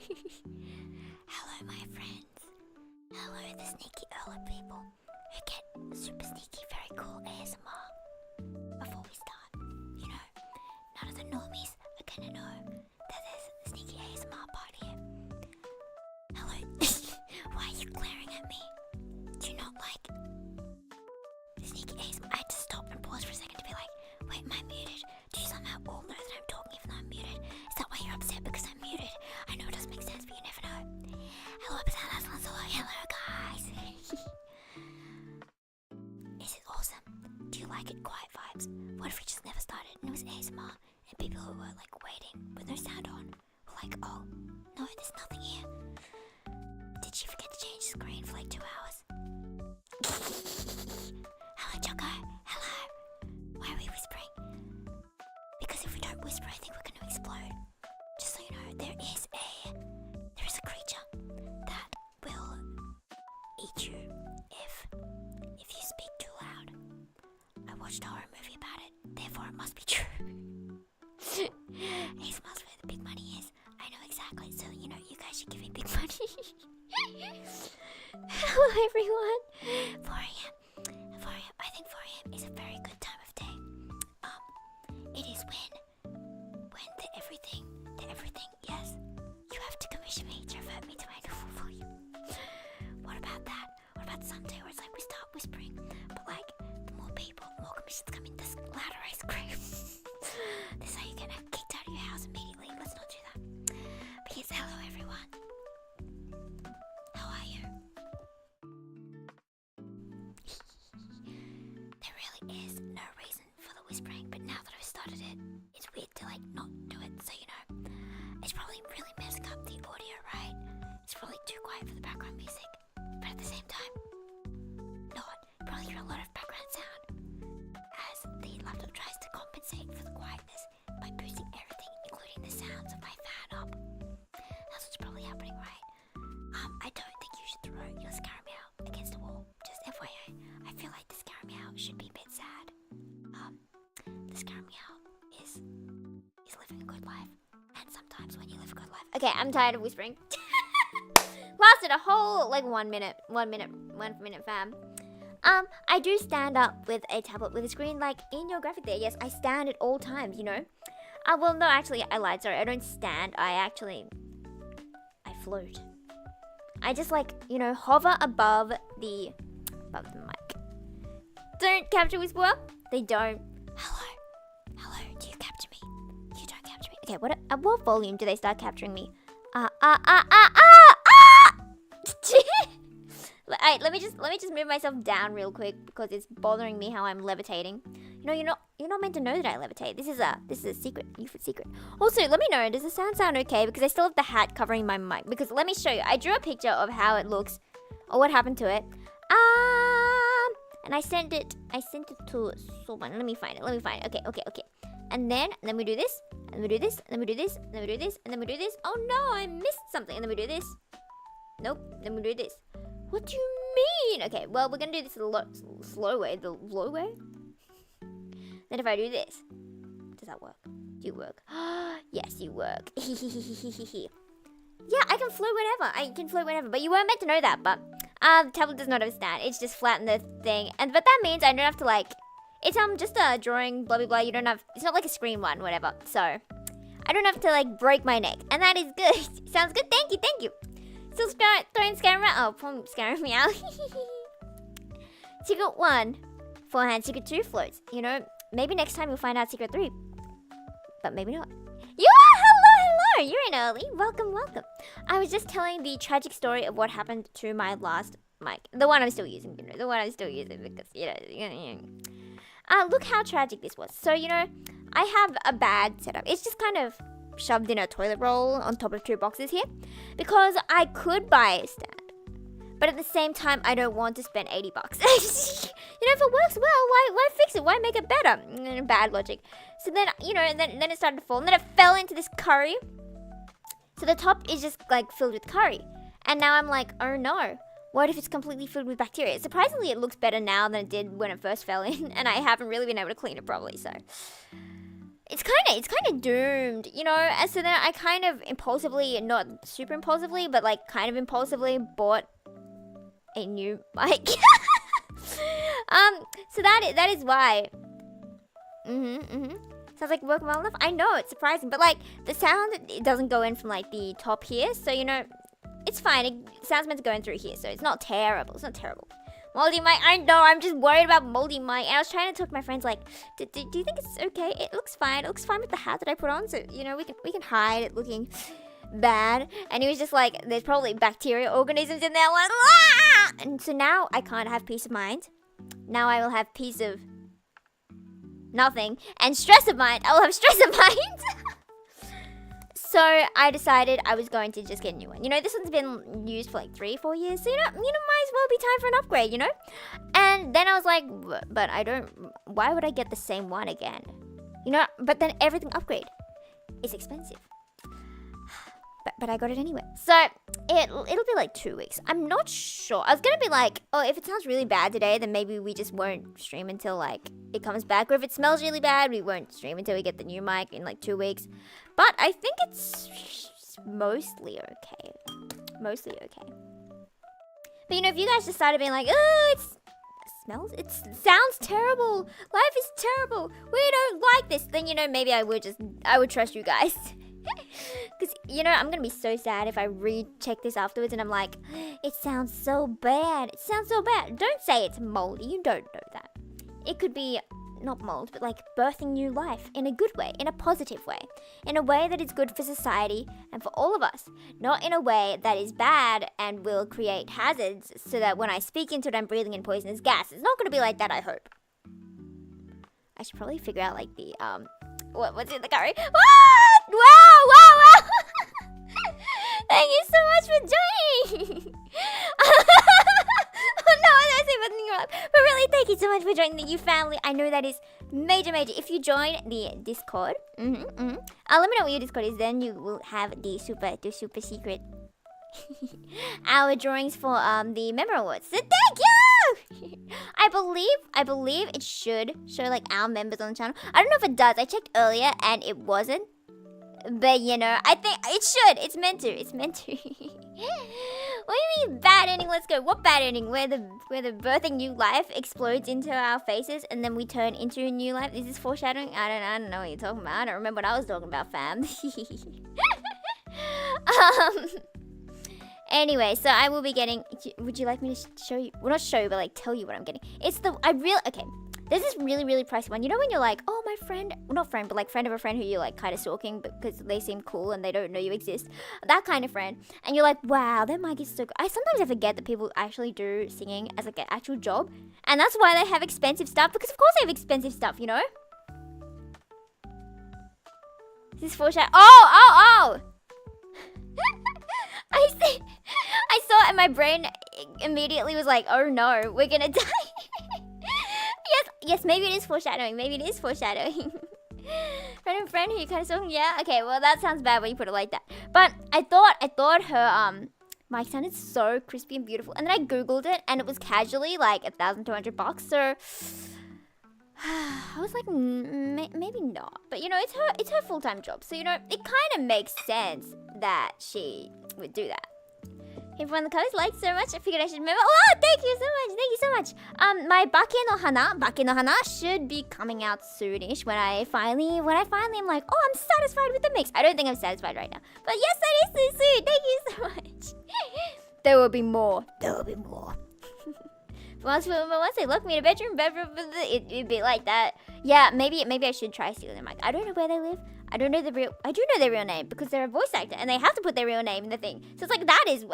Hello, my friends. Hello, the sneaky early people who get super sneaky, very cool ASMR. Before we start, you know, none of the normies are gonna know that there's a sneaky ASMR part here. Hello. Why are you glaring at me? Do you not like the sneaky ASMR? I had to stop and pause for a second to be like, wait, am I muted? Do you somehow all know that I'm talking even though I'm muted? Is that why you're upset because I'm muted? I know it doesn't make sense, but you never know. Hello, hello guys. Is it awesome? Do you like it? Quiet vibes. What if we just never started and it was ASMR and people who were like waiting with no sound on were like, oh, no, there's nothing here. Did she forget to change the screen for like 2 hours? Hello, Choco. Hello. Why are we whispering? Because if we don't whisper, I think we're going to explode. Just so you know, there is a creature that will eat you if you speak too loud. I watched a horror movie about it, therefore it must be true. ASMR's where the big money is. I know exactly, so you know, you guys should give me big money. Hello everyone. 4 a.m. I think 4 a.m. is a very good time of day. It is when the everything, yes. You have to commission me to revert me to my normal volume. What about that? What about someday where it's like we start whispering, but like the more people, the more commissions come in, the louder I scream. This is how you get kicked out of your house immediately. Let's not do that. But yes, hello everyone. How are you? There really is no reason for the whispering, but now that I've started it, it's weird to like not do it, so you know. It's probably really messing up the audio, right? It's probably too quiet for the background music, but at the same time, not. Probably hear a lot of background sound as the laptop tries to compensate for the quietness by boosting everything, including the sounds of my fan up. That's what's probably happening, right? I don't think you should throw your scary meow against the wall. Just FYI, I feel like the scary meow should be a bit sad. The scary meow is living a good life. And sometimes when you live a good life. Okay, I'm tired of whispering. Lasted a whole like 1 minute, fam. I do stand up with a tablet with a screen like in your graphic there. Yes, I stand at all times, you know. Well, no, actually, I lied. Sorry, I don't stand. I float. I just like, you know, hover above the mic. Don't capture whisper. They don't. Hello, do you capture me? You don't capture me. Okay, at what volume do they start capturing me? Let me just move myself down real quick because it's bothering me how I'm levitating. You know, you're not meant to know that I levitate. This is a secret, Yufu secret. Also, let me know, does the sound okay? Because I still have the hat covering my mic. Because let me show you. I drew a picture of how it looks or what happened to it. And I sent it to someone. Let me find it. Okay. And then we do this, and we do this, and then we do this, and then we do this, and then we do this. Oh no, I missed something. And then we do this. Nope. Then we do this. What do you mean? Okay, well, we're gonna do this the slow way. The low way? Then if I do this, does that work? Do you work? Yes, you work. Yeah, I can float whenever. But you weren't meant to know that, but the tablet does not have a stand. It's just flatten the thing. But that means I don't have to like, it's just a drawing, blah blah blah. You don't have, it's not like a screen one, whatever. So I don't have to like break my neck, and that is good. Sounds good. Thank you. Still throwing scare me out. Oh, probably scaring me out. Secret 1, forehand. Secret 2, floats. You know, maybe next time you'll find out secret 3, but maybe not. Hello. You're in early. Welcome. I was just telling the tragic story of what happened to my last mic, the one I'm still using. You know, the one I'm still using because look how tragic this was. So you know, I have a bad setup. It's just kind of shoved in a toilet roll on top of 2 boxes here because I could buy a stand, but at the same time I don't want to spend 80 bucks. You know, if it works well, why fix it? Why make it better? Bad logic. So then, you know, then it started to fall, and then it fell into this curry. So the top is just like filled with curry, and now I'm like, oh no, what if it's completely filled with bacteria? Surprisingly, it looks better now than it did when it first fell in, and I haven't really been able to clean it properly, so it's kind of doomed, you know. And so then I kind of impulsively, not super impulsively, but like kind of impulsively bought a new mic. So that is why. Sounds like working well enough. I know, it's surprising, but like the sound, it doesn't go in from like the top here, so you know, it's fine. It sounds meant to go in through here, so it's not terrible. It's not terrible. Moldy mic, I know, I'm just worried about moldy mic. And I was trying to talk to my friends like, do you think it's okay? It looks fine. It looks fine with the hat that I put on, so you know, we can hide it looking bad. And he was just like, there's probably bacteria organisms in there. Like, ah! And so now I can't have peace of mind. Now I will have peace of nothing. And stress of mind. I will have stress of mind. So I decided I was going to just get a new one. You know, this one's been used for like 3-4 years. So, you know, might as well be time for an upgrade, you know? And then I was like, but why would I get the same one again? You know, but then everything upgrade is expensive. But I got it anyway. So it'll be like 2 weeks. I'm not sure. I was gonna be like, oh, if it sounds really bad today, then maybe we just won't stream until like it comes back. Or if it smells really bad, we won't stream until we get the new mic in like 2 weeks. But I think it's mostly okay. Mostly okay. But you know, if you guys just started being like, oh, it sounds terrible. Life is terrible. We don't like this. Then, you know, maybe I would trust you guys. Because, you know, I'm going to be so sad if I recheck this afterwards and I'm like, it sounds so bad. It sounds so bad. Don't say it's moldy. You don't know that. It could be not mold, but like birthing new life in a good way, in a positive way, in a way that is good for society and for all of us, not in a way that is bad and will create hazards so that when I speak into it, I'm breathing in poisonous gas. It's not going to be like that, I hope. I should probably figure out like the, what's in the curry? What? Wow! Thank you so much for joining! Oh no, I say something wrong. But really, thank you so much for joining the U family. I know that is major. If you join the Discord, let me know what your Discord is. Then you will have the super secret our drawings for the Member Awards. So thank you. I believe it should show like our members on the channel. I don't know if it does. I checked earlier and it wasn't. But you know, I think it should. It's meant to. What do you mean bad ending? Let's go. What bad ending? Where the birthing new life explodes into our faces and then we turn into a new life? Is this foreshadowing? I don't know what you're talking about. I don't remember what I was talking about, fam. Anyway, so I will be getting. Would you like me to show you? Well, not show you, but like tell you what I'm getting. It's the okay. There's this really pricey one. You know when you're like, oh, my friend, well, not friend, but like friend of a friend who you're like kind of stalking because they seem cool and they don't know you exist. That kind of friend. And you're like, wow, their mic is so good. Sometimes I forget that people actually do singing as like an actual job. And that's why they have expensive stuff, because of course they have expensive stuff, you know? Is this foreshadow? Oh! I saw it and my brain immediately was like, oh no, we're gonna die. Yes, maybe it is foreshadowing. Friend who you kind of saw. Yeah, okay, well that sounds bad when you put it like that. But I thought her mic sounded so crispy and beautiful. And then I googled it and it was casually like $1,200. So I was like, maybe not. But you know, it's her full-time job. So you know, it kind of makes sense that she would do that. Everyone in the comments liked so much. I figured I should remember. Oh, thank you so much. My Bake no Hana should be coming out soonish when I finally am like, oh, I'm satisfied with the mix. I don't think I'm satisfied right now. But yes, that is so soon. Thank you so much. There will be more. Once they lock me in a bedroom, it'd be like that. Yeah, maybe I should try stealing their mic. I don't know where they live. I do know their real name because they're a voice actor and they have to put their real name in the thing. So it's like that is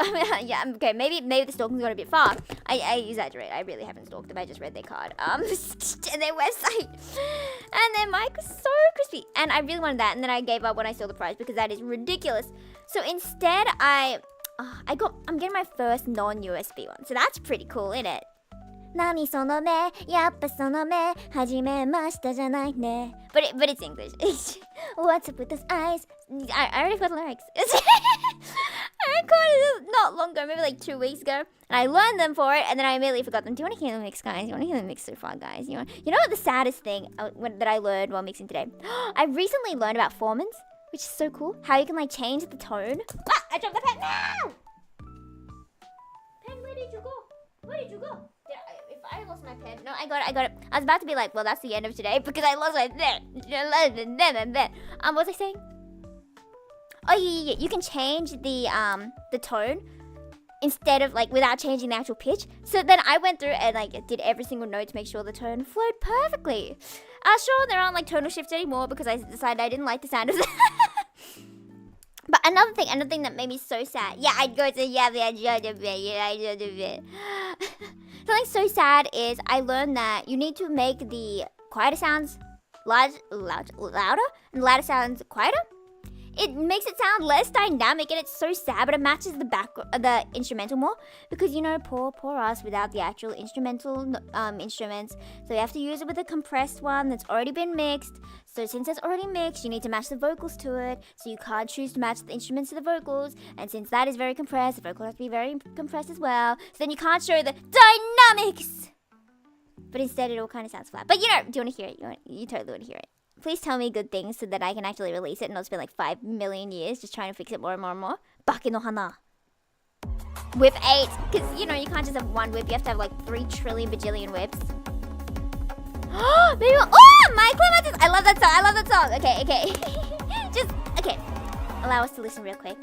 yeah, okay, maybe the stalking's gone a bit far. I exaggerate. I really haven't stalked them. I just read their card. And their website. And their mic was so crispy. And I really wanted that, and then I gave up when I saw the price because that is ridiculous. So instead I'm getting my first non-USB one. So that's pretty cool, isn't it? Nani sono me, yappa sono me, hajimemashita janai ne. But it's English. What's up with those eyes? I already put the lyrics. I I recorded it not long ago, maybe like 2 weeks ago, and I learned them for it, and then I immediately forgot them. Do you want to hear the mix, guys? You want to hear the mix so far, guys? You know what the saddest thing that I learned while mixing today? I recently learned about formants, which is so cool. How you can like change the tone. Ah, I dropped the pen now. Pen, where did you go? Where did you go? If I lost my pen, no, I got it. I was about to be like, well, that's the end of today because I lost my pen. What was I saying? Oh yeah. You can change the tone instead of like without changing the actual pitch. So then I went through and like did every single note to make sure the tone flowed perfectly. Sure, there aren't like tonal shifts anymore because I decided I didn't like the sound of that. But another thing that made me so sad. Yeah, I'd go to something so sad is I learned that you need to make the quieter sounds louder and louder sounds quieter. It makes it sound less dynamic, and it's so sad, but it matches the instrumental more because poor us without the actual instrumental instruments. So you have to use it with a compressed one that's already been mixed. So since it's already mixed, you need to match the vocals to it. So you can't choose to match the instruments to the vocals, and since that is very compressed, the vocal has to be very compressed as well. So then you can't show the dynamics. But instead, it all kind of sounds flat. But do you want to hear it? You totally want to hear it. Please tell me good things so that I can actually release it and not spend like 5 million years just trying to fix it more and more and more. Bake no hana. Whip 8. Because, you can't just have one whip. You have to have like 3 trillion bajillion whips. Maybe. Oh, my clematis. I love that song. Okay. Okay. Allow us to listen real quick.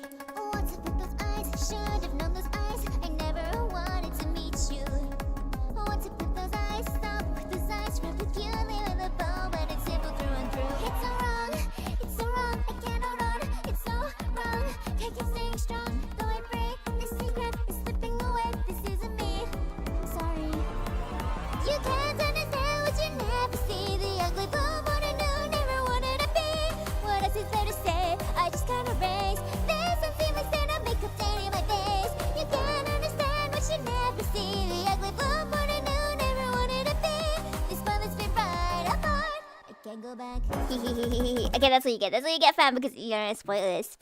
Go back. Okay, that's what you get. That's what you get, fam, because spoilers.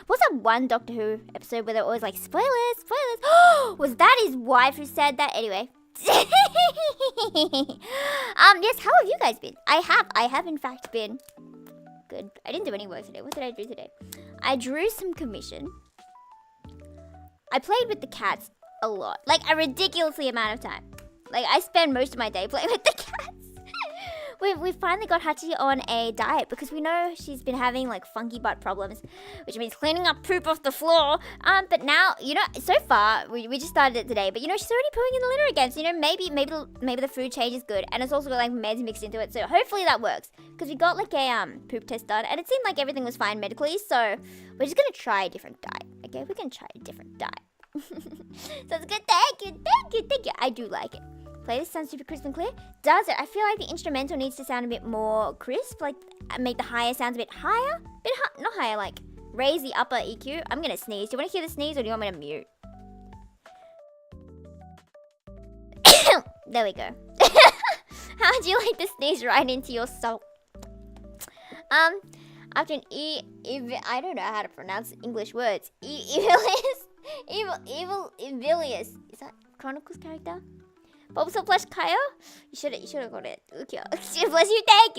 What's that one Doctor Who episode where they're always like spoilers? Was that his wife who said that? Anyway. Yes, how have you guys been? I have in fact been good. I didn't do any work today. What did I do today? I drew some commission. I played with the cats a lot. Like a ridiculously amount of time. Like I spend most of my day playing with the cats. We finally got Hachi on a diet because we know she's been having like funky butt problems, which means cleaning up poop off the floor. But now, so far we just started it today, but she's already pooing in the litter again. So maybe the food change is good, and it's also got like meds mixed into it. So hopefully that works because we got like a poop test done, and it seemed like everything was fine medically. So we're just gonna try a different diet. Okay, we're gonna try a different diet. So it's good. Thank you. I do like it. Play this sounds super crisp and clear. Does it? I feel like the instrumental needs to sound a bit more crisp, like make the higher sounds a bit higher. Not higher, like raise the upper EQ. I'm gonna sneeze. Do you want to hear the sneeze or do you want me to mute? There we go. How do you like the sneeze right into your soul? After an I don't know how to pronounce English words. Evilius. Is that Chronicles character? Bulbasaur plush Kyle? You should have got it. Okay. Bless you. Thank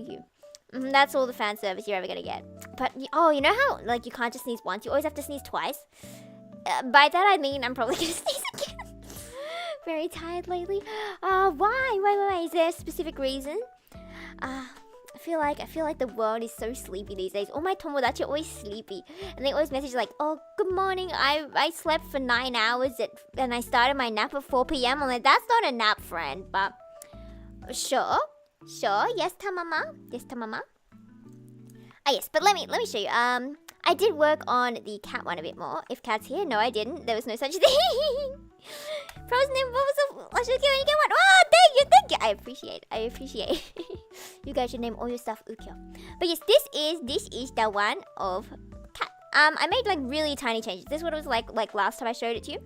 you. That's all the fan service you're ever gonna get. But you know how like you can't just sneeze once? You always have to sneeze twice. By that I mean I'm probably gonna sneeze again. Very tired lately. Why? Is there a specific reason? I feel like the world is so sleepy these days. All my tomodachi are always sleepy, and they always message like, "Oh, good morning. I slept for 9 hours and I started my nap at 4 p.m." I'm like, "That's not a nap, friend." But sure. Yes, Tamama. Yes, but let me show you. I did work on the cat one a bit more. If cat's here, no, I didn't. There was no such thing. Frozen name Bulbasaur. Let's just get one. Oh, thank you. I appreciate. You guys should name all your stuff Ukyo. But yes, this is the one of cat. I made like really tiny changes. This is what it was like last time I showed it to you.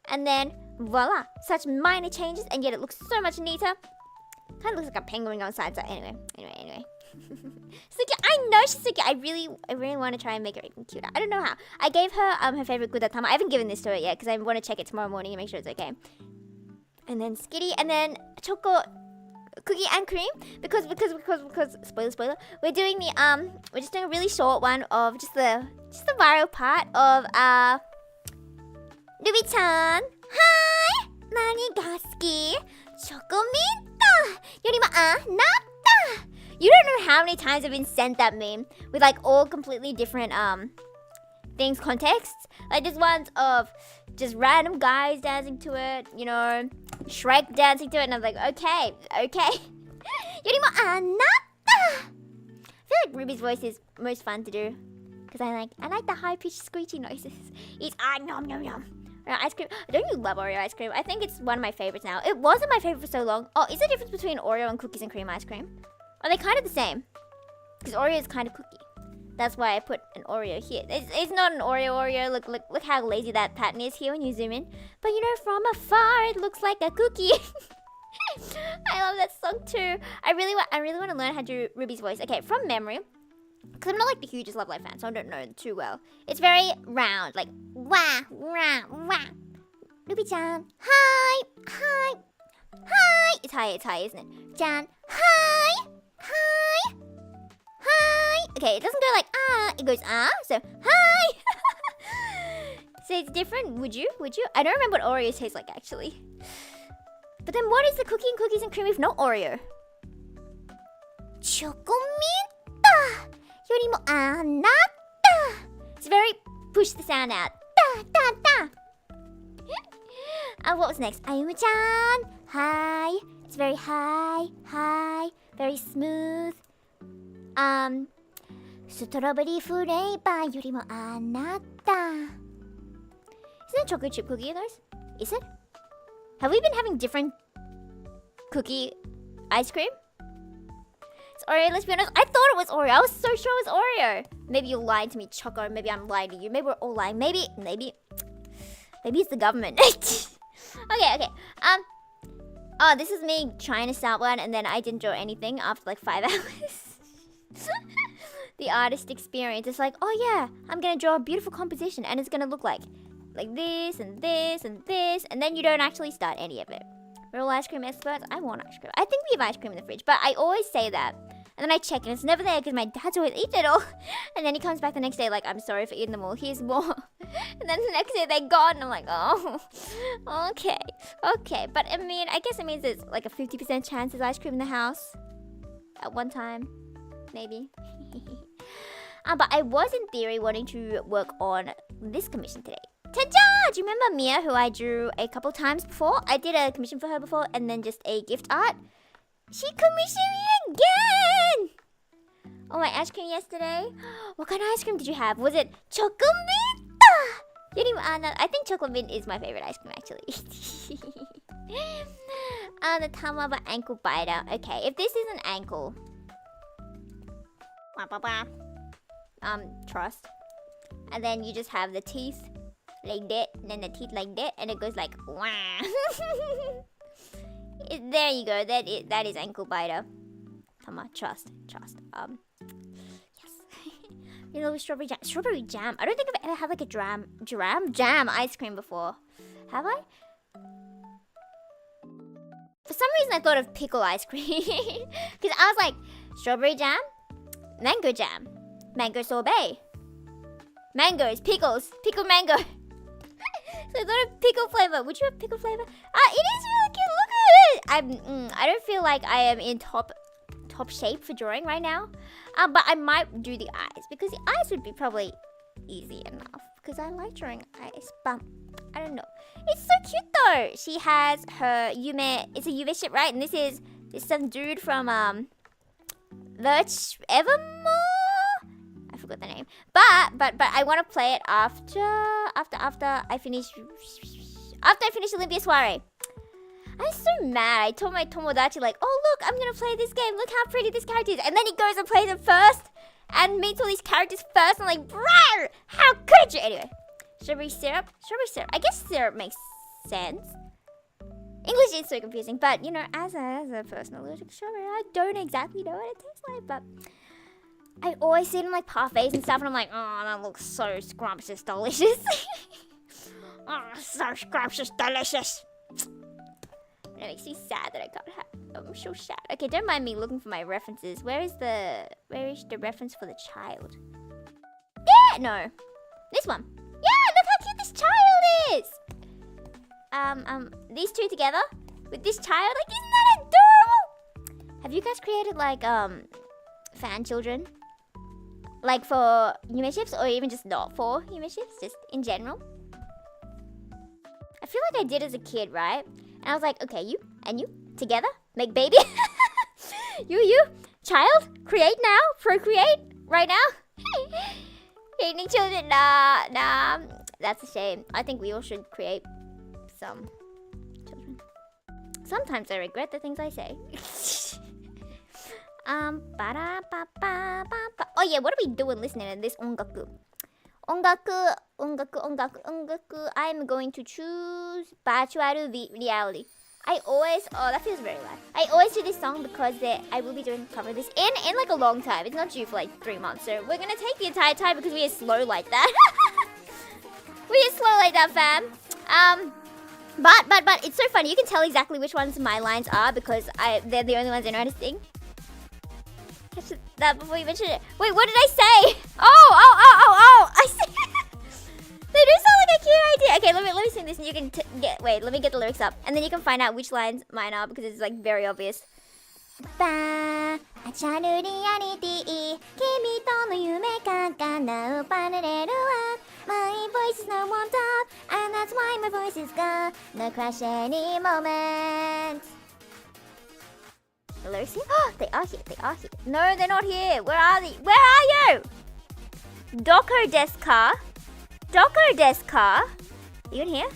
And then voila, such minor changes, and yet it looks so much neater. Kind of looks like a penguin on side. So anyway. So cute. I know she's so cute. I really want to try and make her even cuter. I don't know how. I gave her her favorite Gudatama. I haven't given this to her yet because I want to check it tomorrow morning and make sure it's okay. And then Skitty, and then Choco cookie and cream because spoiler, we're doing the we're just doing a really short one of just the viral part of Ruby-chan. Hi, nani ga suki? Chocominto yorimo anatta. You don't know how many times I've been sent that meme with like all completely different things, contexts. Like there's ones of just random guys dancing to it, you know, Shrek dancing to it, and I'm like, okay. Yorimo anatta. I feel like Ruby's voice is most fun to do because I like the high pitched screechy noises. It's nom nom nom. Ice cream. Don't you love Oreo ice cream? I think it's one of my favorites now. It wasn't my favorite for so long. Oh, is there a difference between Oreo and cookies and cream ice cream? Are they kind of the same? Because Oreo is kind of cookie. That's why I put an Oreo here. It's not an Oreo. Look how lazy that pattern is here when you zoom in. But you know, from afar, it looks like a cookie. I love that song too. I really want to learn how to do Ruby's voice. Okay, from memory. Because I'm not like the hugest Love Live fan, so I don't know it too well. It's very round, like wah, wah, wah. Ruby-chan, hi. It's high, isn't it? Chan, hi. Okay, it doesn't go like it goes so hi. So it's different. Would you? I don't remember what Oreo tastes like actually. But then what is the cookies and cream if not Oreo? Chocominto yorimo anatta. It's very push the sound out. Da. What was next? Ayumu-chan, hi. It's very high, very smooth. Strawberry flavor yorimo anatta. Isn't it chocolate chip cookie, guys? Is it? Have we been having different cookie ice cream? It's Oreo, let's be honest. I thought it was Oreo. I was so sure it was Oreo. Maybe you're lying to me, Choco. Maybe I'm lying to you. Maybe we're all lying. Maybe it's the government. Okay. Oh, this is me trying to start one and then I didn't draw anything after like 5 hours. The artist experience. It's like, oh yeah, I'm gonna draw a beautiful composition and it's gonna look like this and this and this, and then you don't actually start any of it. We're all ice cream experts. I want ice cream. I think we have ice cream in the fridge, but I always say that. And then I check and it's never there because my dad's always eaten it all. And then he comes back the next day like, I'm sorry for eating them all. Here's more. And then the next day they're gone. And I'm like, oh, okay. But I mean, I guess it means there's like a 50% chance there's ice cream in the house. At one time. Maybe. But I was in theory wanting to work on this commission today. Ta-da! Do you remember Mia, who I drew a couple times before? I did a commission for her before and then just a gift art. She commissioned me again! Oh, my ice cream yesterday. What kind of ice cream did you have? Was it chocolate? I think chocolate mint is my favorite ice cream actually. The Tamaba ankle biter. Okay, if this is an ankle. Trust. And then you just have the teeth like that, and then the teeth like that, and it goes like wah. There you go. That is ankle biter. Tama, trust. Yes. You know, strawberry jam. I don't think I've ever had like a jam ice cream before. Have I? For some reason, I thought of pickle ice cream because I was like strawberry jam, mango jam, mango sorbet, mangoes, pickles, pickled mango. So I thought of pickle flavor. Would you have pickle flavor? It is really cute. Look at it. I don't feel like I am in top shape for drawing right now. But I might do the eyes because the eyes would be probably easy enough because I like drawing eyes. But I don't know. It's so cute though. She has her Yume. It's a Yume ship, right? And this is some dude from Virch Evermore. I forgot the name. But I want to play it after I finish Olympia Soiree. I'm so mad. I told my tomodachi like, oh look, I'm gonna play this game. Look how pretty this character is. And then he goes and plays it first and meets all these characters first. I'm like, bro, how could you? Anyway, strawberry syrup. I guess syrup makes sense. English is so confusing, but you know, as a person allergic to strawberry, I don't exactly know what it tastes like, but I always see it in like parfaits and stuff, and I'm like, oh, that looks so scrumptious delicious. Oh, so scrumptious delicious. It makes me sad that I can't have. I'm so sad. Okay, don't mind me looking for my references. Where is the reference for the child? Yeah, no, this one. Yeah, look how cute this child is. These two together with this child, like, isn't that adorable? Have you guys created like fan children, like for Yume or even just not for Yume, just in general? I feel like I did as a kid, right? And I was like, okay, you and you together make baby. you child, create now, procreate right now. Creating children, nah, that's a shame. I think we all should create some children. Sometimes I regret the things I say. Oh yeah, what are we doing listening to this ongaku? Ongaku. I'm going to choose virtual reality. I always, oh, that feels very loud. I always do this song because I will be doing cover this in like a long time. It's not due for like 3 months, so we're gonna take the entire time because we are slow like that. We are slow like that, fam. But it's so funny. You can tell exactly which ones my lines are because they're the only ones I know how to sing. Catch that before you mention it. Wait, what did I say? Oh! I said. They do sound like a cute idea. Okay, let me sing this and you can wait, let me get the lyrics up. And then you can find out which lines mine are because it's like very obvious. My voice is now warmed up, and that's why my voice is gone. No crash any moment. The lyrics here? Oh, they are here. No, they're not here. Where are they? Where are you? Doko desu ka? Are you in here?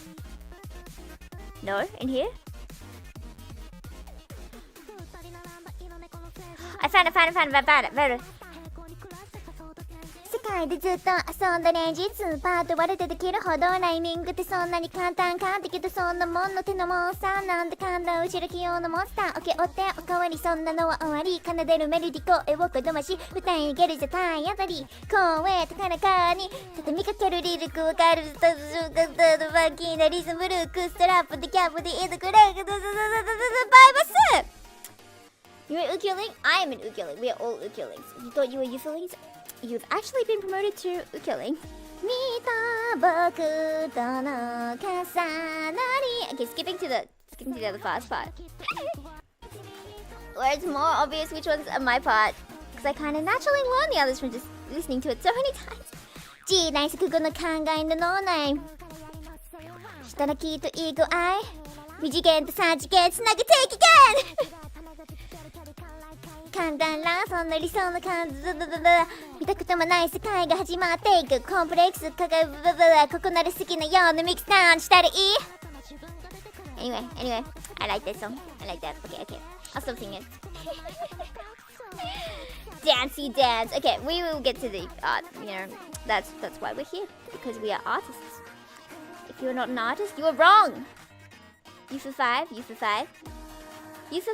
No, in here? I found it. 世界でずっと遊んだ連日パート割れてできるほどライミングってそんなに簡単かってけどそんなもんの手のモンスターなんだかんだ後ろ器用のモンスターオケ追っておかわりそんなのは終わり奏でるメロディ声をこどまし歌い上げるじゃ体当たり声高らかに畳みかけるリルクわかるスタジオガスタードファンキーなリズムルークストラップでキャップでイドクレークバイバスYou're an ukulele? I am an ukulele. We are all ukulelings. You thought you were ukulelings? You've actually been promoted to ukulele. Okay, skipping to the other fast part. Where it's more obvious which ones are my part. Because I kind of naturally learn the others from just listening to it so many times. 小さい錯誤の考えの脳内したらきっといい具合2次元と3次元つなげていきけん簡単なそんな理想の感じ見たこともない世界が始まっていくコンプレックスかがここなら好きなようなミックスダウンしたらいい Anyway, I like this song. I like that. Okay. I'll stop singing. Dancey dance. Okay, we will get to the art. You know, that's why we're here. Because we are artists. If you're not an artist, you are wrong. Yufu 5. Yufu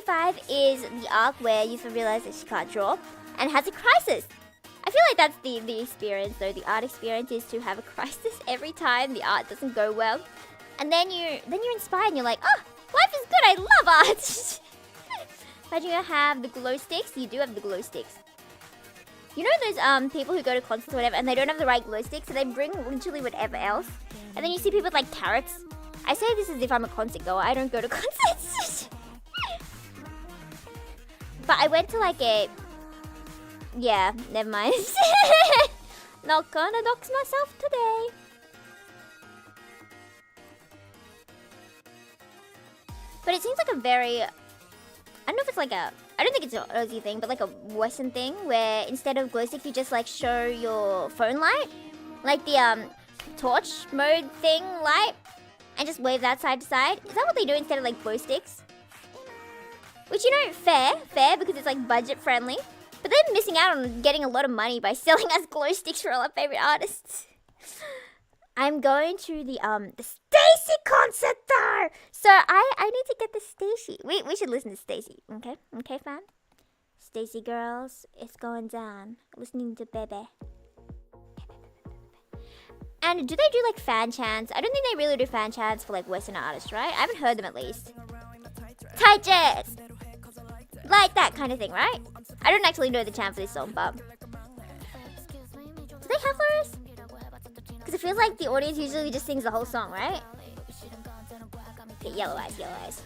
5 is the arc where Yufu realizes she can't draw and has a crisis. I feel like that's the experience though. The art experience is to have a crisis every time the art doesn't go well. And then you're inspired and you're like, oh, life is good, I love art. Imagine you have the glow sticks. You do have the glow sticks. You know those people who go to concerts or whatever and they don't have the right glow sticks, so they bring literally whatever else. And then you see people with like carrots. I say this as if I'm a concert goer. I don't go to concerts. But I went to like a... Yeah, never mind. Not gonna dox myself today. But it seems like a very... I don't know if it's like a... I don't think it's an Aussie thing, but like a Western thing where instead of glow sticks, you just like show your phone light. Like the torch mode thing light. And just wave that side to side. Is that what they do instead of like glow sticks? Which, you know, fair because it's like budget friendly. But they're missing out on getting a lot of money by selling us glow sticks for all our favorite artists. I'm going to the Stacy concert though! So I need to get the Stacy. We should listen to Stacy. Okay, okay, fam. Stacy girls, it's going down. Listening to Bebe. And do they do like fan chants? I don't think they really do fan chants for like Western artists, right? I haven't heard them at least. Tight jazz, like that kind of thing, right? I don't actually know the chant for this song, but do they have lyrics? Because it feels like the audience usually just sings the whole song, right? Okay, yellow eyes, yellow eyes.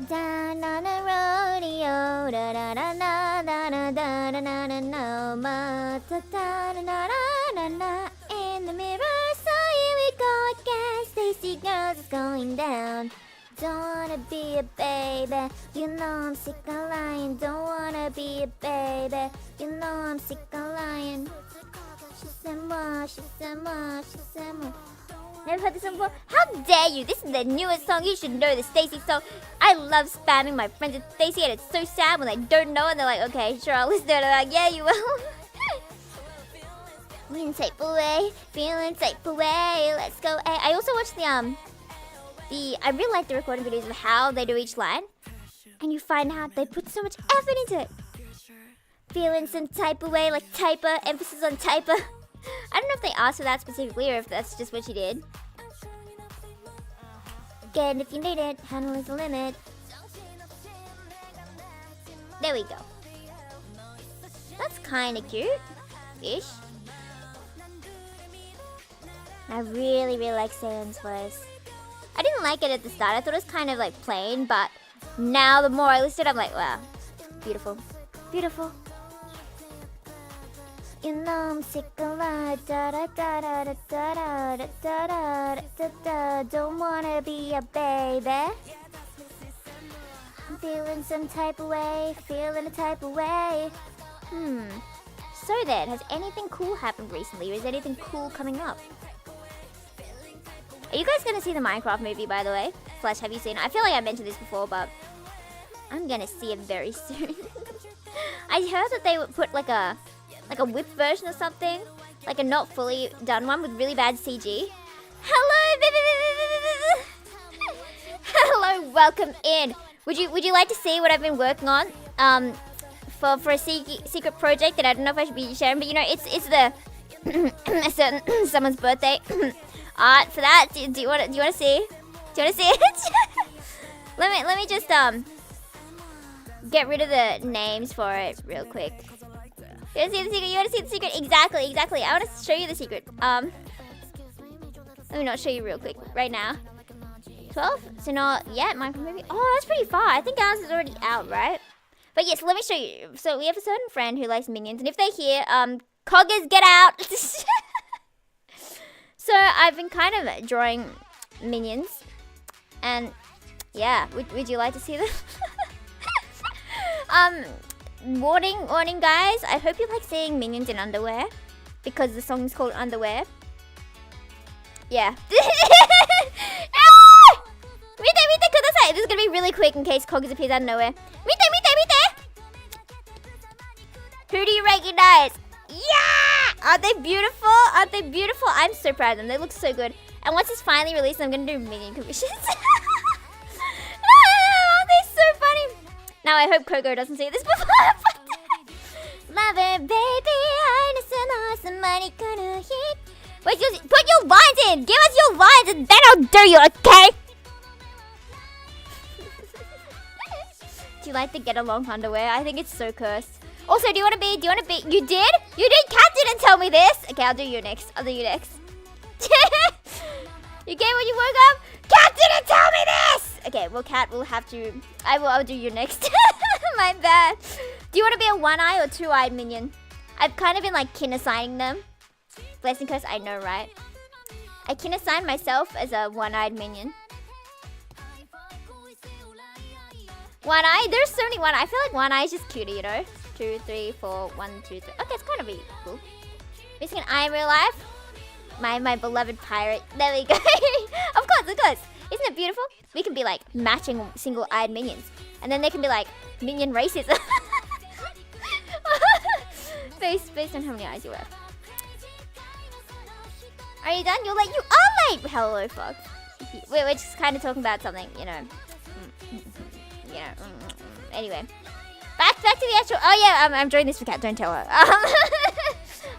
Down on the rodeo, da da da da da da da da da da da da da da. In the mirror, so here we go again. Stacy girls is going down. Don't wanna be a baby, you know I'm sick of lying. Don't wanna be a baby, you know I'm sick of lying. She said more, she said more, she said more. Never heard this song before? How dare you? This is the newest song. You should know the Stacy song. I love spamming my friends with Stacy, and it's so sad when they don't know and they're like, okay, sure, I'll listen to it. And I'm like, yeah, you will. Feeling type away, feeling type away. Let's go. I also watched I really like the recording videos of how they do each line, and you find out they put so much effort into it. Feeling some type away, like typer, emphasis on typer. I don't know if they asked for that specifically or if that's just what she did. Again, if you need it, handle is the limit. There we go. That's kind of cute-ish. I really, really like Sam's voice. I didn't like it at the start. I thought it was kind of like plain, but now the more I listen to it, I'm like, wow, beautiful, beautiful. You know I'm sick of life, da da da da da da da da da da da. Don't wanna be a baby. I'm feeling some type of way, feeling a type of way. So then, has anything cool happened recently, or is anything cool coming up? Are you guys gonna see the Minecraft movie, by the way? Slash, have you seen it? I feel like I mentioned this before, but I'm gonna see it very soon. I heard that they would put like a whip version or something, like a not fully done one with really bad CG. Hello, hello, welcome in. Would you like to see what I've been working on? For a secret project that I don't know if I should be sharing, but you know, it's the a certain someone's birthday art for that. Do you want to see? Do you want to see it? let me just get rid of the names for it real quick. You want to see the secret? You want to see the secret? Exactly. I want to show you the secret. Let me not show you real quick right now. 12? So not yet. Minecraft movie. Oh, that's pretty far. I think ours is already out, right? But yes, let me show you. So we have a certain friend who likes minions, and if they hear, Coggers, get out! So I've been kind of drawing minions, and yeah, would you like to see them? Warning, guys. I hope you like seeing minions in underwear, because the song is called Underwear. Yeah. Mite, kudasai. This is gonna be really quick in case Coggers appears out of nowhere. Mite. Who do you recognize? Yeah! Aren't they beautiful? I'm so proud of them. They look so good. And once it's finally released, I'm gonna do minion commissions. Aren't they so funny? Now I hope Coco doesn't see this before. Love it, baby. I know some money gonna hit. Wait, put your lines in. Give us your lines, and then I'll do you, okay? Do you like the get along underwear? I think it's so cursed. Also, do you want to be? You did? Kat didn't tell me this. Okay, I'll do you next. You gave when you woke up? Kat didn't tell me this! Okay, well, Kat will have to... I'll do you next. My bad. Do you want to be a one-eye or two-eyed minion? I've kind of been, like, kin-assigning them. Blessing curse, I know, right? I kin-assign myself as a one-eyed minion. One-eye? There's so many one-eye. I feel like one-eye is just cuter, you know? 2, 3, 4, 1, 2, 3. Okay, it's kind of really cool. Missing an eye in real life? My beloved pirate. There we go. Of course. Isn't it beautiful? We can be like matching single-eyed minions. And then they can be like minion racism. based on how many eyes you have. Are you done? You are late. Hello, Fox. We're just kind of talking about something, you know. Anyway, back to the actual. Oh yeah, I'm doing this for Kat. Don't tell her.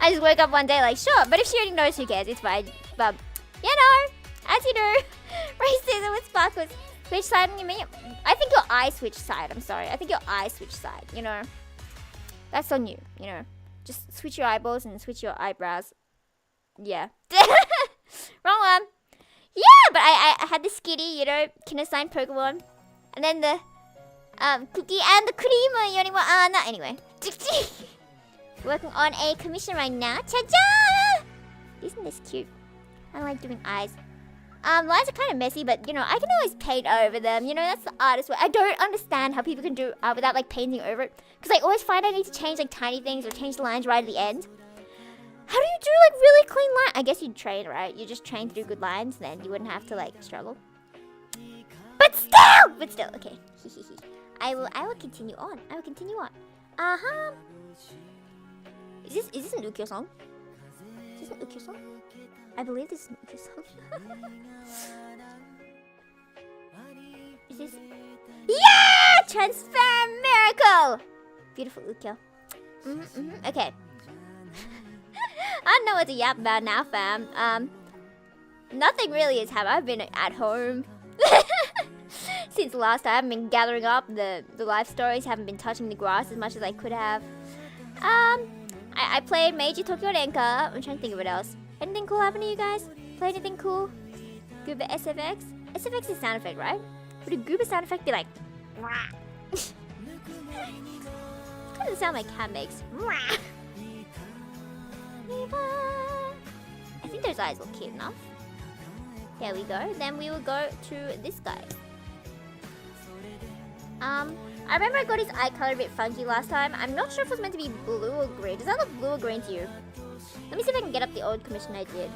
I just woke up one day like, sure, but if she already knows, who cares? It's fine. But you know, as you know, racism with sparkles. Which side you mean? I think your eye switched side. I'm sorry. I think your eye switched side. You know, that's on you. You know, just switch your eyeballs and switch your eyebrows. Yeah. Wrong one. Yeah, but I had this kitty, you know, can assign Pokemon. And then the cookie and the creamer, you know, anyway. Working on a commission right now. Ta-da! Isn't this cute? I like doing eyes. Lines are kind of messy, but, you know, I can always paint over them. You know, that's the artist way. I don't understand how people can do art without, like, painting over it. Because I always find I need to change, like, tiny things or change the lines right at the end. How do you do, like, really clean lines? I guess you'd train, right? You just train to do good lines, then you wouldn't have to, like, struggle. But still, okay. I will continue on. I will continue on. Uh-huh. Is this an Ukyo song? Is this an Ukyo song? I believe this is an Ukyo song. Is this? Yeah! Transfer miracle! Beautiful Ukyo. Okay. I don't know what to yap about now, fam. Nothing really has happened. I've been at home. Since the last time, I haven't been gathering up the life stories, haven't been touching the grass as much as I could have. I played Meiji Tokyo Renka. I'm trying to think of what else. Anything cool happen to you guys? Play anything cool? Gooba SFX? SFX is sound effect, right? Would a Gooba sound effect be like... Doesn't sound like cat makes. I think those eyes look cute enough. There we go. Then we will go to this guy. I remember I got his eye color a bit funky last time. I'm not sure if it was meant to be blue or green. Does that look blue or green to you? Let me see if I can get up the old commission I did.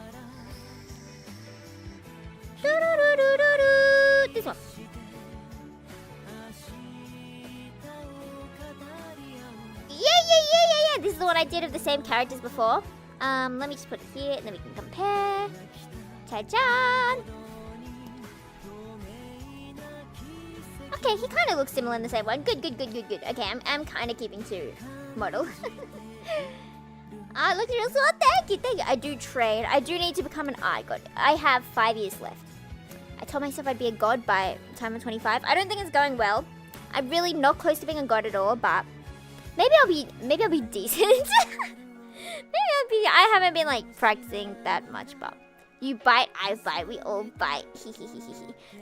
This one. Yeah. This is the one I did of the same characters before. Let me just put it here and then we can compare. Ta-da! Okay, he kind of looks similar in the same one. Good. Okay, I'm kind of keeping to model. Look at this one. Thank you. I do train. I do need to become an eye god. I have 5 years left. I told myself I'd be a god by the time I'm 25. I don't think it's going well. I'm really not close to being a god at all, but maybe I'll be decent. I haven't been like practicing that much, but you bite, I bite, we all bite.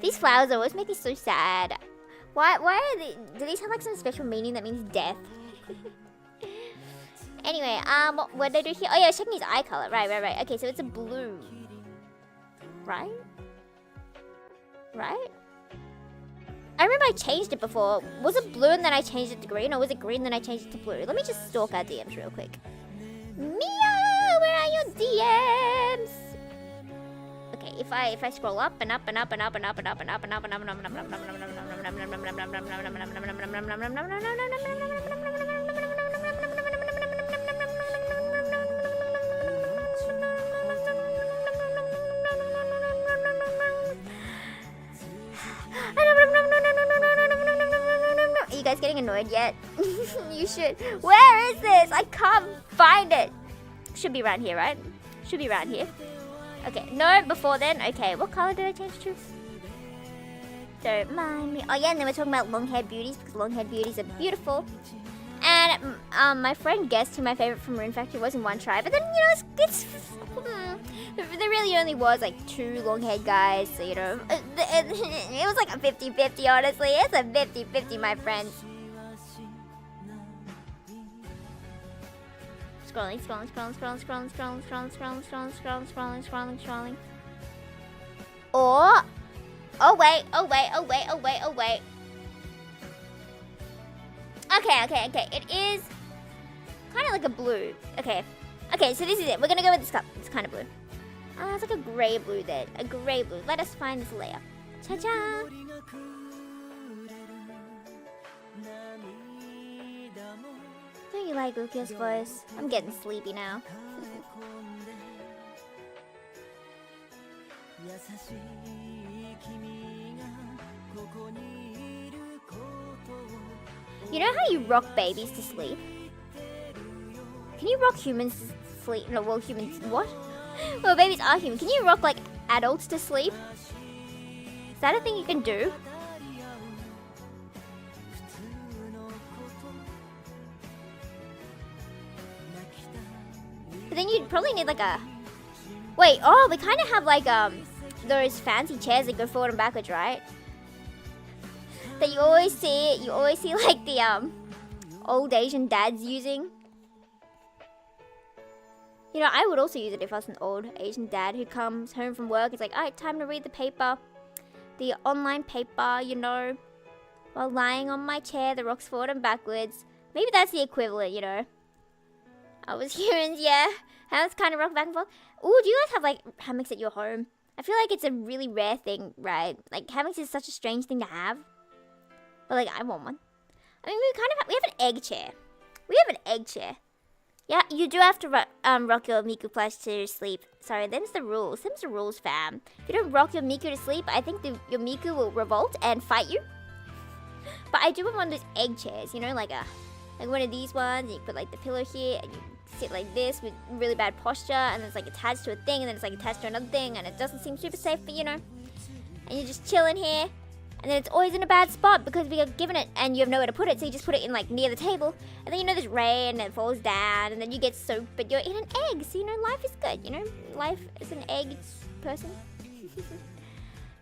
These flowers always make me so sad. Why are they? Do these have like some special meaning that means death? Anyway, what did I do here? Oh yeah, I was checking his eye color. Right. Okay, so it's a blue. Right? I remember I changed it before. Was it blue and then I changed it to green, or was it green then I changed it to blue? Let me just stalk our DMs real quick. Mia, where are your DMs? Okay, if I scroll up and up and up and up and up and up and up and up and up and up and up and up and up and up Are you guys getting annoyed yet? You should. Where is this? I can't find it. Should be around here, right? Should be around here. Okay, no, before then. Okay, what color did I change to? Don't mind me. Oh yeah, and then we're talking about long-haired beauties because long-haired beauties are beautiful. And my friend guessed who my favorite from Rune Factory was in one try, but then there really only was like 2 long-haired guys, so it was like a 50-50. Honestly, it's a 50-50, my friends. Scrolling. Or, oh wait. Okay. It is kind of like a blue. Okay, so this is it. We're gonna go with this color. It's kind of blue. It's like a gray blue then. A gray blue. Let us find this layer. Cha-cha! Don't you like Ukyo's voice? I'm getting sleepy now. You know how you rock babies to sleep? Can you rock humans to sleep? No, well, humans, what? Well, babies are human. Can you rock, like, adults to sleep? Is that a thing you can do? But then you'd probably need, like, a... Wait, oh, we kind of have, like, those fancy chairs that go forward and backwards, right? That you always see, like, the, old Asian dads using. You know, I would also use it if I was an old Asian dad who comes home from work. It's like, alright, time to read the paper. The online paper, you know. While lying on my chair that rocks forward and backwards. Maybe that's the equivalent, you know. I was humans, yeah. Hammocks kind of rock back and forth. Ooh, do you guys have, like, hammocks at your home? I feel like it's a really rare thing, right? Like, hammocks is such a strange thing to have. But, like, I want one. I mean, we have an egg chair. We have an egg chair. Yeah, you do have to rock your Miku plush to sleep. Sorry, them's the rules. Them's the rules, fam. If you don't rock your Miku to sleep, I think your Miku will revolt and fight you. But I do want one of those egg chairs, you know, like one of these ones. And you put, like, the pillow here, and you sit like this with really bad posture, and it's, like, attached to a thing, and then it's, like, attached to another thing, and it doesn't seem super safe, but, you know. And you're just chilling here. And then it's always in a bad spot because we got given it and you have nowhere to put it, so you just put it in, like, near the table. And then, you know, there's rain and it falls down, and then you get soaked, but you're in an egg, so, you know, life is good, you know? Life is an egg person.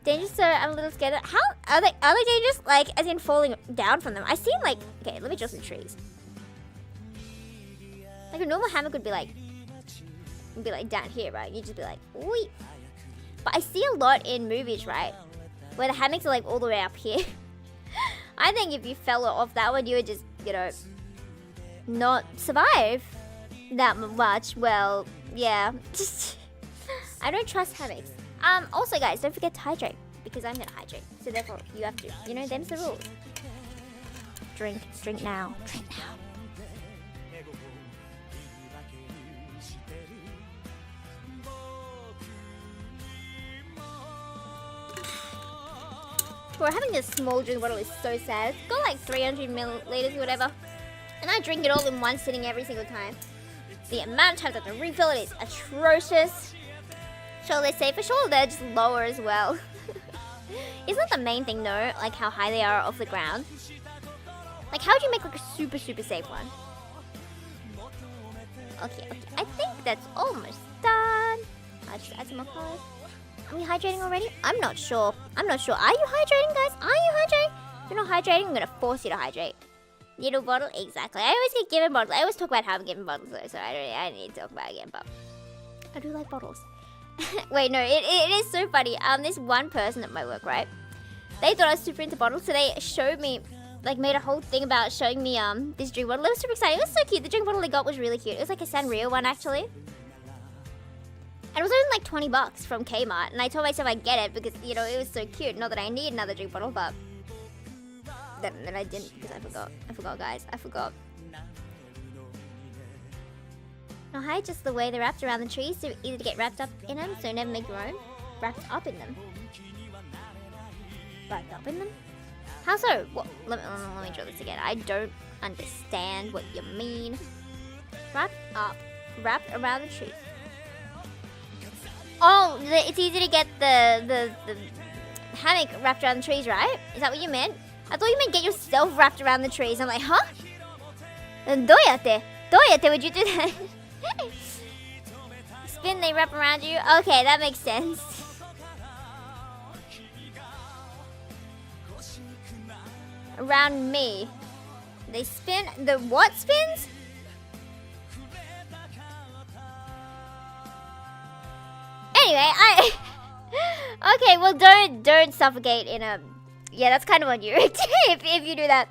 Dangerous, so I'm a little scared. How are they dangerous? Like, as in falling down from them? I seen, like, okay, let me draw some trees. Like, a normal hammock would be like down here, right? You'd just be like, oi. But I see a lot in movies, right? Where the hammocks are, like, all the way up here. I think if you fell off that one, you would just, you know, not survive that much. Well, yeah. I don't trust hammocks. Also, guys, don't forget to hydrate. Because I'm gonna hydrate. So, therefore, you have to. You know, them's the rules. Drink. Drink now. Drink now. Bro, having a small drink bottle is so sad. It's got like 300 milliliters or whatever. And I drink it all in one sitting every single time. The amount of times I have to refill it is atrocious. Sure, they're safer. Sure, they're just lower as well. Isn't that the main thing though? Like how high they are off the ground? Like how would you make like a super, super safe one? Okay. I think that's almost done. I'll just add some more colors. Are we hydrating already? I'm not sure. Are you hydrating, guys? Are you hydrating? If you're not hydrating, I'm gonna force you to hydrate. Little bottle? Exactly. I always get given bottles. I always talk about how I'm given bottles though, so I don't need to talk about it again, but I do like bottles. Wait, no, it is so funny. This one person at my work, right? They thought I was super into bottles, so they showed me, like, made a whole thing about showing me this drink bottle. It was super exciting. It was so cute. The drink bottle they got was really cute. It was like a Sanrio one, actually. And it was only like 20 bucks from Kmart. And I told myself I'd get it because, you know, it was so cute. Not that I need another drink bottle, but then I didn't because I forgot. I forgot, guys. I forgot. No, hi, just the way they're wrapped around the trees. So easy to get wrapped up in them. So never make your own. Wrapped up in them. Wrapped up in them? How so? What? Let me draw this again. I don't understand what you mean. Wrapped up. Wrapped around the trees. Oh, it's easy to get the hammock wrapped around the trees, right? Is that what you meant? I thought you meant get yourself wrapped around the trees. I'm like, huh? Doyate, would you do that? Spin, they wrap around you? Okay, that makes sense. Around me. They spin, the what spins? Anyway, okay, well, don't suffocate in a... Yeah, that's kind of on you if you do that.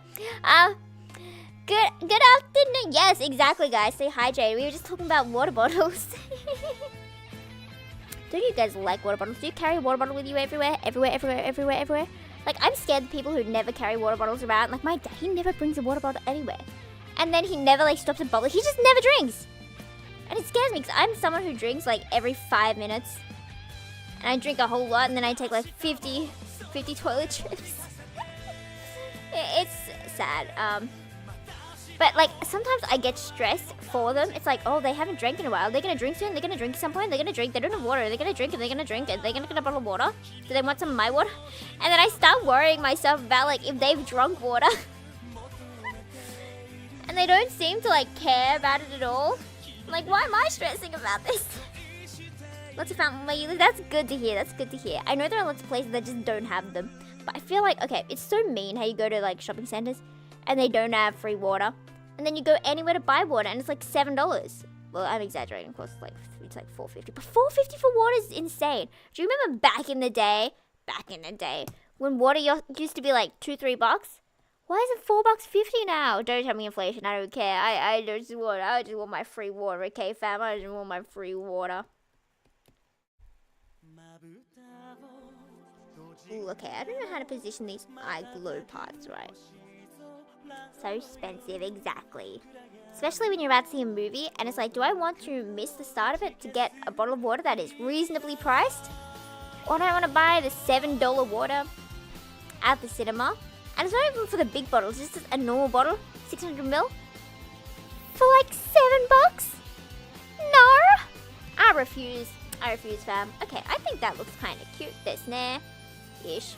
Good afternoon. Yes, exactly, guys. Stay hydrated. We were just talking about water bottles. Don't you guys like water bottles? Do you carry a water bottle with you everywhere? Everywhere? Like, I'm scared of people who never carry water bottles around. Like, my dad, he never brings a water bottle anywhere. And then he never, like, stops at bubble. He just never drinks. And it scares me because I'm someone who drinks like every 5 minutes. And I drink a whole lot, and then I take like 50 toilet trips. It's sad. But like sometimes I get stressed for them. It's like, oh, they haven't drank in a while. They're gonna drink soon. They're gonna drink at some point. They're gonna drink. They don't have water. They're gonna drink and they're gonna drink and they're gonna get a bottle of water. Do they want some of my water? And then I start worrying myself about like if they've drunk water. And they don't seem to like care about it at all. I'm like, why am I stressing about this? Lots of fountain where you live. That's good to hear. That's good to hear. I know there are lots of places that just don't have them. But I feel like, okay, it's so mean how you go to like shopping centers and they don't have free water. And then you go anywhere to buy water and it's like $7. Well, I'm exaggerating, of course, it's like $4.50. But $4.50 for water is insane. Do you remember back in the day, when water used to be like $2-3? Why is it $4.50 now? Don't tell me inflation. I don't care. I just want my free water, okay, fam? I just want my free water. Ooh, okay, I don't know how to position these eye glow parts right. So expensive, exactly. Especially when you're about to see a movie and it's like, do I want to miss the start of it to get a bottle of water that is reasonably priced? Or do I want to buy the $7 water at the cinema? And it's not even for the big bottles, it's just a normal bottle, 600ml, for like $7? No! I refuse, fam. Okay, I think that looks kind of cute, this ish.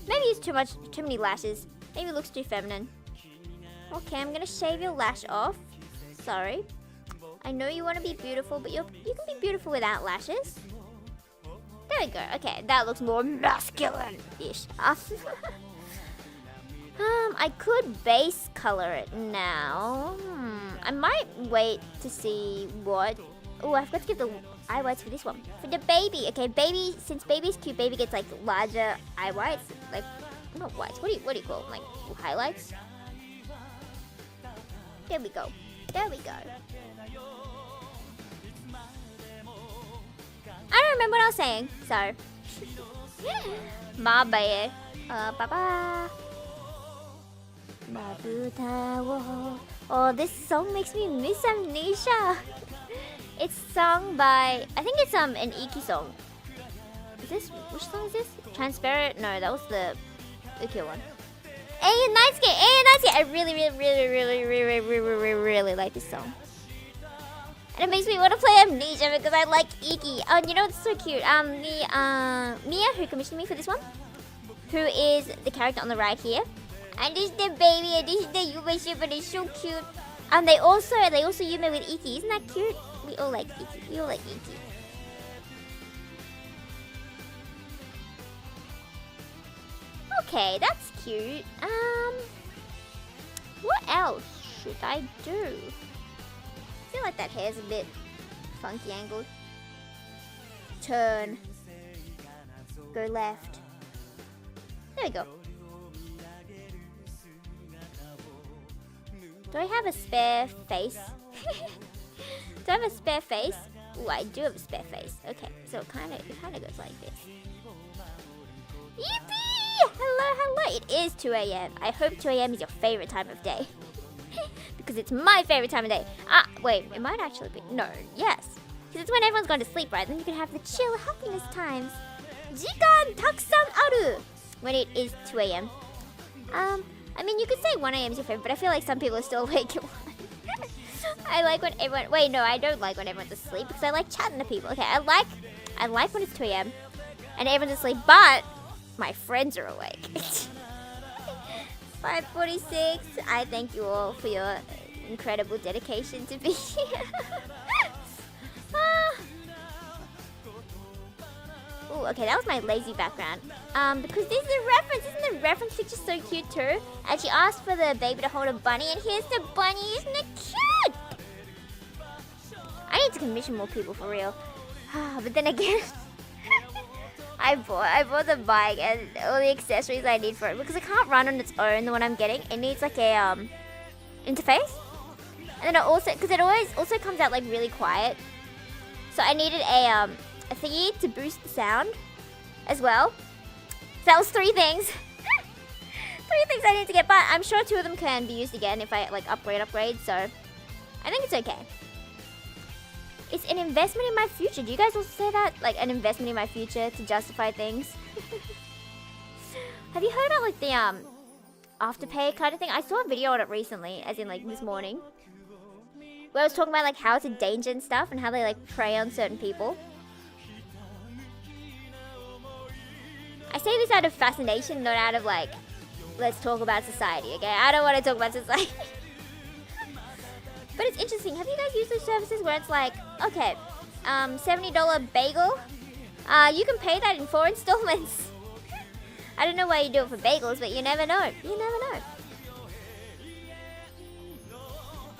Maybe it's too many lashes. Maybe it looks too feminine. Okay, I'm gonna shave your lash off. Sorry. I know you want to be beautiful, but you can be beautiful without lashes. There we go. Okay, that looks more masculine-ish. I could base color it now. I might wait to see what... Oh, I forgot to get the eye whites for this one. For the baby. Okay, baby, since baby's cute, baby gets like larger eye whites. Like, not whites. What do you call them? Like highlights? There we go. There we go. I don't remember what I was saying, so. My bad. Bye-bye. Oh, this song makes me miss Amnesia. It's sung by, I think it's an Iki song. Is this, which song is this? Transparent? No, that was the cute one. I really like this song. And it makes me want to play Amnesia because I like Iki. Oh, you know what's so cute? Mia, who commissioned me for this one, who is the character on the right here. And this is the baby, and this is the Yume ship, and it's so cute. And they also Yume with Iki. Isn't that cute? We all like Iki. We all like Iki. Okay, that's cute. What else should I do? I feel like that hair's a bit funky angled. Turn. Go left. There we go. Do I have a spare face? Do I have a spare face? Ooh, I do have a spare face. Okay, so it kind of goes like this. Yippee! Hello. It is 2 a.m. I hope 2 a.m. is your favorite time of day. Because it's my favorite time of day. Wait, it might actually be. No, yes. Because it's when everyone's gone to sleep, right? Then you can have the chill happiness times. Jikan takusan aru! When it is 2 a.m. I mean, you could say 1 a.m. is your favorite, but I feel like some people are still awake at 1. I like when everyone... Wait, no, I don't like when everyone's asleep because I like chatting to people. Okay, I like when it's 2 a.m. and everyone's asleep, but my friends are awake. 5:46. I thank you all for your incredible dedication to be here. Ooh, okay, that was my lazy background. Because this is a reference. Isn't the reference picture so cute too? And she asked for the baby to hold a bunny, and here's the bunny. Isn't it cute? I need to commission more people for real. But then again, I bought the bike and all the accessories I need for it because it can't run on its own. The one I'm getting, it needs like a interface, and then it also also comes out like really quiet. So I needed a thingy to boost the sound as well. So that was 3 things. 3 things I need to get, but I'm sure 2 of them can be used again if I like upgrade. So I think it's okay. It's an investment in my future. Do you guys also say that? Like an investment in my future to justify things? Have you heard about like the afterpay kind of thing? I saw a video on it recently, as in like this morning, where I was talking about like how it's a danger and stuff and how they like prey on certain people. I say this out of fascination, not out of like, let's talk about society, okay? I don't want to talk about society. But it's interesting. Have you guys used those services where it's like, okay, $70 bagel? You can pay that in 4 installments. I don't know why you do it for bagels, but you never know. You never know.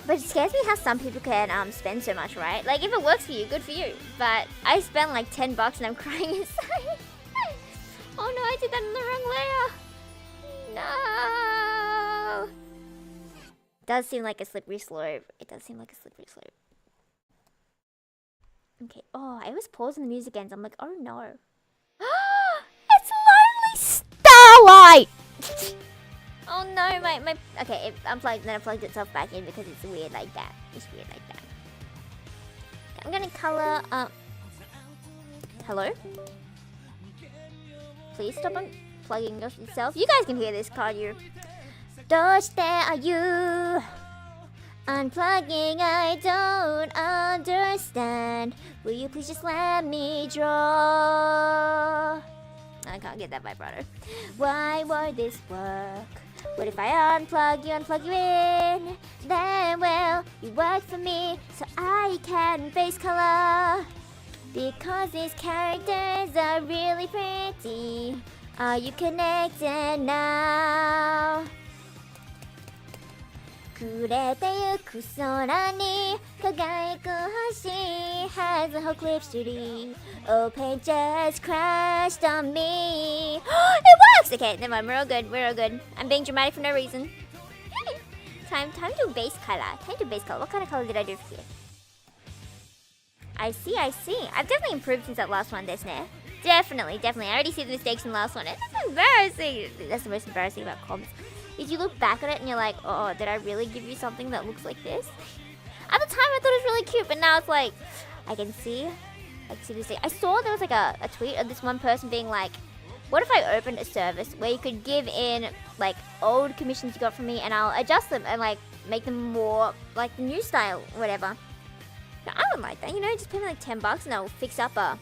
But it scares me how some people can spend so much, right? Like, if it works for you, good for you. But I spent like $10 and I'm crying inside. Oh no, I did that in the wrong layer. No. It does seem like a slippery slope. It does seem like a slippery slope. Okay. Oh, I was pausing the music ends. I'm like, oh no. It's Lonely Starlight. Oh no, my. Okay, it unplugged, then it plugged itself back in because it's weird like that. It's weird like that. I'm gonna color. Hello. Please stop unplugging yourself. You guys can hear this, can't you? Doshite are you unplugging? I don't understand. Will you please just let me draw? I can't get that vibrato. Why would this work? What if I unplug you in? Then will you work for me so I can face color? Because these characters are really pretty. Are you connected now? 暮れてゆく空に輝く星 has a whole cliff city. Open just crashed on me. It works! Okay, never mind. We're all good. We're all good. I'm being dramatic for no reason. Time to base color. Time to base color. What kind of color did I do for here? I see. I've definitely improved since that last one, desu ne. Definitely. I already see the mistakes in the last one. It's embarrassing. That's the most embarrassing about comms. Is you look back at it and you're like, oh, did I really give you something that looks like this? At the time, I thought it was really cute, but now it's like, I can see this thing. I saw there was like a tweet of this one person being like, what if I opened a service where you could give in like old commissions you got from me and I'll adjust them and like make them more like the new style, whatever. No, I wouldn't like that, you know, just pay me like $10 and I'll fix up a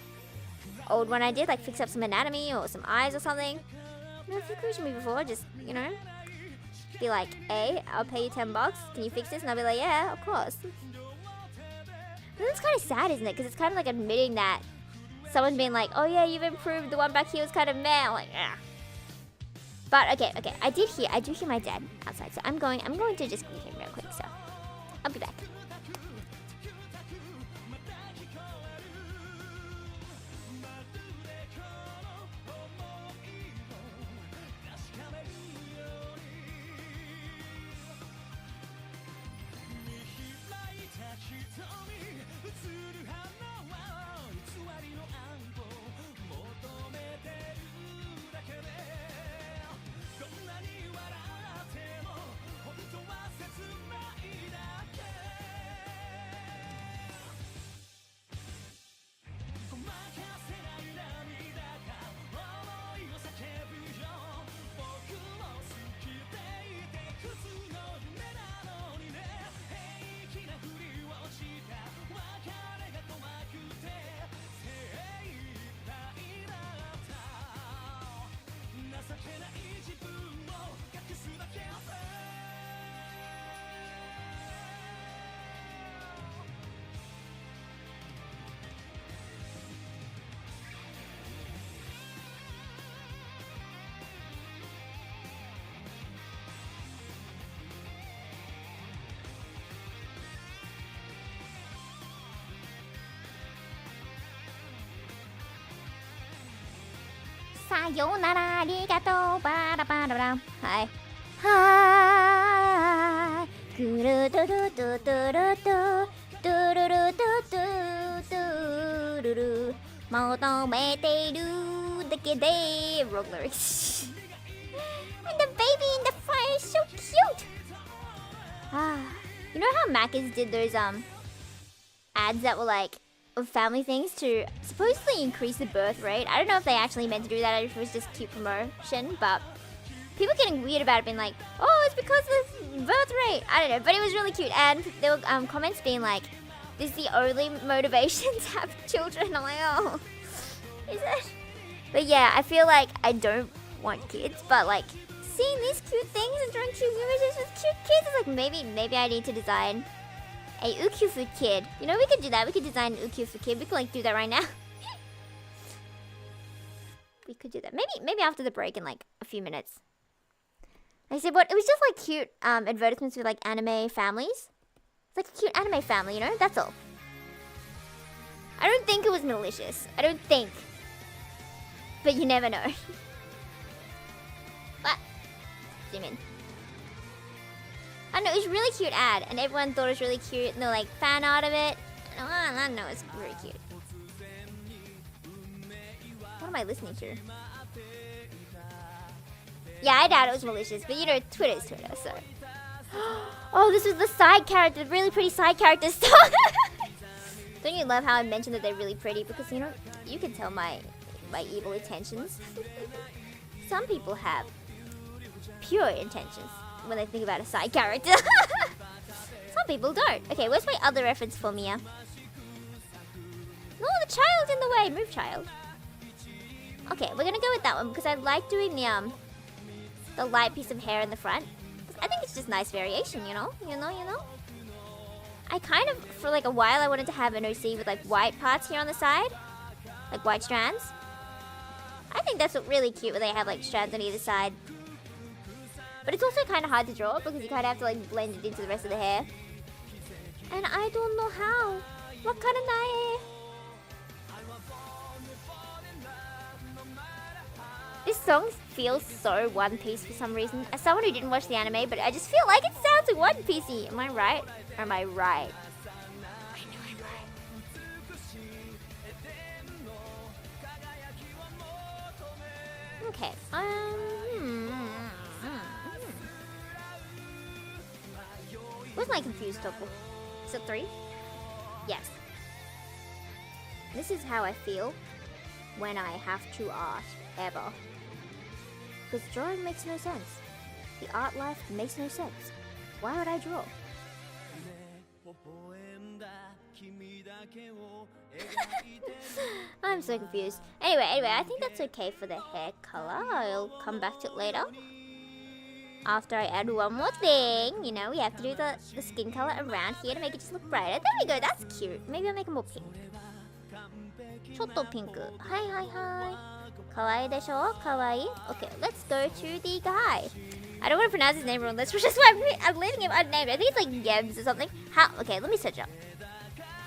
old one I did, like fix up some anatomy or some eyes or something. You know, if you've commissioned me before, just, you know, be like, hey, I'll pay you $10. Can you fix this? And I'll be like, yeah, of course. And that's kind of sad, isn't it? Because it's kind of like admitting that someone's being like, oh yeah, you've improved. The one back here was kind of meh. I'm like, ah. But okay. I do hear my dad outside. So I'm going to just greet him real quick. So I'll be back. Sayonara, arigato, bada bada bada. Hi. Hi. Kuru do do do do do do do do do do do. Motomete ru dake de. Wrong lyrics. And the baby in the fire is so cute. You know how Macca's did those ads that were like of family things to supposedly increase the birth rate. I don't know if they actually meant to do that or if it was just cute promotion, but people getting weird about it, being like, oh, it's because of the birth rate. I don't know, but it was really cute. And there were comments being like, this is the only motivation to have children. I'm like, oh, is it? But yeah, I feel like I don't want kids, but like seeing these cute things and drawing cute images with cute kids, it's like maybe I need to design a Ukyufu kid. You know, we could do that. We could design an Ukyufu kid. We could like do that right now. We could do that. Maybe after the break in like a few minutes. I said what? It was just like cute advertisements with like anime families. It's like a cute anime family, you know? That's all. I don't think it was malicious. I don't think. But you never know. What? Zoom in. I don't know, it was a really cute ad, and everyone thought it was really cute, and they're like fan art of it. I don't know, it's very cute. What am I listening to? Yeah, I doubt it was malicious, but you know, Twitter's Twitter, so. Oh, this was the side character, really pretty side character stuff. Don't you love how I mentioned that they're really pretty? Because, you know, you can tell my evil intentions. Some people have pure intentions when they think about a side character. Some people don't. Okay, where's my other reference for Mia? No, the child's in the way. Move, child. Okay, we're gonna go with that one because I like doing the light piece of hair in the front. I think it's just nice variation, you know? You know? I kind of, for like a while, I wanted to have an OC with like white parts here on the side. Like white strands. I think that's really cute when they have like strands on either side. But it's also kind of hard to draw because you kind of have to like blend it into the rest of the hair. And I don't know how. What kind of hair? This song feels so One Piece for some reason. As someone who didn't watch the anime, but I just feel like it sounds One Piecey. Am I right? Or am I right? I know I'm right. Okay. What's my confused toggle? Is it 3? Yes. This is how I feel when I have to art ever. Because drawing makes no sense. The art life makes no sense. Why would I draw? I'm so confused. Anyway, I think that's okay for the hair color. I'll come back to it later. After I add one more thing, you know, we have to do the skin color around here to make it just look brighter. There we go, that's cute. Maybe I'll make it more pink. Chotto pink. Hi. Kawaii desho? Kawaii? Okay, let's go to the guy. I don't want to pronounce his name wrong. That's just why I'm leaving him unnamed. I think it's like Gebs or something. Okay, let me search up.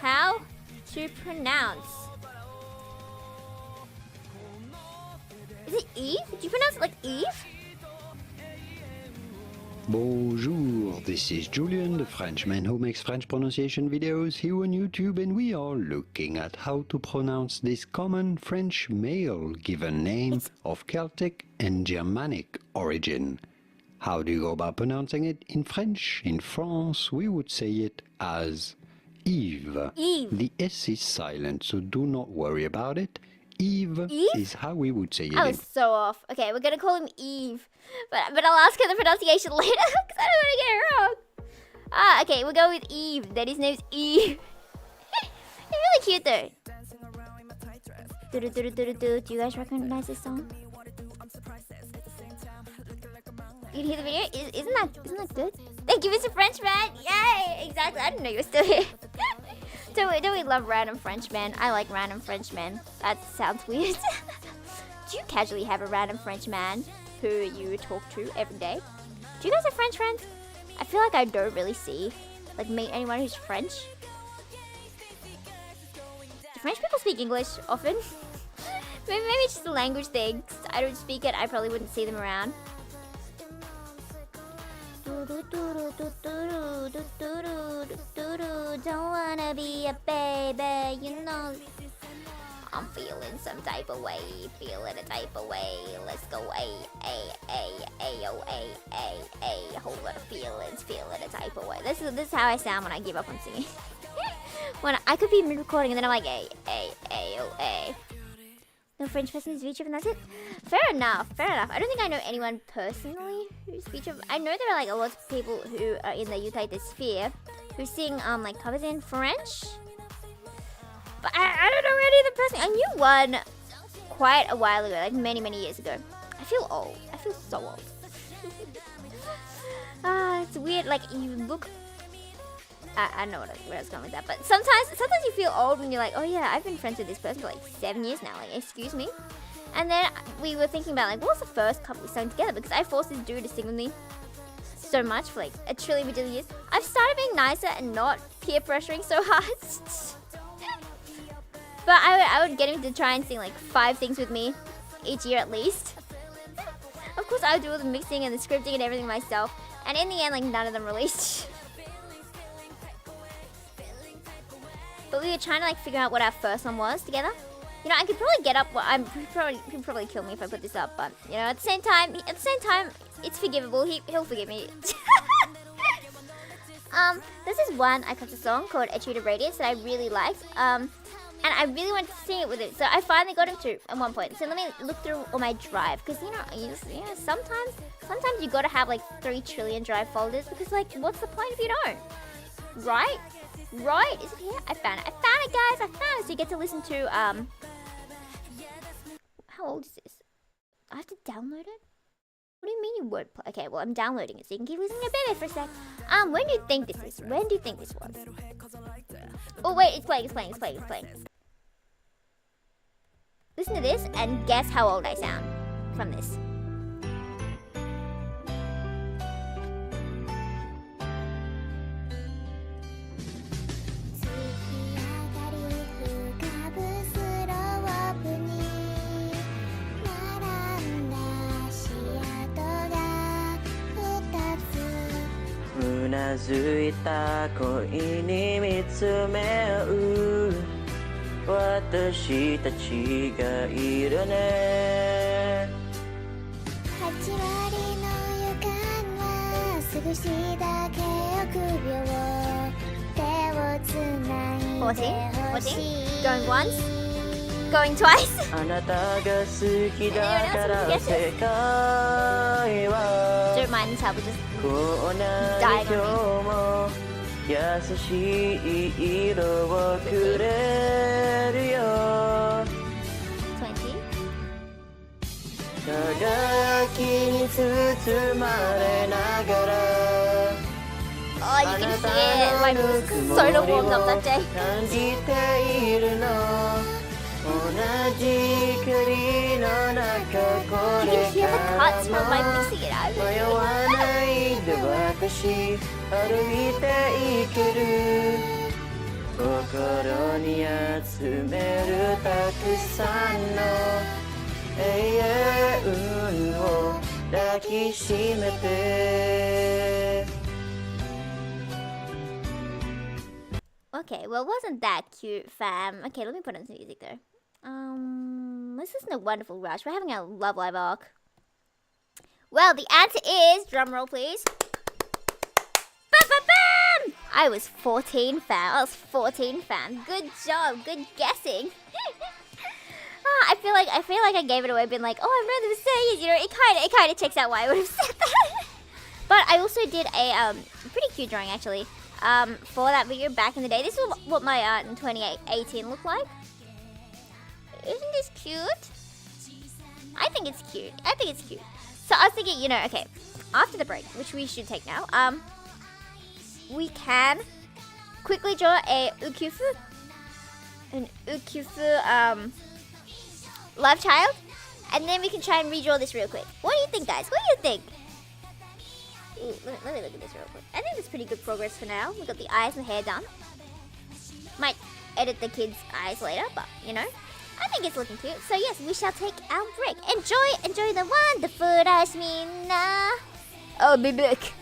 How to pronounce. Is it Eve? Do you pronounce it like Eve? Bonjour, this is Julian, the Frenchman who makes French pronunciation videos here on YouTube, and we are looking at how to pronounce this common French male given name of Celtic and Germanic origin. How do you go about pronouncing it in French? In France, we would say it as Eve. The S is silent, so do not worry about it. Eve is how we would say it. I was so off. Okay, we're gonna call him Eve, but I'll ask her the pronunciation later because I don't want to get it wrong. Okay, we'll go with Eve. That his name's Eve. He's really cute though. Do you guys recognize this song? You can hear the video? Isn't that good? Thank you, Mr. Frenchman. Yay! Exactly. I didn't know you were still here. Don't we love random Frenchmen? I like random Frenchmen. That sounds weird. Do you casually have a random Frenchman who you talk to every day? Do you guys have French friends? I feel like I don't really meet anyone who's French. Do French people speak English often? Maybe it's just a language thing. I don't speak it. I probably wouldn't see them around. Don't wanna be a baby, you know. I'm feeling some type of way, feeling a type of way. Let's go, a whole lot of feelings, feeling a type of way. This is how I sound when I give up on singing. when I could be recording and then I'm like, A. No French person is VTuber and that's it? Fair enough. I don't think I know anyone personally who's VTuber. I know there are like a lot of people who are in the United Sphere who sing like covers in French. But I don't know any of them personally. I knew one quite a while ago, like many years ago. I feel old. I feel so old. It's weird, like you look... I know where I was going with that, but sometimes you feel old when you're like, oh yeah, I've been friends with this person for like 7 years now, like, excuse me? And then we were thinking about like, what was the first couple we sang together? Because I forced this dude to sing with me so much for like a trillion years. I've started being nicer and not peer pressuring so hard. But I would get him to try and sing like 5 things with me each year at least. Of course, I would do all the mixing and the scripting and everything myself. And in the end, like none of them released. But we were trying to like figure out what our first one was together. You know, I could probably get up. Well, he'd probably kill me if I put this up. But you know, at the same time, it's forgivable. He'll forgive me. This is one iconic song called Etude Radius that I really liked. And I really wanted to sing it with him. So I finally got him to at one point. So let me look through all my drive. Because, you know, sometimes you gotta have like 3 trillion drive folders. Because, like, what's the point if you don't? Right? Is it here? I found it, guys. I found it. So you get to listen to, how old is this? I have to download it? What do you mean you won't play? Okay, well, I'm downloading it. So you can keep listening to Baby for a sec. When do you think this is? When do you think this was? Oh, wait. It's playing. Listen to this and guess how old I sound from this. Going once, going twice. Don't mind this, how we just died on me. 優しい色をくれるよ 20? 輝きに包まれながら Oh, you can hear my soda warmed up that day. 感じているの同じ光の中これからも迷わないで私歩いていける心に集めるたくさんの永遠を抱きしめて Okay, well, wasn't that cute, fam? Okay, let me put on some music though. Let's listen to Wonderful Rush. We're having a Love Live arc. Well, the answer is, drum roll please. Bam! I was 14, fam. Good job, good guessing. I feel like I gave it away, being like, oh, I've known them for years. You know, it kind of checks out why I would have said that. But I also did a pretty cute drawing actually. For that video back in the day. This is what my art in 2018 looked like. Isn't this cute? I think it's cute. So I was thinking, you know, okay, after the break, which we should take now, we can quickly draw a Ukyufu, love child, and then we can try and redraw this real quick. What do you think, guys? What do you think? Ooh, let me look at this real quick. I think it's pretty good progress for now. We've got the eyes and the hair done. Might edit the kids' eyes later, but you know, I think it's looking cute. So yes, we shall take our break. Enjoy the wonderful Ashmina. I'll be back.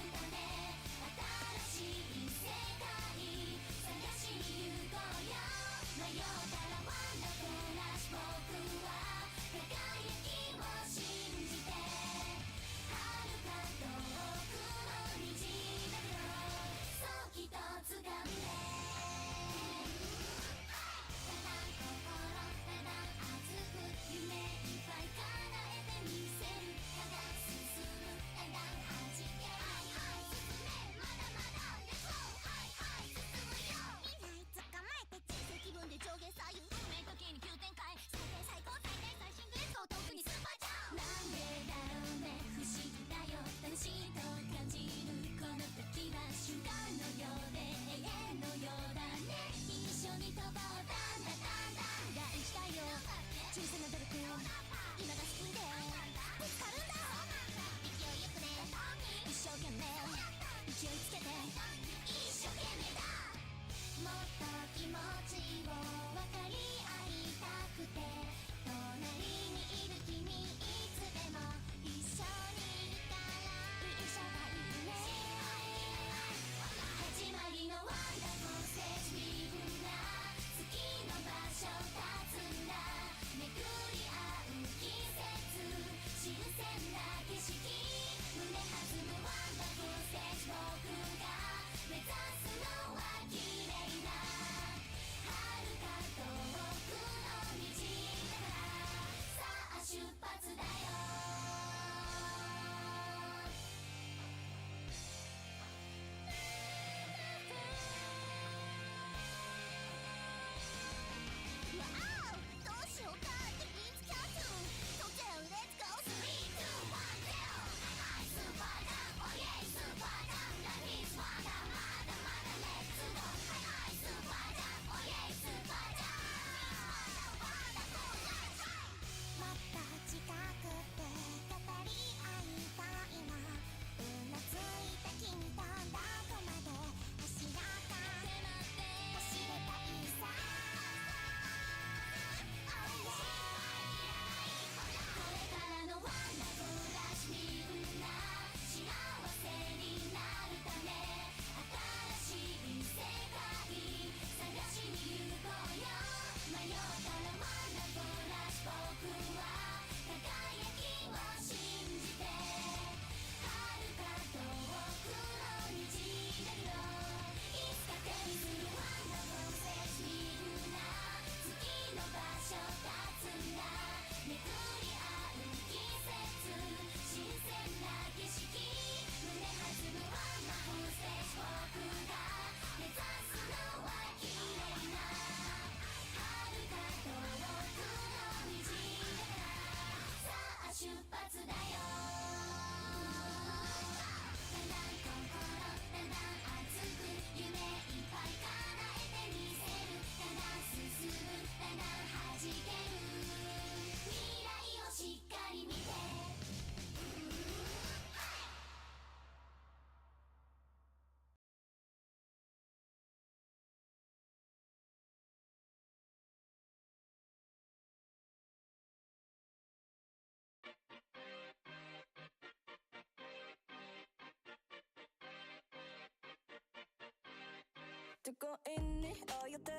듣고 있니 어여대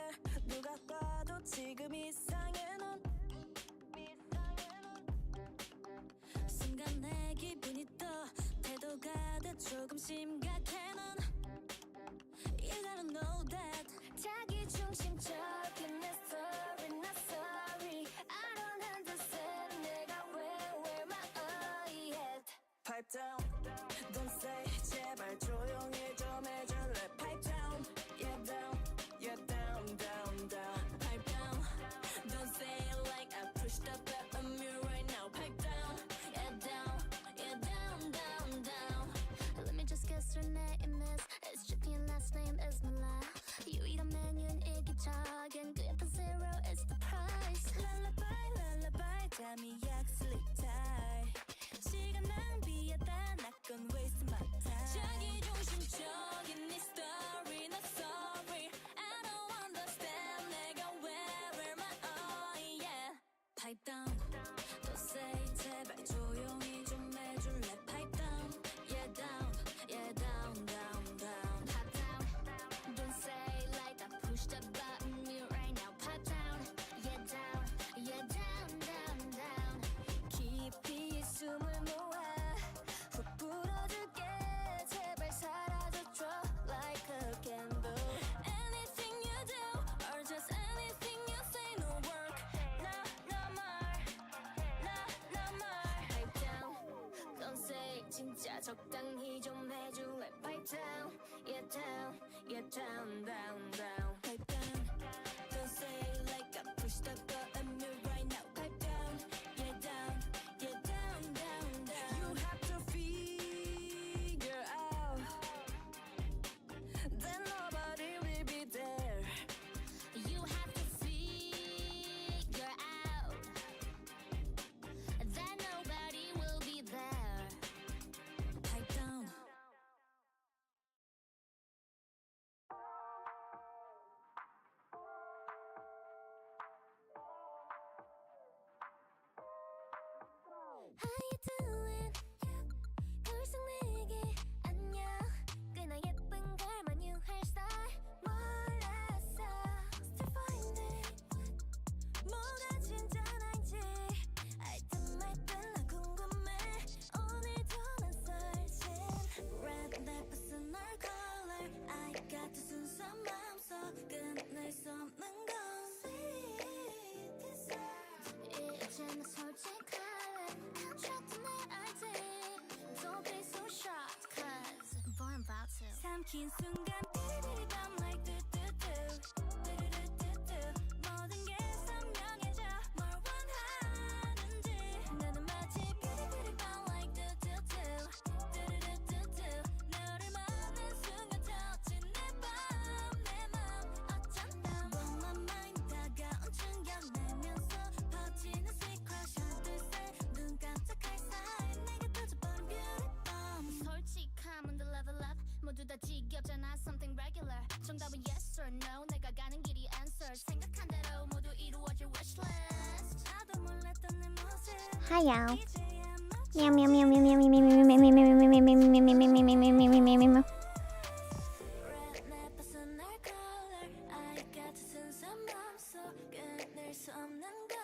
누가 봐도 지금 이상해 넌 순간 내 기분이 떠 태도가 돼 조금 심각해 넌 You gotta know that 자기 중심적인 내 story not sorry I don't understand 내가 where my eye at Pipe down don't say 제발 조용히 좀 해줄래 Pipe down yeah down Pipe down don't say it like I pushed up on you right now Pipe down yeah down Let me just guess your name is It's tricky and last name is Mala 유일한 메뉴는 이기적인 그 옆에 zero is the price Lullaby 잠이 약 sleep tight 시간 낭비하다 not gonna waste my time 자기 중심적인 네 story not sorry I don't understand 내가 where my yeah Pipe down don't say 제발 조용히 좀 해줄래 Pipe down yeah down Pipe down don't say like I pushed a button you right now Pipe down yeah down 깊이 숨을 모아 훅 불어줄게 제발 사라져줘 like a candle Anything you do or just anything you say no work no more Pipe down don't say 진짜 적당히 좀 해줄래 Pipe down yeah down Pipe down don't say like I pushed up on me right now Pipe down yeah down You have to figure out that nobody will be there You have to figure out that nobody will be there Pipe down How you doing? 거울속 내게 안녕 꽤나 예쁜 걸만 you hairstyle 몰랐어 Still finding 뭐가 진짜인지 알든 말든 난 궁금해 오늘도 난 searching Red 내 personal color I got the 순수한 마음속 끝낼 수 없는 건 Sweet dessert 이제 나 솔직할래 Contract 내 알지 Don't be so shocked Cause boy I'm about to 삼킨 순간 비리비리밤 like do 모든 게 선명해져 뭘 원하는지 나는 마치 비리비리밤 like do 너를 만난 순간 터진 내맘 어쩐다 Blow my mind 다가온 충격 내면서 퍼지는 sweet crush 하나 둘셋 눈 깜짝할 사이 내가 터져버린 beauty bomb 솔직함은 the level up 모두 다 지겹잖아 something regular 정답은 yes or no 내가 가는 길이 answer 생각한 대로 모두 이루어질 wishlist 나도 몰랐던 내 모습 하야. 이제야 Meow meow meow meow meow meow meow meow meow meow meow meow meow meow meow meow meow meow meow meow. Red 내 personal color I got 순수한 마음속 끝낼 수 없는 건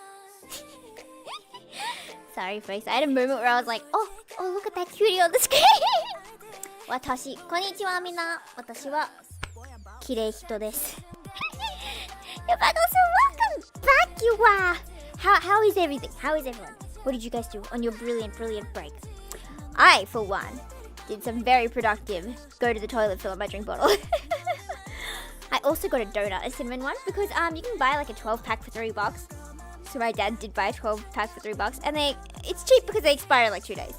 Sorry, folks. I had a moment where I was like, oh, look at that cutie on the screen. 私、こんにちはみんな。私は、綺麗人です。Yo, Bagel, so welcome back, you are. How is everything? How is everyone? What did you guys do on your brilliant break? I, for one, did some very productive go to the toilet, fill up my drink bottle. I also got a donut, a cinnamon one, because you can buy like a 12-pack for $3. So my dad did buy a 12 pack for $3, and it's cheap because they expire in like 2 days.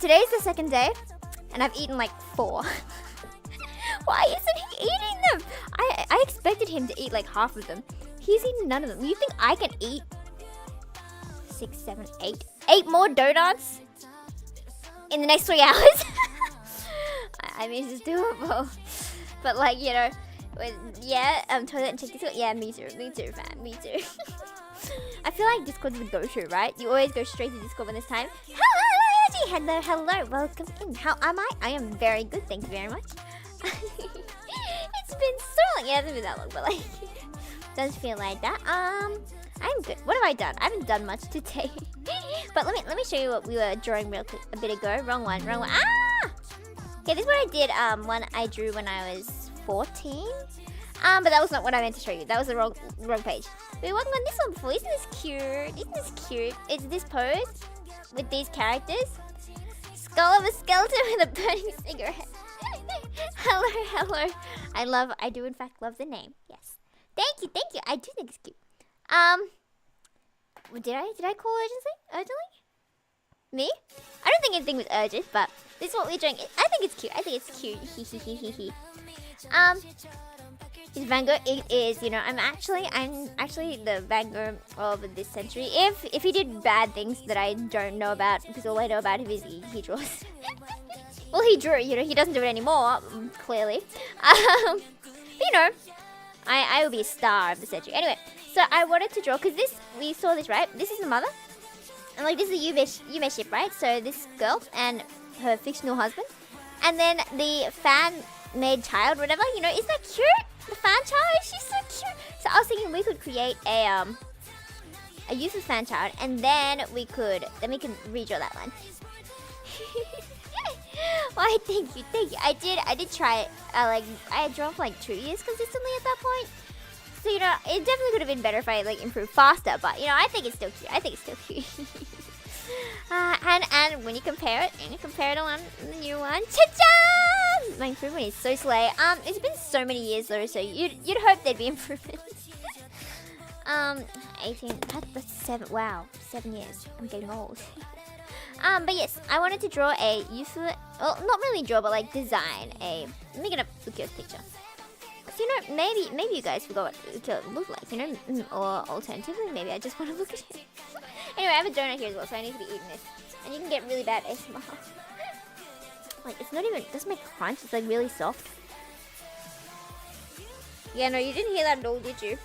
Today's the second day, and I've eaten like 4. Why isn't he eating them? I expected him to eat like half of them. He's eaten none of them. You think I can eat 6, 7, 8 more donuts in the next 3 hours? I mean, it's doable. But like, you know, yeah, toilet and check Discord. Yeah, me too, man, me too. I feel like Discord's the go-to, right? You always go straight to Discord when it's time. Hello, welcome in. How am I? I am very good, thank you very much. It's been so long. Yeah, it hasn't been that long, but like, does feel like that. I'm good. What have I done? I haven't done much today. But let me show you what we were drawing real quick a bit ago. Wrong one. Ah! Okay, this is what I did. One I drew when I was 14. But that was not what I meant to show you. That was the wrong page. We were working on this one before. Isn't this cute? Isn't this cute? It's this pose with these characters. Skull of a skeleton with a burning cigarette. Hello. I do in fact love the name. Yes. Thank you. I do think it's cute. Did I call urgently? Me? I don't think anything was urgent, but this is what we're doing. I think it's cute. His Vanguard is, you know, I'm actually the Vanguard of this century. If he did bad things that I don't know about, because all I know about him is he draws. Well, he drew, you know, he doesn't do it anymore, clearly. But, you know, I will be a star of the century. Anyway, so I wanted to draw, because we saw this, right? This is the mother. And, like, this is a Yume ship, right? So, this girl and her fictional husband. And then the fan-made child, whatever, you know, isn't that cute? The fan child, she's so cute. So, I was thinking we could create a Yufu fan child, and then we can redraw that one. Why, thank you. I did try it. I had drawn for like 2 years consistently at that point. So, you know, it definitely could have been better if I like improved faster. But, you know, I think it's still cute. And when you compare it, to the new one, cha-cha! My improvement is so slay. It's been so many years though, so you'd hope there'd be improvements. 18. That's 7. Wow, 7 years. I'm getting old. But yes, I wanted to draw a Yufu, well, not really draw, but like design a, let me get a look at this picture. So, you know, maybe you guys forgot what it looked like, you know, or alternatively, maybe I just want to look at it. Anyway, I have a donut here as well, so I need to be eating this. And you can get really bad ASMR. Like, it's not even, it doesn't make crunch, it's like really soft. Yeah, no, you didn't hear that at all, did you?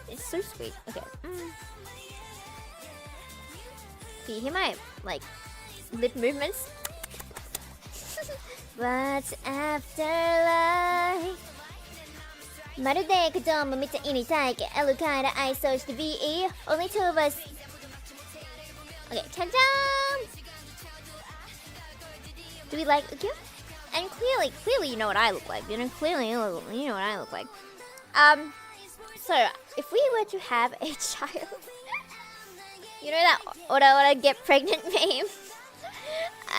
It's so sweet. Okay. Do you hear my, like, lip movements? What's after life? まるで子供みたいに体験あるから愛想して be only two of us. Okay, cha-chan! Do we like Ukyo? And clearly you know what I look like. You know, clearly you know what I look like. So, if we were to have a child... You know that Ora get pregnant meme?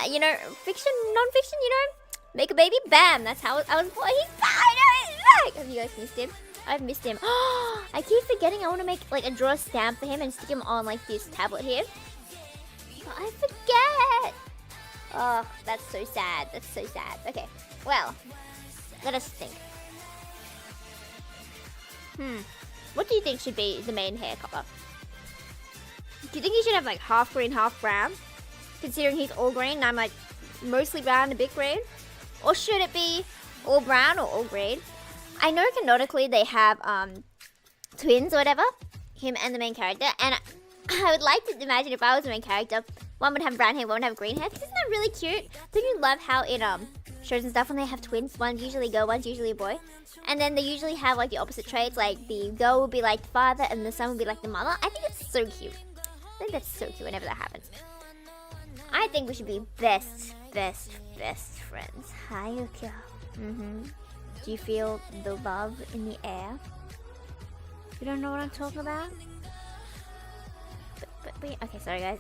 You know, fiction, non-fiction, you know? Make a baby, bam! That's how I was born. He's back! He's back! Have you guys missed him? I've missed him. I keep forgetting I want to make, like, draw a stamp for him and stick him on, like, this tablet here. But I forget! Oh, that's so sad. That's so sad. Okay, well, let us think. What do you think should be the main hair color? Do you think he should have like half green, half brown? Considering he's all green and I'm like mostly brown and a bit green? Or should it be all brown or all green? I know canonically they have twins or whatever, him and the main character, and I would like to imagine if I was the main character, one would have brown hair, one would have green hair. Isn't that really cute? Don't you love how in shows and stuff when they have twins, one's usually a girl, one's usually a boy, and then they usually have like the opposite traits, like the girl will be like the father and the son will be like the mother. I think it's so cute. I think that's so cute whenever that happens. I think we should be best friends. Hi, Ukyo. Do you feel the love in the air? You don't know what I'm talking about? But okay, sorry guys.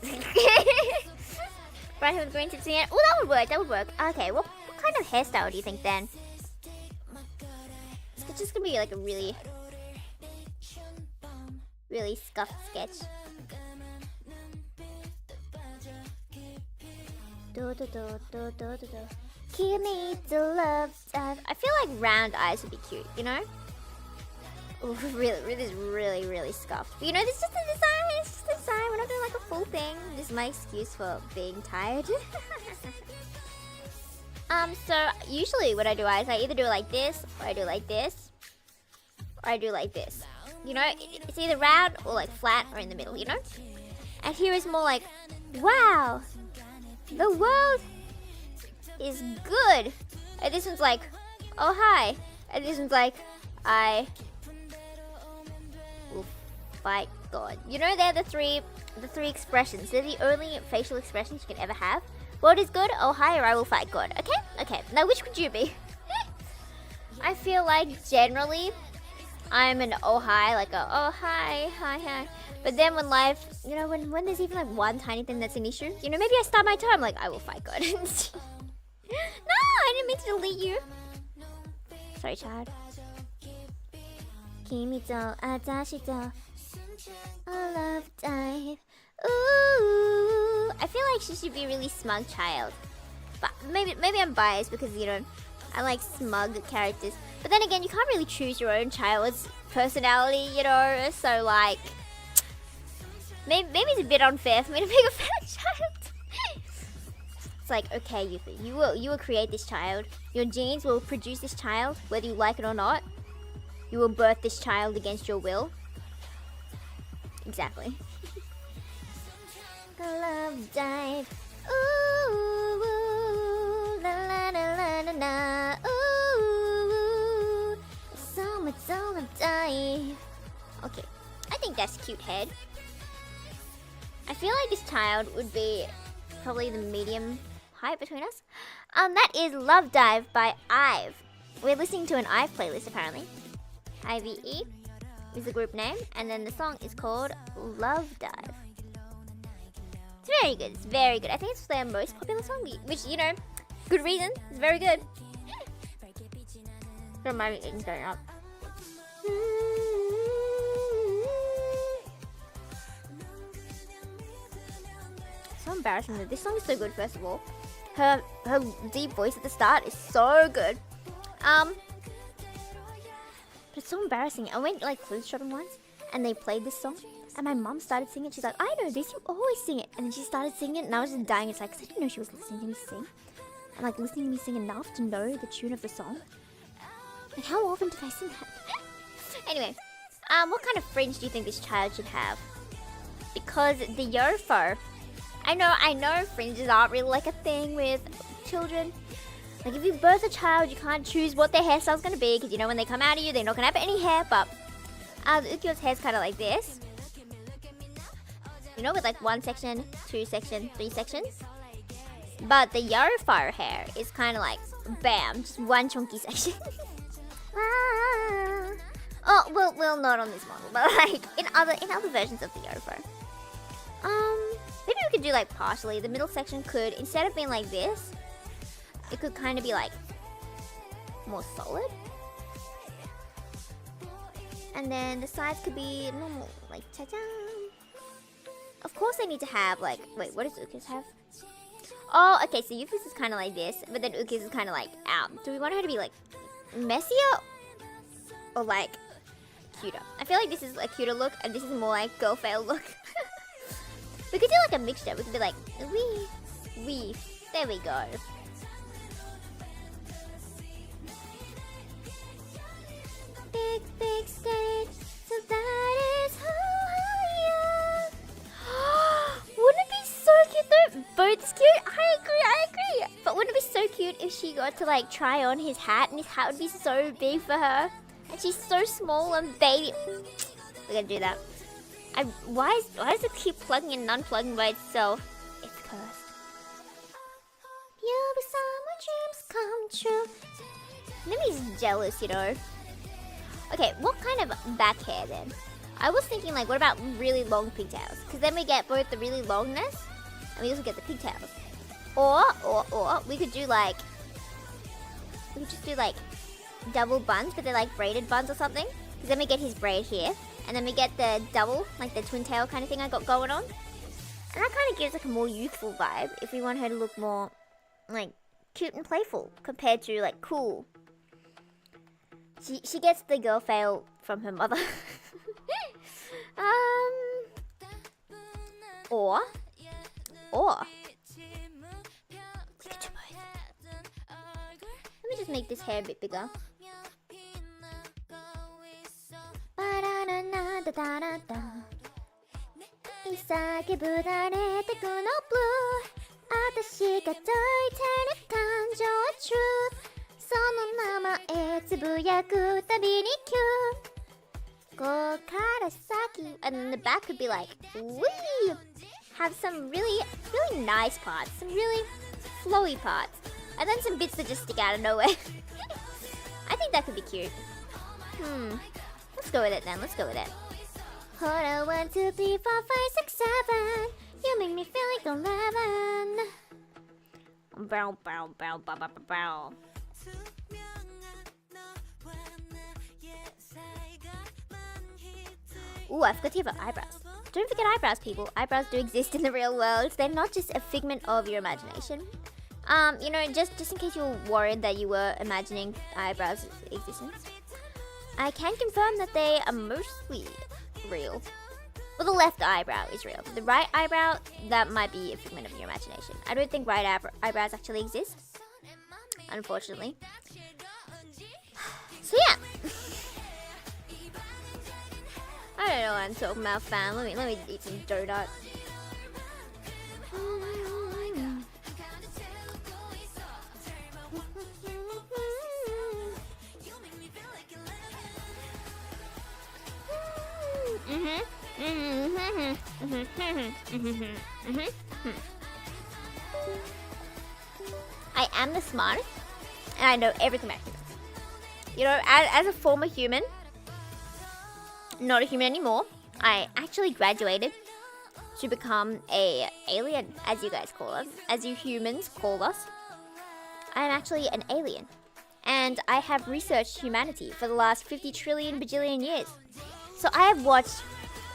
Bright hair with green tips in the air. Oh, that would work. Okay, what kind of hairstyle do you think then? It's just gonna be like a really really scuffed sketch. Kimi the love dive. I feel like round eyes would be cute, you know? Ooh, really scuffed. But you know, this is just a design. It's just a design. We're not doing like a full thing. This is my excuse for being tired. So usually when I do eyes, I either do it like this, or I do it like this, or I do it like this. You know, it's either round or like flat or in the middle, you know? And here is more like, wow, the world is good. And this one's like, oh hi. And this one's like, I will fight God. You know, they're the three expressions. They're the only facial expressions you can ever have. World is good, oh hi, or I will fight God. Okay. Now which would you be? I feel like generally I'm an oh hi, like a oh hi. But then when life, you know, when there's even like one tiny thing that's an issue, you know, maybe I start my time like I will fight God. No, I didn't mean to delete you. Sorry, child. Kimi to atashi to a love dive. Ooh, I feel like she should be a really smug child. But maybe I'm biased because, you know, I like smug characters. But then again, you can't really choose your own child's personality, you know. So like, maybe it's a bit unfair for me to pick a fair child. It's like, okay, Yufu, you will create this child. Your genes will produce this child, whether you like it or not. You will birth this child against your will. Exactly. Love dive. Ooh, la la la la la la. Ooh, so much love dive. Okay, I think that's cute head. I feel like this child would be probably the medium height between us. That is Love Dive by IVE. We're listening to an IVE playlist apparently. IVE is the group name, and then the song is called Love Dive. It's very good. It's very good. I think it's their most popular song, which, you know, good reason. It's very good. Don't mind me getting going up. So embarrassing that this song is so good. First of all, her deep voice at the start is so good. But it's so embarrassing. I went like clothes shopping once, and they played this song. And my mom started singing. She's like, I know this, you always sing it. And then she started singing it, and I was just dying. It's like, cause I didn't know she was listening to me sing. And like listening to me sing enough to know the tune of the song. Like, how often did I sing that? Anyway, what kind of fringe do you think this child should have? Because the Yufu, I know fringes aren't really like a thing with children. Like, if you birth a child, you can't choose what their hairstyle's gonna be, because you know when they come out of you, they're not gonna have any hair. But Ukyo's hair's kind of like this. You know, with like 1 section, 2 section, 3 sections. But the Yufu hair is kind of like, bam, just one chunky section. Oh, well, not on this model, but like in other versions of the Yufu. Maybe we could do like partially. The middle section could, instead of being like this, it could kind of be like more solid. And then the sides could be normal, like ta-da. Of course they need to have like, wait, what does Uki's have? Oh, okay, so Yufu's is kind of like this, but then Uki's is kind of like out. Do we want her to be like messier or like cuter? I feel like this is a cuter look, and this is more like girl fail look. We could do like a mixture. We could be like, wee. There we go. Big stage, so that is who I am. Wouldn't it be so cute though? Boat's cute. I agree. But wouldn't it be so cute if she got to like try on his hat, and his hat would be so big for her, and she's so small and baby. We're gonna do that. Why does it keep plugging and unplugging by itself? It's cursed. You'll be someone dreams come true. Maybe he's jealous, you know. Okay, what kind of back hair then? I was thinking like, what about really long pigtails? Because then we get both the really longness, and we also get the pigtails. Or we could do like, we could just do like double buns, but they're like braided buns or something. Because then we get his braid here, And then we get the double, like the twin tail kind of thing I got going on. And that kind of gives like a more youthful vibe if we want her to look more like cute and playful compared to like cool. She gets the girl fail from her mother. Or we could do both. Let me just make this hair a bit bigger. And then the back could be like, wee! Have some really nice parts, some really flowy parts, and then some bits that just stick out of nowhere. I think that could be cute. Let's go with it then. Let's go with it. Hold on, 1, 2, 3, 4, 5, 6, 7. You make me feel like 11. Bow, bow, bow, bow, bow, bow. Ooh, I forgot to give her eyebrows. Don't forget eyebrows, people. Eyebrows do exist in the real world. They're not just a figment of your imagination. You know, just in case you were worried that you were imagining eyebrows' existence, I can confirm that they are mostly real. Well, the left eyebrow is real. The right eyebrow, that might be a figment of your imagination. I don't think right eyebrows actually exist, unfortunately. So yeah. I don't know what I'm talking about, fam. Let me eat some donut. I am the smartest, and I know everything about humans. You know, as a former human, not a human anymore, I actually graduated to become a alien, as you guys call us, as you humans call us. I am actually an alien, and I have researched humanity for the last 50 trillion bajillion years. So I have watched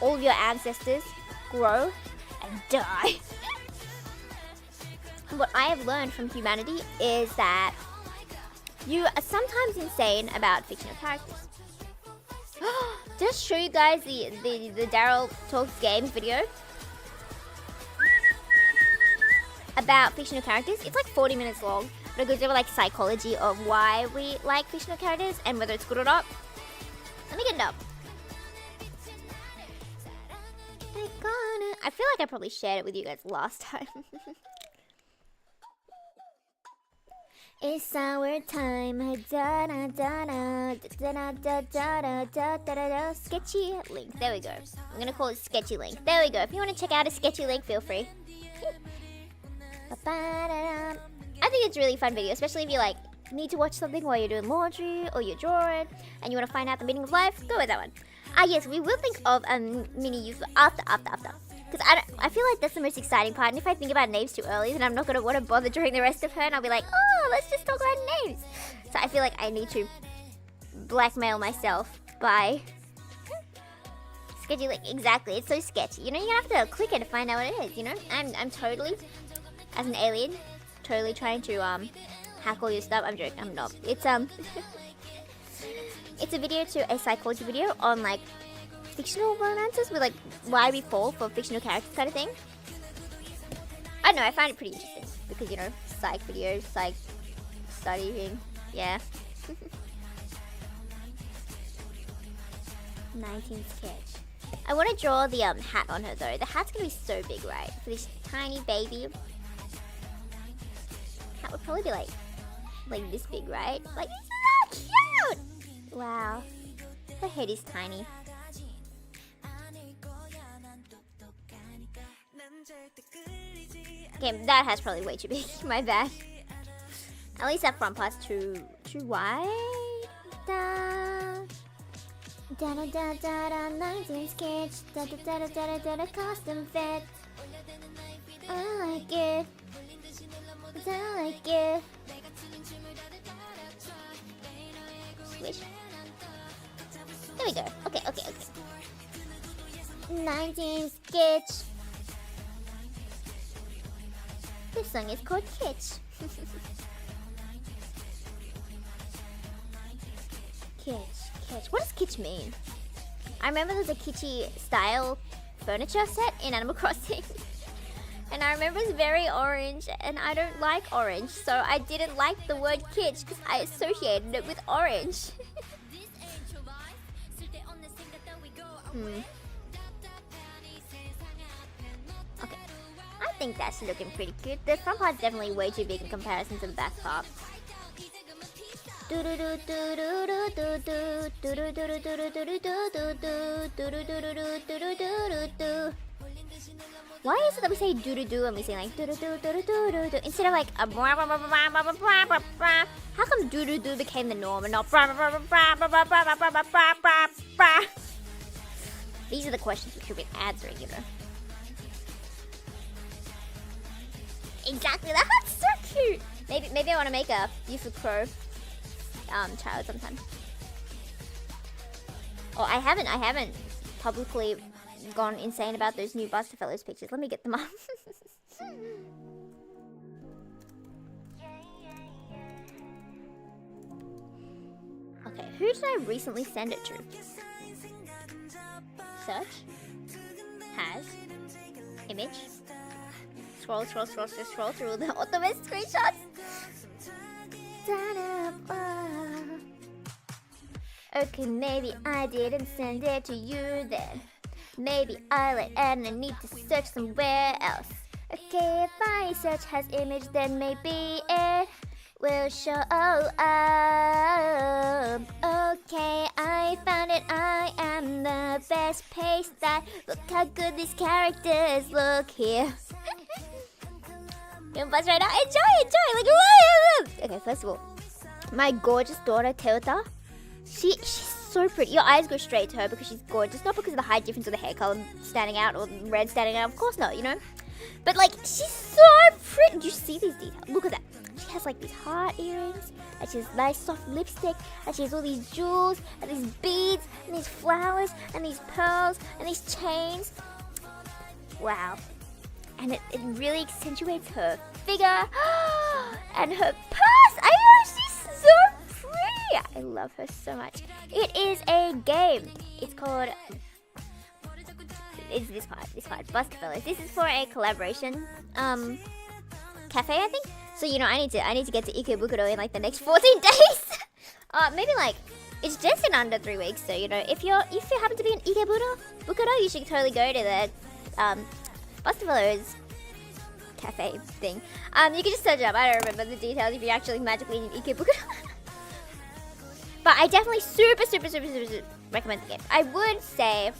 all of your ancestors grow and die. And what I have learned from humanity is that you are sometimes insane about fictional characters. Did I show you guys the Daryl Talks Games video about fictional characters? It's like 40 minutes long, but it goes over like psychology of why we like fictional characters and whether it's good or not. Let me get it up. I feel like I probably shared it with you guys last time. It's our time. Sketchy link. There we go. I'm gonna call it sketchy link. There we go. If you want to check out a sketchy link, feel free. I think it's a really fun video, especially if you like need to watch something while you're doing laundry or you're drawing and you want to find out the meaning of life. Go with that one. Yes, we will think of a mini Yufu after. Because I feel like that's the most exciting part. And if I think about names too early, then I'm not going to want to bother during the rest of her. And I'll be like, oh, let's just talk about names. So I feel like I need to blackmail myself by sketchy link. Exactly, it's so sketchy. You know, you're going to have to click it to find out what it is, you know? I'm totally, as an alien, totally trying to hack all your stuff. I'm joking, I'm not. It's it's a video to a psychology video on like fictional romances with like why we fall for fictional characters kind of thing. I don't know, I find it pretty interesting because, you know, psych videos, psych studying, yeah. 19 sketch. I want to draw the hat on her though. The hat's gonna be so big, right? For this tiny baby. Hat would probably be like this big, right? Like, so cute! Wow. Her head is tiny. Okay, that hat's probably way too big. My bad. At least that front part's too wide. Da da da da da da 19 sketch. Da da da da da da custom fit. I like it. I like it. Swish. There we go. Okay. designs in sketch. This song is called Kitsch. Kitsch. What does kitsch mean? I remember there's a kitschy style furniture set in Animal Crossing. And I remember it's very orange, and I don't like orange, so I didn't like the word kitsch because I associated it with orange. Okay, I think that's looking pretty cute. The front part's definitely way too big in comparison to the back part. Why is it that we say doo-doo-doo and we say like doo-doo-doo-doo-doo-doo instead of like a blah blah blah blah blah blah blah blah blah? How come doo-doo-doo became the norm and not blah blah blah blah blah blah blah blah blah blah blah? These are the questions we should be answering, you know. Exactly, that's so cute. Maybe I want to make a Yufu Crow child sometime. Oh, I haven't publicly gone insane about those new Busterfellows pictures. Let me get them up. Okay, who did I recently send it to? Search. Has. Image. Scroll through the ultimate screenshots. Okay, maybe I didn't send it to you then. Maybe I let and I need to search somewhere else. Okay, if I search has image, then maybe it will show up. Okay, I found it. I am the best pace that. Look how good these characters look here. You buzz right now. Enjoy. Like, woo! Okay, first of all, my gorgeous daughter Teota. She's so pretty. Your eyes go straight to her because she's gorgeous. Not because of the height difference or the hair color standing out or red standing out. Of course not, you know. But like, she's so pretty. Do you see these details? Look at that. She has like these heart earrings, and she has nice soft lipstick, and she has all these jewels, and these beads, and these flowers, and these pearls, and these chains. Wow. And it really accentuates her figure and her purse. I know, she's so pretty. I love her so much. It is a game. It's called. It's this part. Busterfellows. This is for a collaboration cafe, I think. So you know, I need to get to Ikebukuro in like the next 14 days. Maybe like it's just in under 3 weeks. So you know, if you happen to be in Ikebukuro, you should totally go to the Busterfellows cafe thing. You can just search it up. I don't remember the details if you're actually magically in Ikebukuro. But I definitely super recommend the game. I would say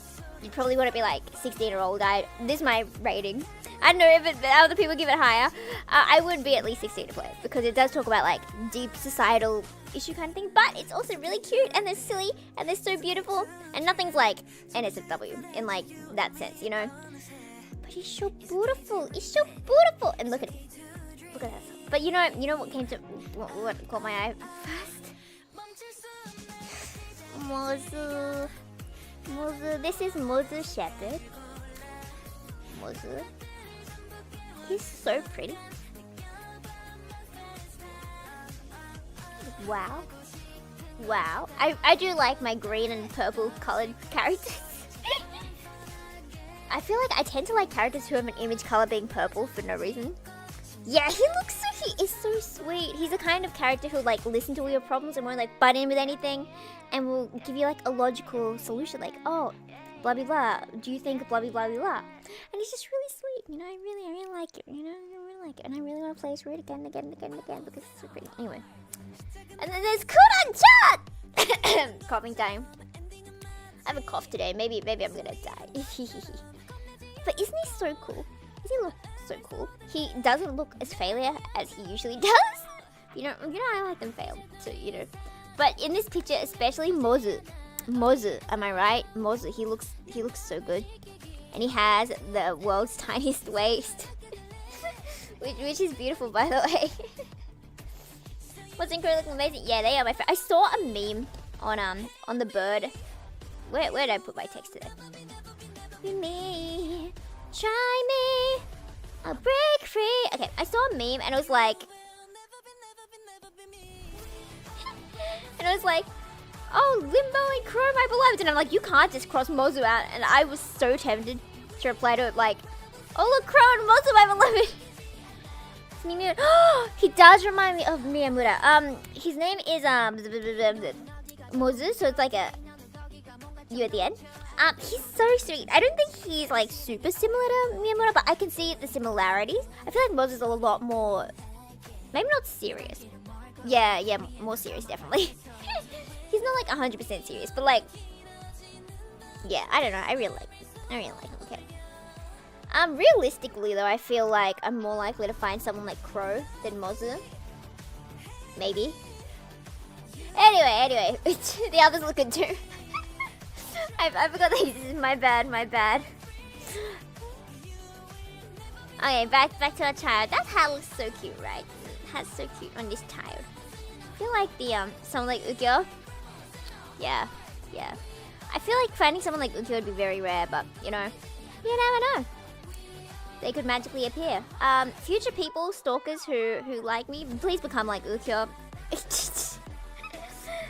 you probably want to be like 16 or older. This is my rating. I don't know if other people give it higher. I would be at least 16 to play it because it does talk about like deep societal issue kind of thing. But it's also really cute and they're silly and they're so beautiful and nothing's like NSFW in like that sense, you know. But he's so beautiful. And look at it. Look at that. But you know what came to what caught my eye first? Mozu. This is Mozu Shepherd. Mozu. He's so pretty. Wow. I do like my green and purple colored characters. I feel like I tend to like characters who have an image color being purple for no reason. Yeah, he is so sweet. He's the kind of character who'll like listen to all your problems and won't like butt in with anything and will give you like a logical solution like, oh, blah blah blah, do you think blah blah blah blah? And he's just really sweet, you know. I really like it, you know. I really like it, and I really want to play this route again because it's so pretty. Anyway, and then there's Kuran Chat. Coughing time. I have a cough today. Maybe I'm gonna die. But isn't he so cool? Does he look so cool? He doesn't look as failure as he usually does. You know, I like them fail too, you know. But in this picture, especially Mozu, am I right? Mozu, he looks so good, and he has the world's tiniest waist, which is beautiful, by the way. What's incredible, amazing? Yeah, they are my favorite. I saw a meme on the bird. Where did I put my text today? with me. Try me. I'll break free. Okay, I saw a meme and it was like, oh, Limbo and Crow, my beloved. And I'm like, you can't just cross Mozu out. And I was so tempted to reply to it like, oh, look, Crow and Mozu, my beloved. It's Mimura. Oh, he does remind me of Miyamura. His name is Mozu, so it's like a U at the end. He's so sweet. I don't think he's like super similar to Miyamura, but I can see the similarities. I feel like Mozu's a lot more, maybe not serious. Yeah, more serious, definitely. He's not like 100% serious, but like, yeah, I don't know. I really like him. Okay. Realistically though, I feel like I'm more likely to find someone like Crow than Mozu. Maybe. Anyway, the others look good too. I forgot that this is my bad. Okay, back to our child. That hat looks so cute, right? Hat's so cute on this child. I feel like the someone like Ukyo. Yeah. I feel like finding someone like Ukyo would be very rare, but you know, you never know. They could magically appear. Future people, stalkers who like me, please become like Ukyo.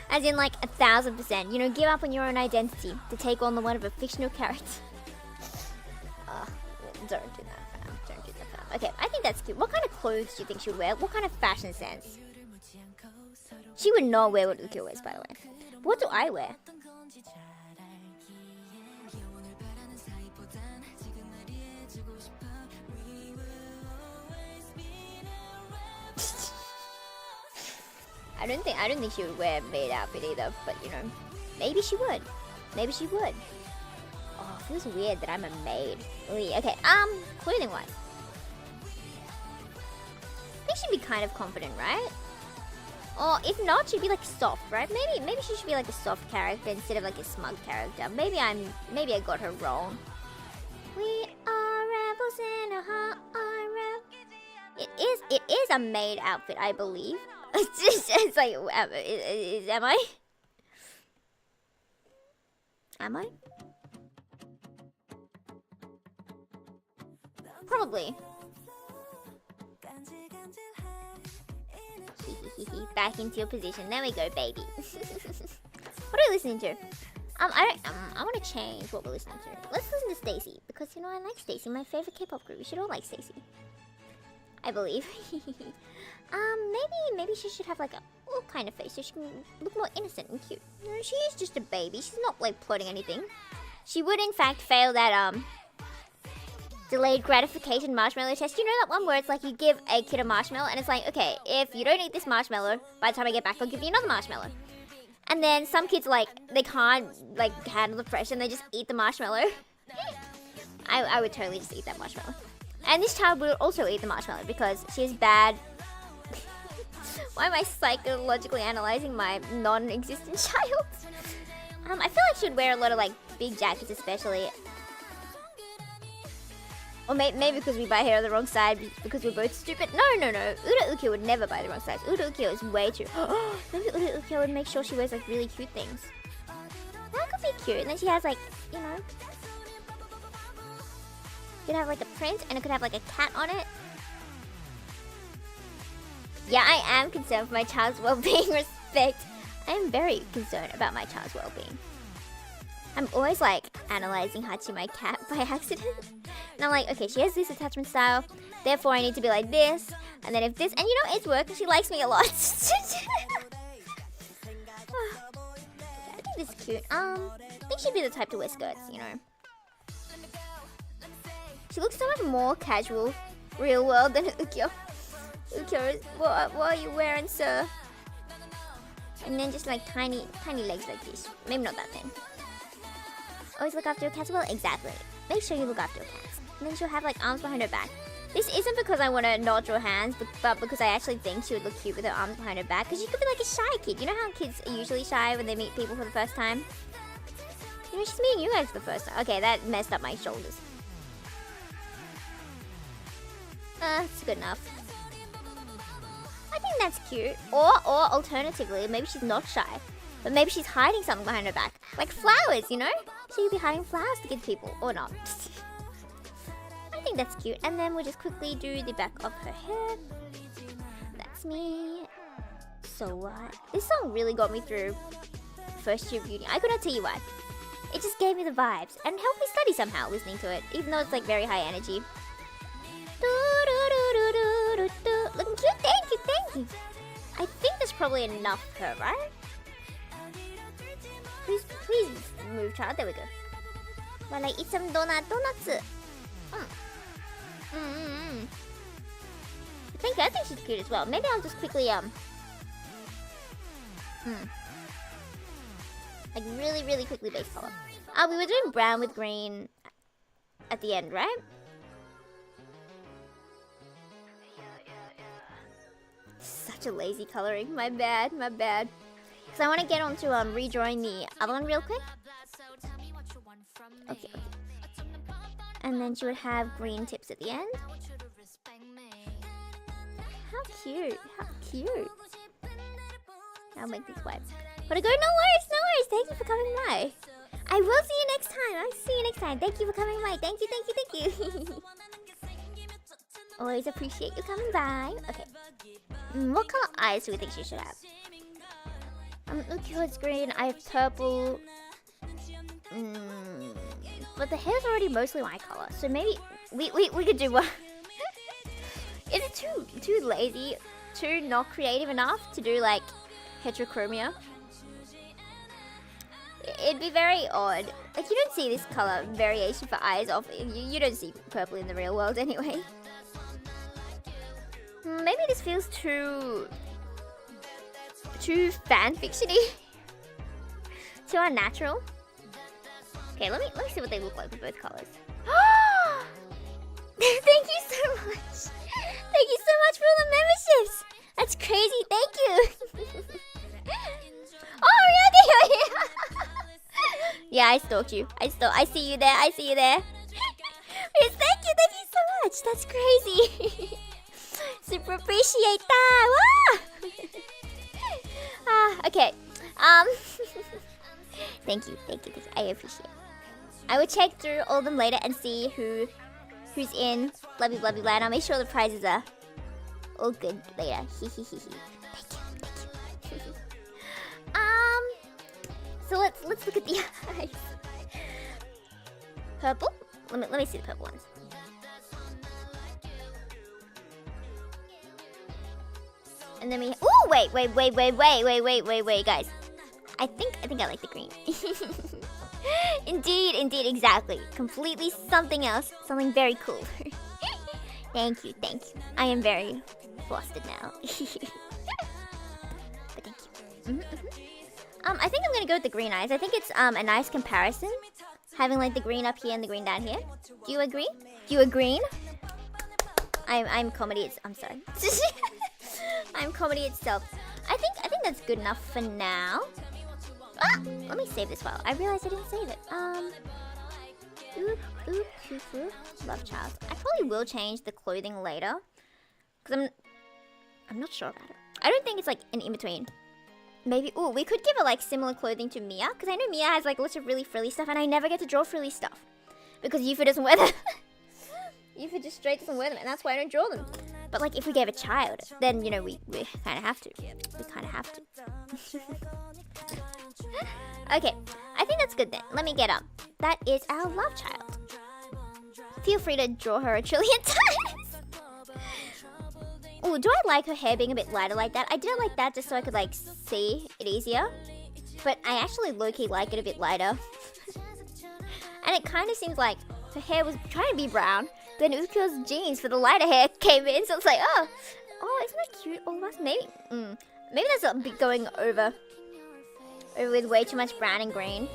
As in like 1,000%. You know, give up on your own identity to take on the one of a fictional character. Don't do that, fam. Don't do that, fam. Okay, I think that's cute. What kind of clothes do you think she would wear? What kind of fashion sense? She would not wear what Ukyo wears, by the way. But what do I wear? I don't think she would wear a maid outfit either, but you know, maybe she would. Oh, it feels weird that I'm a maid. Okay, clothing wise. I think she'd be kind of confident, right? Or if not, she'd be like soft, right? Maybe she should be like a soft character instead of like a smug character. Maybe I got her wrong. We are rebels in a heart. It is a maid outfit, I believe. It's like, am I? Probably. Back into your position. There we go, baby. What are we listening to? I want to change what we're listening to. Let's listen to Stacy because you know I like Stacy, my favorite K-pop group. We should all like Stacy, I believe. Maybe she should have like a little kind of face so she can look more innocent and cute. You know, she is just a baby. She's not like plotting anything. She would in fact fail that delayed gratification marshmallow test. You know that one where it's like you give a kid a marshmallow and it's like, okay, if you don't eat this marshmallow, by the time I get back, I'll give you another marshmallow. And then some kids like they can't like handle the pressure and they just eat the marshmallow. I would totally just eat that marshmallow. And this child will also eat the marshmallow because she has bad... Why am I psychologically analyzing my non-existent child? I feel like she would wear a lot of like big jackets especially. Or maybe because we buy hair on the wrong side because we're both stupid. No. Uda Ukyo would never buy the wrong size. Uda Ukyo is way too... Maybe Uda Ukyo would make sure she wears like really cute things. That could be cute. And then she has like, you know... It could have like a print and it could have like a cat on it. Yeah, I am concerned for my child's well-being. Respect. I am very concerned about my child's well-being. I'm always like analyzing Hachi, my cat, by accident. And I'm like, okay, she has this attachment style, therefore I need to be like this. And then if this, and you know, it's working, she likes me a lot. I think this is cute. I think she'd be the type to wear skirts, you know. She looks so much more casual, real world than Ukyo. Ukyo, what are you wearing, sir? And then just like tiny legs like this. Maybe not that thin. Always look after your cats well? Exactly. Make sure you look after your cats. And then she'll have like arms behind her back. This isn't because I want to not draw hands, but because I actually think she would look cute with her arms behind her back. Because she could be like a shy kid. You know how kids are usually shy when they meet people for the first time? You know, she's meeting you guys for the first time. Okay, that messed up my shoulders. It's good enough. I think that's cute. Or alternatively, maybe she's not shy. But maybe she's hiding something behind her back. Like flowers, you know? She'll be hiding flowers to give people, or not. I think that's cute. And then we'll just quickly do the back of her hair. That's me. So what? This song really got me through first year beauty. I could not tell you why. It just gave me the vibes and helped me study somehow listening to it, even though it's like very high energy. Looking cute, thank you, thank you. I think there's probably enough of her, right? Please move, child. There we go. While I eat some donuts. Thank you. I think she's cute as well. Maybe I'll just quickly like really quickly base color. We were doing brown with green at the end, right? Such a lazy coloring. My bad. Because I want to get on to redrawing the other one real quick. Okay. And then she would have green tips at the end. How cute. I'll make these white. Gotta go. No worries. Thank you for coming by. I will see you next time. I'll see you next time. Thank you for coming by. Thank you. Always appreciate you coming by. Okay. What color eyes do we think she should have? It's green. I have purple. But the hair's already mostly my color, so maybe we could do one. Is it too lazy, too not creative enough to do like heterochromia? It'd be very odd. Like you don't see this color variation for eyes off. You don't see purple in the real world anyway. Maybe this feels too fanfiction-y, too unnatural. Okay, let me see what they look like with both colors. Thank you so much. Thank you so much for all the memberships. That's crazy. Thank you. Oh, really? Yeah, I stalked you. I see you there. Yes, thank you so much. That's crazy. Super appreciate that. Okay. Thank you. I appreciate it. I will check through all of them later and see who's in. Blah blah blah, and I'll make sure the prizes are all good later. Thank you. So let's look at the eyes. Purple. Let me see the purple ones. And then we. Oh wait, guys. I think I like the green. Indeed, exactly. Completely something else. Something very cool. Thank you. I am very flustered now. But thank you. I think I'm gonna go with the green eyes. I think it's a nice comparison. Having like the green up here and the green down here. Do you agree? I'm comedy. I'm sorry. I'm comedy itself. I think that's good enough for now. Let me save this file. I realized I didn't save it. Yufu. Love child. I probably will change the clothing later. Because I'm not sure about it. I don't think it's like an in-between. Maybe, we could give her like similar clothing to Mia. Because I know Mia has like lots of really frilly stuff. And I never get to draw frilly stuff. Because Yufu doesn't wear them. Yufu just straight doesn't wear them. And that's why I don't draw them. But like if we gave a child, then you know we kind of have to. Okay, I think that's good then. Let me get up. That is our love child. Feel free to draw her a trillion times. Oh, do I like her hair being a bit lighter like that? I did it like that just so I could like see it easier. But I actually low-key like it a bit lighter. And it kind of seems like her hair was trying to be brown. Then Ukyo's jeans for the lighter hair came in, so it's like, oh, isn't that cute? Oh, that's maybe that's a bit going over with way too much brown and green.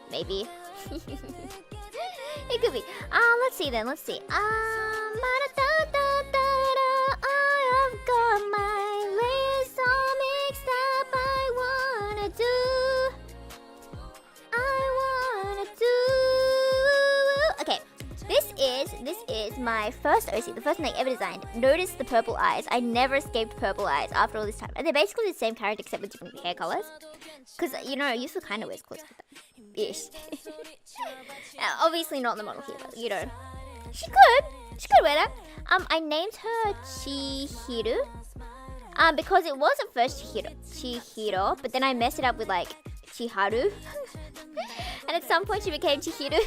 Maybe. It could be. Let's see. I have got my layers all mixed up. I wanna do. Okay. This is my first OC, the first one I ever designed, noticed the purple eyes. I never escaped purple eyes after all this time. And they're basically the same character except with different hair colors. Because, you know, Yufu kind of wears clothes like that. Ish. Obviously not the model here, but, you know. She could wear that. I named her Chihiro. Because it was at first Chihiro, but then I messed it up with like Chiharu. And at some point she became Chihiro.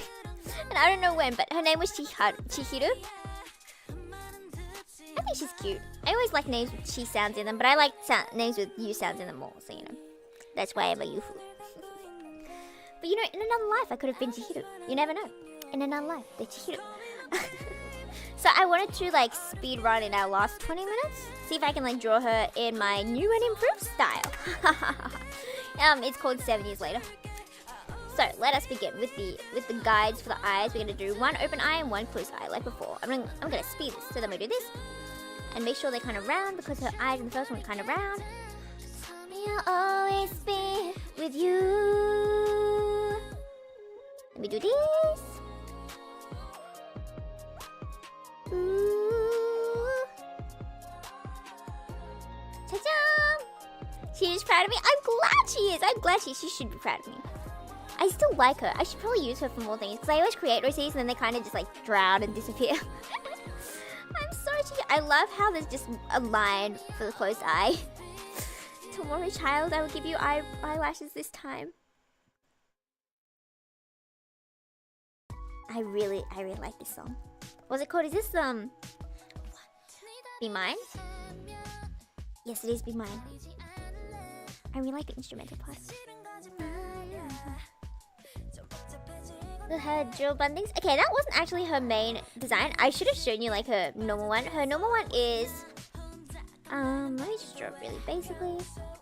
And I don't know when, but her name was Chihiro. I think she's cute. I always like names with she sounds in them, but I like names with you sounds in them more, so you know. That's why I'm a Yufu. But you know, in another life I could have been Chihiro. You never know. In another life, they're Chihiro. So I wanted to like speed run in our last 20 minutes. See if I can like draw her in my new and improved style. It's called 7 Years Later. So let us begin with the guides for the eyes. We're gonna do one open eye and one closed eye like before. I'm gonna speed this. So then we do this and make sure they're kind of round because her eyes in the first one are kind of round. I'll always be with you. Let me do this. Ooh. Ta-da! She's proud of me. I'm glad she is. I'm glad she should be proud of me. I still like her. I should probably use her for more things because I always create OCs and then they kind of just like drown and disappear. I'm sorry. I love how there's just a line for the closed eye. Tomorrow, child, I will give you eyelashes this time. I really like this song. What's it called? Is this Be Mine? Yes, it is Be Mine. I really like the instrumental part. Her drill bundings. Okay, that wasn't actually her main design. I should have shown you like her normal one. Her normal one is let me just draw it really basically.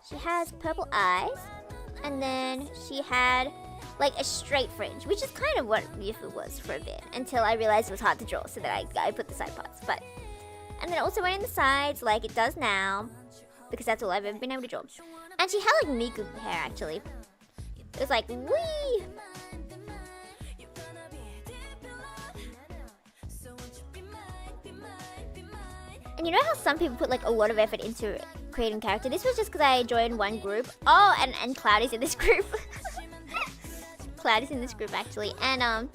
She has purple eyes, and then she had like a straight fringe, which is kind of what Yufu was for a bit, until I realized it was hard to draw, so that I put the side parts. But and then it also went in the sides like it does now, because that's all I've ever been able to draw. And she had like Miku hair actually. It was like wee. And you know how some people put like a lot of effort into creating character? This was just because I joined one group. Oh, and Cloudy's in this group. Cloudy's in this group actually. And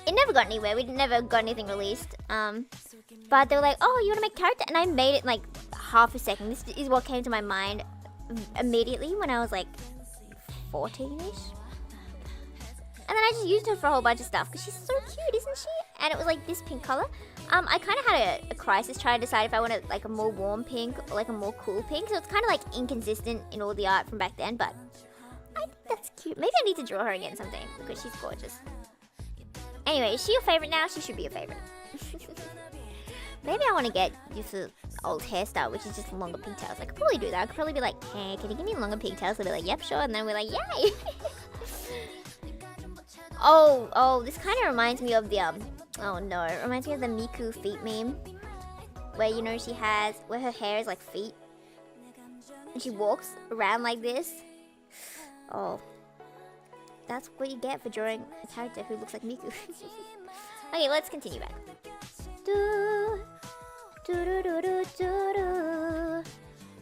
it never got anywhere. We never got anything released. But they were like, oh, you want to make character? And I made it in like half a second. This is what came to my mind immediately when I was like 14-ish. And then I just used her for a whole bunch of stuff because she's so cute, isn't she? And it was like this pink color. I kind of had a crisis trying to decide if I wanted like a more warm pink or like a more cool pink. So it's kind of like inconsistent in all the art from back then, but I think that's cute. Maybe I need to draw her again someday because she's gorgeous. Anyway, is she your favorite now? She should be your favorite. Maybe I want to get Yufu's old hairstyle, which is just longer pigtails. I could probably do that. I could probably be like, hey, can you give me longer pigtails? They'll be like, yep, sure. And then we're like, yay! Oh, this kind of reminds me of the, oh no, it reminds me of the Miku feet meme. Where, you know, where her hair is like feet. And she walks around like this. Oh. That's what you get for drawing a character who looks like Miku. Okay, let's continue back. Do, do, do, do, do, do, do.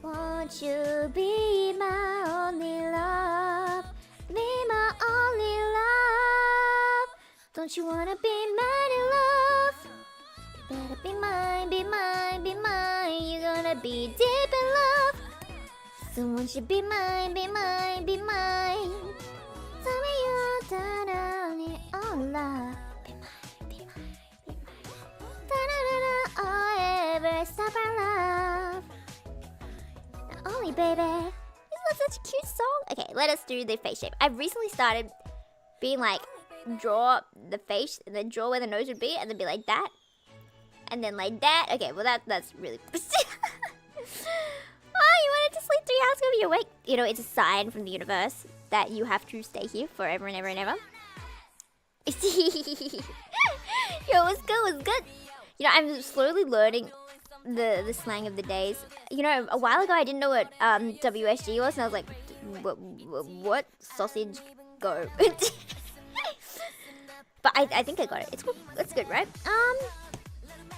Won't you be my only love? Be my only love. Don't you wanna be mine in love? You better be mine, be mine, be mine. You're gonna be deep in love. So won't you be mine, be mine, be mine? Tell me you're done only on love. Be mine, be mine, be mine. Da-da-da-da, oh, ever stop our love. Not only, baby. Isn't that such a cute song? Okay, let us do the face shape. I've recently started being like, draw the face and then draw where the nose would be and then be like that. And then like that. Okay, well that's really... Oh, you wanted to sleep 3 hours ago, you're awake. You know, it's a sign from the universe that you have to stay here forever and ever and ever. Yo, what's good? You know, I'm slowly learning the slang of the days. You know, a while ago I didn't know what WSG was, and I was like, what? Sausage go. But I think I got it. It's cool. That's good, right?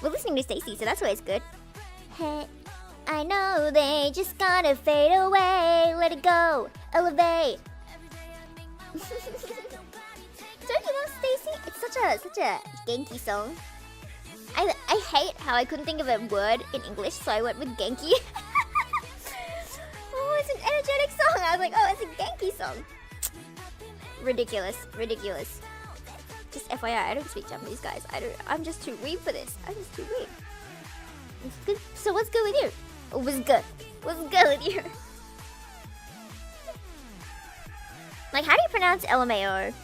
We're listening to Stacy, so that's always good. Hey, I know they just gotta fade away. Let it go, elevate. Don't you know Stacy? It's such a Genki song. I hate how I couldn't think of a word in English, so I went with Genki. Oh, it's an energetic song. I was like, oh, it's a Genki song. Ridiculous. Just FYI, I don't speak Japanese, guys. I'm just too weak for this. I'm just too weak. It's good. So what's good with you? What's good? What's good with you? Like, how do you pronounce LMAO?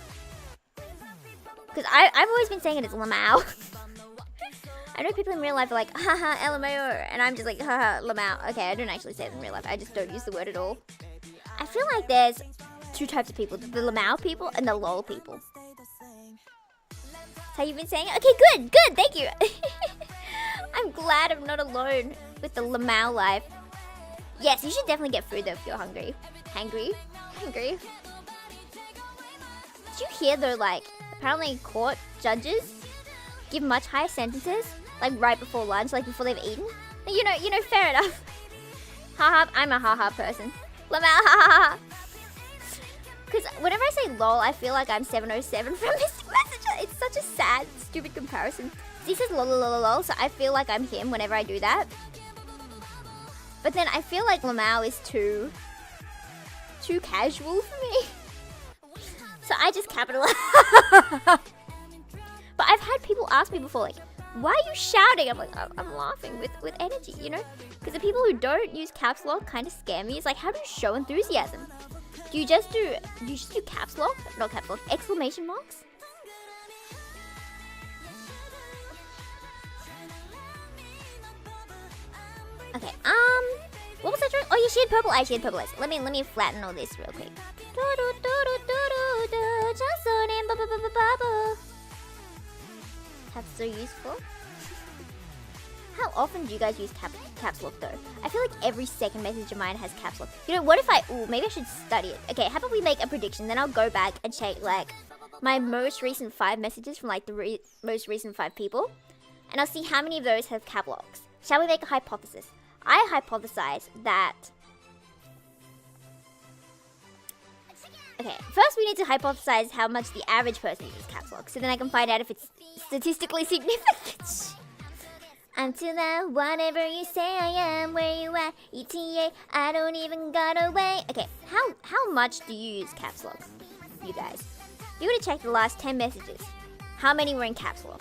Because I've always been saying it as Lamau. I know people in real life are like, haha, LMAO, and I'm just like, haha, Lamau. Okay, I don't actually say it in real life. I just don't use the word at all. I feel like there's two types of people, the Lamau people and the LOL people. That's how you've been saying it? Okay, good, thank you. I'm glad I'm not alone with the Lamau life. Yes, you should definitely get food though if you're hungry. Hangry? Did you hear though, like, apparently court judges give much higher sentences, like right before lunch, like before they've eaten? You know, fair enough. Haha, I'm a haha person. Lamau, haha. Because whenever I say lol, I feel like I'm 707 from Mystic Messenger. It's such a sad, stupid comparison. He says lol, lol, lol, lol, so I feel like I'm him whenever I do that. But then I feel like Lamau is too casual for me. So I just capitalize. But I've had people ask me before, like, why are you shouting? I'm like, I'm laughing with energy, you know? Because the people who don't use caps lock kind of scare me. It's like, how do you show enthusiasm? Do you just do caps lock? Not caps lock, exclamation marks? Okay, what was I trying? Oh, yeah, she had purple eyes, Let me flatten all this real quick. That's so useful. How often do you guys use caps lock though? I feel like every second message of mine has caps lock. You know, what if maybe I should study it. Okay, how about we make a prediction, then I'll go back and check like my most recent 5 messages from like the most recent 5 people. And I'll see how many of those have cap locks. Shall we make a hypothesis? I hypothesize that... Okay, first we need to hypothesize how much the average person uses caps lock, so then I can find out if it's statistically significant. Until now, whatever you say I am, where you at, ETA, I don't even gotta wait. Okay, how much do you use caps lock, you guys? If you were to check the last 10 messages, how many were in caps lock?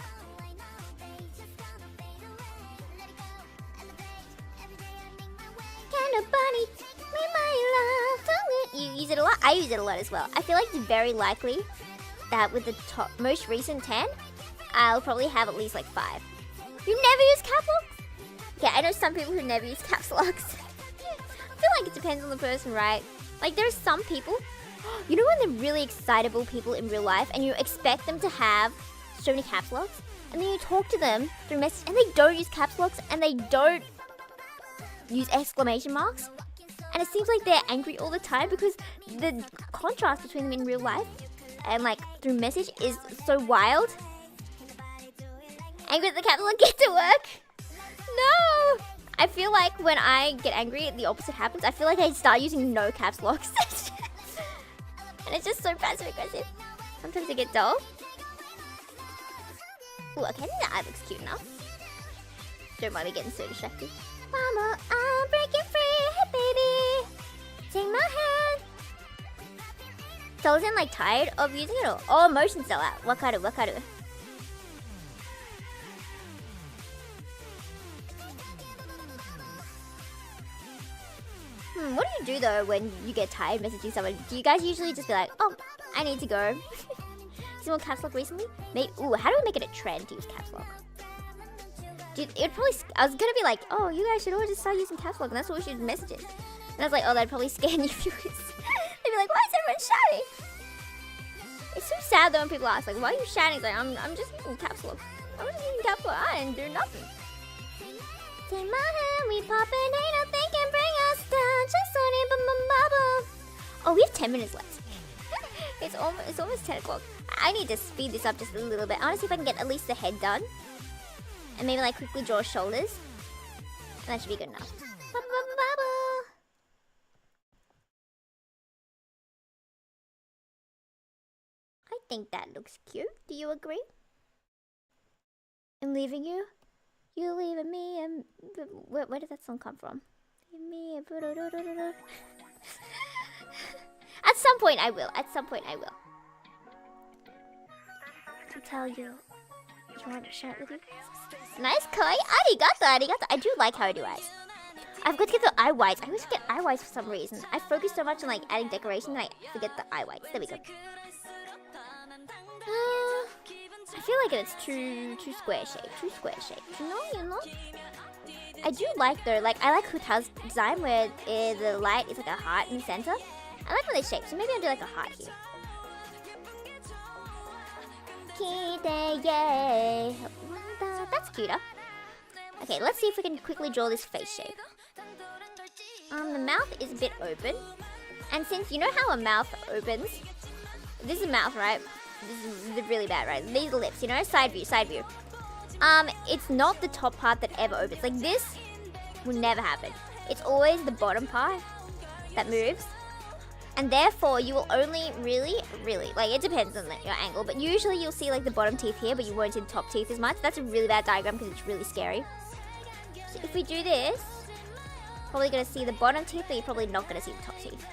Can nobody make my love so good? You use it a lot? I use it a lot as well. I feel like it's very likely that with the most recent 10, I'll probably have at least like 5. You never use caps locks? Yeah, I know some people who never use caps locks. I feel like it depends on the person, right? Like there are some people, you know when they're really excitable people in real life and you expect them to have so many caps locks, and then you talk to them through message and they don't use caps locks and they don't use exclamation marks, and it seems like they're angry all the time because the contrast between them in real life and like through message is so wild. Angry at the caps lock, get to work. No! I feel like when I get angry, the opposite happens. I feel like I start using no caps locks. And it's just so passive aggressive. Sometimes I get dull. Ooh, okay, I think that eye looks cute enough. Don't mind me getting so distracted. Mama, I'm breaking free, hey baby. Take my hand. So I wasn't like tired of using it or oh, motion cell out. Wakaru. What do you do though when you get tired messaging someone? Do you guys usually just be like, oh, I need to go? Someone caps lock recently? Maybe, ooh, how do we make it a trend to use caps lock? Dude, it'd probably, I was gonna be like, oh, you guys should all just start using caps lock and that's what we should message it. And I was like, oh, that'd probably scare new viewers. They'd be like, why is everyone shouting? It's so sad though when people ask, like, why are you shouting? It's like, I'm just using caps lock. I'm just using caps lock. I didn't do nothing. Take my hand, we poppin', ain't nothing can bring us down. Just only but my bubble. Oh, we have 10 minutes left. It's almost 10 o'clock. I need to speed this up just a little bit. I want to see if I can get at least the head done. And maybe like quickly draw shoulders. And that should be good enough. I think that looks cute. Do you agree? I'm leaving you. You leaving me and where did that song come from? Me and At some point I will. At some point I will. To tell you. You want to share it with you? Nice, Kai. Arigato, arigato. I do like how I do eyes. I've got to get the eye whites. I always forget eye whites for some reason. I focus so much on like adding decoration that I forget the eye whites. There we go. I feel like it's too square shape. Too square shape. You know? I do like though, like I like Huta's design where the light is like a heart in the center. I like how they shape, so maybe I'll do like a heart here. That's cuter. Okay, let's see if we can quickly draw this face shape. The mouth is a bit open. And since you know how a mouth opens, this is a mouth, right? This is really bad, right? These are lips, you know? Side view, side view. It's not the top part that ever opens. Like this will never happen. It's always the bottom part that moves. And therefore, you will only really, like it depends on your angle, but usually you'll see like the bottom teeth here, but you won't see the top teeth as much. That's a really bad diagram because it's really scary. So if we do this, probably gonna see the bottom teeth, but you're probably not gonna see the top teeth.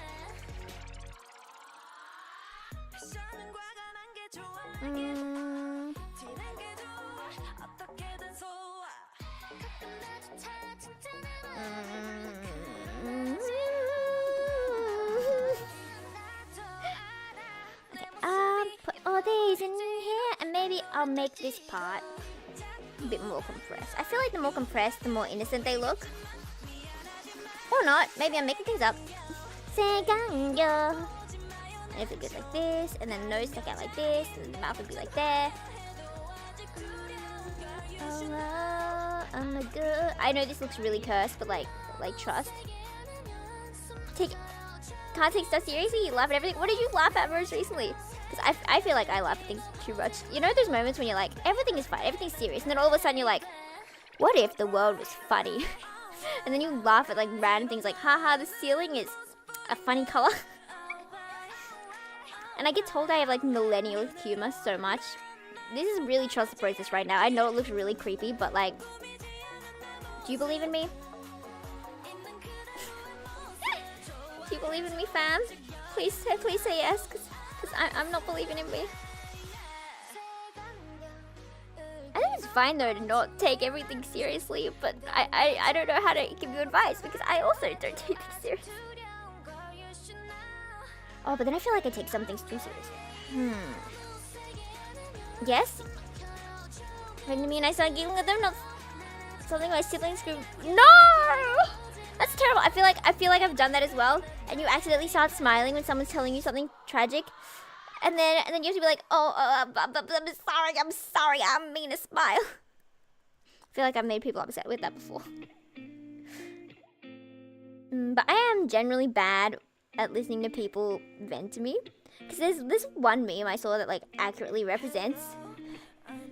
Put all these in here, and maybe I'll make this part a bit more compressed. I feel like the more compressed, the more innocent they look. Or not, maybe I'm making things up. And if it goes like this, and then nose stuck out like this, and then the mouth would be like there. I'm a good. I know this looks really cursed, but like trust. Can't take stuff seriously. You laugh at everything. What did you laugh at most recently? Because I feel like I laugh at things too much. You know those moments when you're like, everything is fine, everything's serious, and then all of a sudden you're like, what if the world was funny? And then you laugh at like random things like, haha, the ceiling is a funny color. And I get told I have like millennial humor so much. This is really trust the process right now. I know it looks really creepy, but like, do you believe in me? Do you believe in me, fam? Please say yes, because I'm not believing in me. I think it's fine though to not take everything seriously, but I don't know how to give you advice because I also don't take things seriously. Oh, but then I feel like I take some things too seriously. Yes? When me and I started giggling at them, not something my siblings scream, no! That's terrible. I feel like I've done that as well. And you accidentally start smiling when someone's telling you something tragic. And then you have to be like, oh, I'm sorry, I didn't mean to smile. I feel like I've made people upset with that before. But I am generally bad at listening to people vent to me. Because there's this one meme I saw that like accurately represents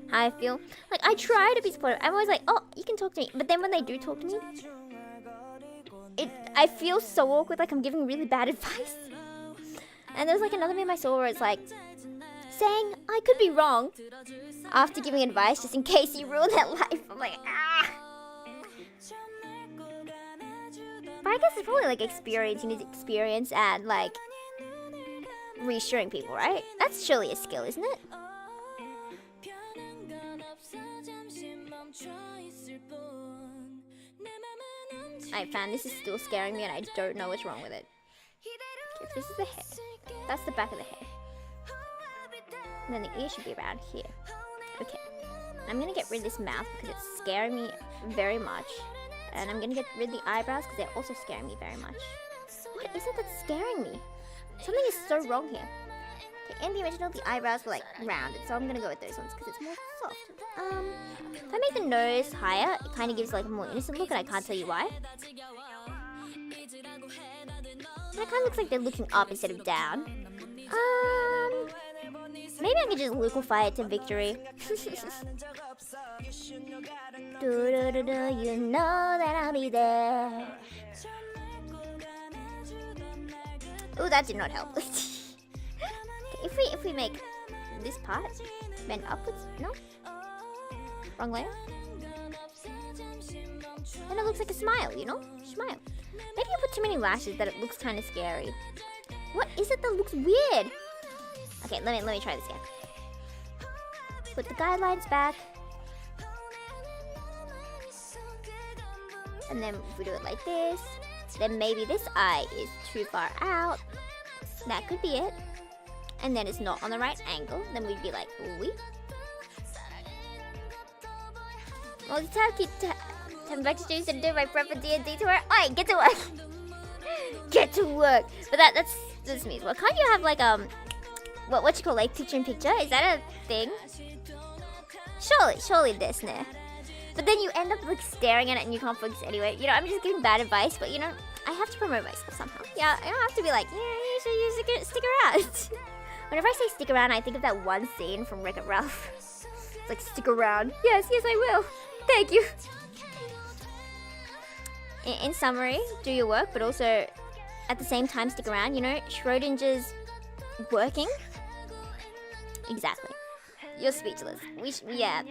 how I feel. Like I try to be supportive. I'm always like, oh, you can talk to me. But then when they do talk to me, I feel so awkward, like I'm giving really bad advice. And there's like another meme I saw where it's like saying I could be wrong after giving advice just in case you ruin their life. I'm like, ah. But I guess it's probably like experience. You need experience and like reassuring people, right? That's surely a skill, isn't it? I found this is still scaring me and I don't know what's wrong with it. Okay, this is the hair. That's the back of the hair. And then the ear should be around here. Okay. I'm gonna get rid of this mouth because it's scaring me very much. And I'm gonna get rid of the eyebrows because they're also scaring me very much. What is it that's scaring me? Something is so wrong here. Okay, in the original, the eyebrows were like rounded, so I'm gonna go with those ones because it's more soft. If I make the nose higher, it kind of gives like a more innocent look, and I can't tell you why. And it kind of looks like they're looking up instead of down. Maybe I can just liquefy it to victory. You know that I'll be there. Ooh, that did not help. if we make this part bend upwards, no, wrong layer. Then it looks like a smile, you know? Smile. Maybe you put too many lashes that it looks kind of scary. What is it that looks weird? Okay, let me try this again. Put the guidelines back. And then if we do it like this, then maybe this eye is too far out. That could be it. And then it's not on the right angle. Then we'd be like, ooh. Multitask, I'm back to students to do my proper D&D tour. Alright, get to work. Get to work. But that's me. Well, can't you have like what you call like picture in picture? Is that a thing? Surely this, nah. But then you end up like staring at it and you can't focus anyway. You know, I'm just giving bad advice, but you know, I have to promote myself somehow. Yeah, I don't have to be like, yeah, you should stick around. Whenever I say stick around, I think of that one scene from Wreck-It Ralph. It's like, stick around. Yes, I will. Thank you. In summary, do your work, but also at the same time stick around. You know, Schrodinger's working. Exactly. You're speechless. Yeah.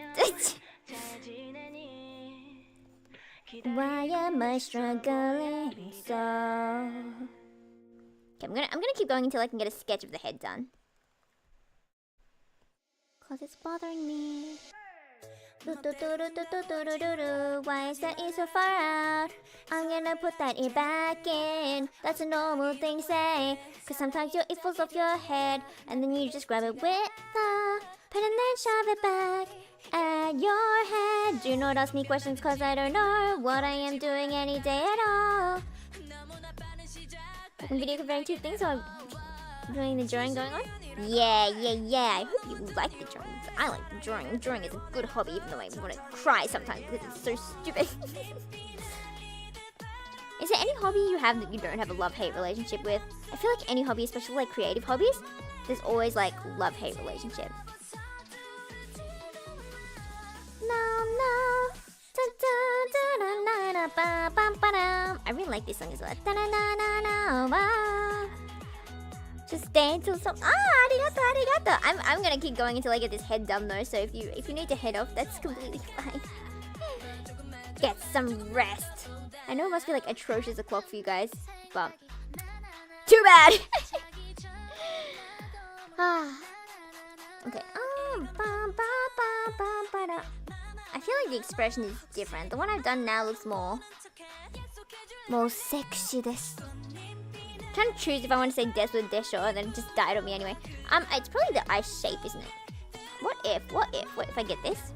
Why am I struggling so? Okay, I'm gonna keep going until I can get a sketch of the head done. Cause it's bothering me. Why is that ear so far out? I'm gonna put that ear back in. That's a normal thing to say. Cause sometimes your ear falls off your head, and then you just grab it with the pen and then shove it back at your head. Do not ask me questions cause I don't know what I am doing any day at all. I'm video comparing two things, so I'm doing the drawing going on. Yeah. I hope you like the drawing. I like the drawing. Drawing is a good hobby, even though I want to cry sometimes because it's so stupid. Is there any hobby you have that you don't have a love-hate relationship with? I feel like any hobby, especially like creative hobbies, there's always like love-hate relationship. No. I really like this song as well. Just dance or something. Arigato. I'm gonna keep going until I get this head done though. So if you need to head off, that's completely fine. Get some rest. I know it must be like atrocious o'clock for you guys, but too bad. Okay. I feel like the expression is different. The one I've done now looks more sexy. This. I'm trying to choose if I want to say des with desho, and then it just died on me anyway. It's probably the eye shape, isn't it? What if I get this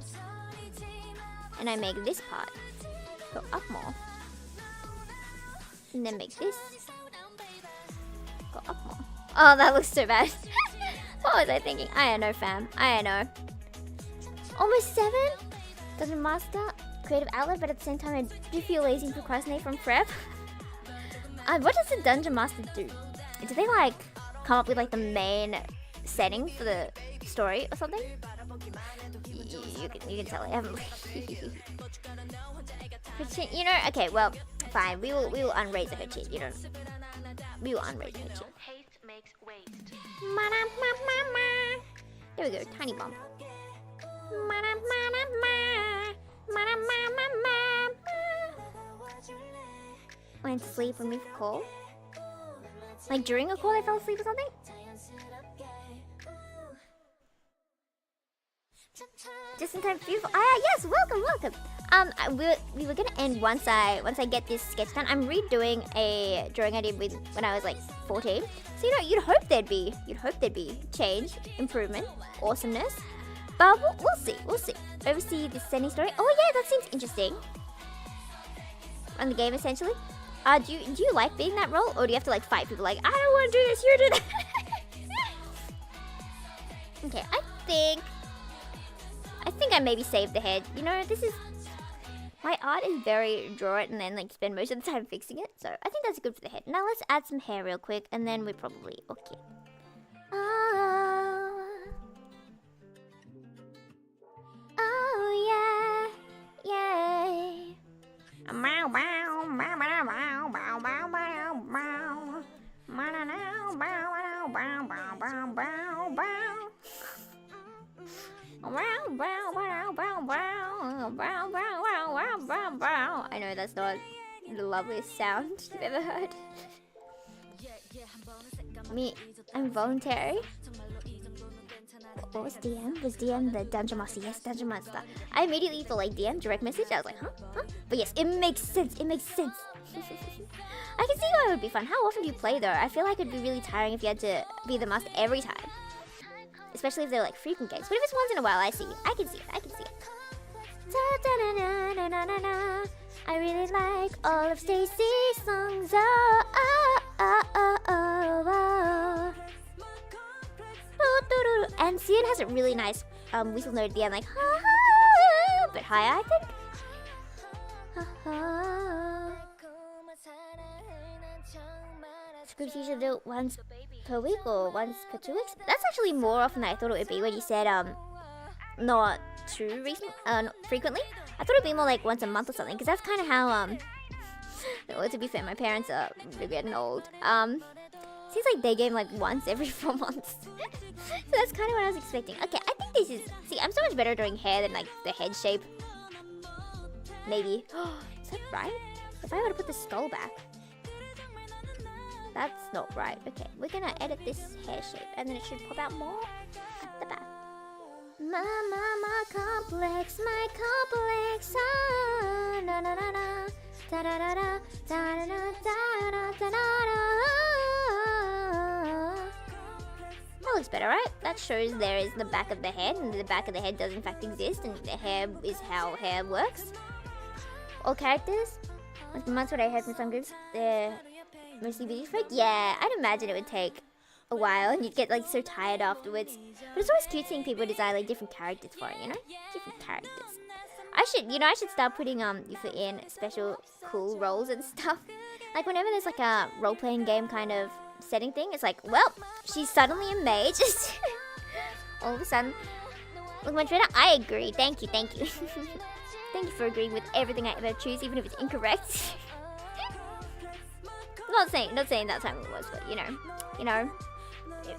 and I make this part go up more, and then make this go up more? Oh, that looks so bad. What was I thinking? I don't know, fam. I don't know. Almost 7. Doesn't master creative outlet, but at the same time, I do feel lazy and procrastinate from prep. What does the Dungeon Master do? Do they like come up with like the main setting for the story or something? You can tell I haven't. You know, okay, well, fine. We will unraise her chin. You know, we will unraise her chin. Haste makes waste. There we go, tiny bump. Went to sleep when we call. Like during a call, I fell asleep or something. Just in time for beautiful. Yes, welcome. We were gonna end once I get this sketch done. I'm redoing a drawing I did when I was like 14. So you know, you'd hope there'd be change, improvement, awesomeness. But we'll see. Oversee the sending story. Oh yeah, that seems interesting. Run the game essentially. Do you like being that role, or do you have to like fight people? Like, I don't want to do this. You do that. Okay, I think I maybe saved the head. You know, my art is very draw it and then like spend most of the time fixing it. So I think that's good for the head. Now let's add some hair real quick, and then we're probably okay. I know that's not the loveliest sound you've ever heard. Me, I'm voluntary. What was DM? Was DM the Dungeon Master? Yes, Dungeon Master. I immediately thought like DM, direct message. I was like, huh? But yes, it makes sense. It makes sense. I can see why it would be fun. How often do you play though? I feel like it'd be really tiring if you had to be the master every time. Especially if they're like frequent games. But if it's once in a while, I see it. I can see it. I can see it. I really like all of Stacy's songs. And Cian has a really nice whistle note at the end, like a bit higher, I think. Scripts usually do it once per week or once per 2 weeks. That's actually more often than I thought it would be when you said not too frequently. I thought it'd be more like once a month or something, because that's kind of how well, to be fair, my parents are getting old. Seems like they game like once every 4 months. So that's kind of what I was expecting. Okay, I think this is... See, I'm so much better doing hair than like the head shape. Maybe. Is that right? If I were to put the skull back. That's not right. Okay, we're gonna edit this hair shape and then it should pop out more at the back. My complex, my complex. Na na na na. Da da da da. Da da da da da da. That looks better, right? That shows there is the back of the head, and the back of the head does in fact exist, and the hair is how hair works. All characters. That's what I heard from some groups. They're mostly video freak. Yeah, I'd imagine it would take a while, and you'd get like so tired afterwards. But it's always cute seeing people design like different characters for it, you know? Different characters. I should start putting Yufu in special cool roles and stuff. Like whenever there's like a role-playing game kind of setting thing, it's like, well, she's suddenly a mage. All of a sudden. Look, my trainer, I agree. Thank you, thank you. Thank you for agreeing with everything I ever choose, even if it's incorrect. Not saying that time it was, but you know. Okay,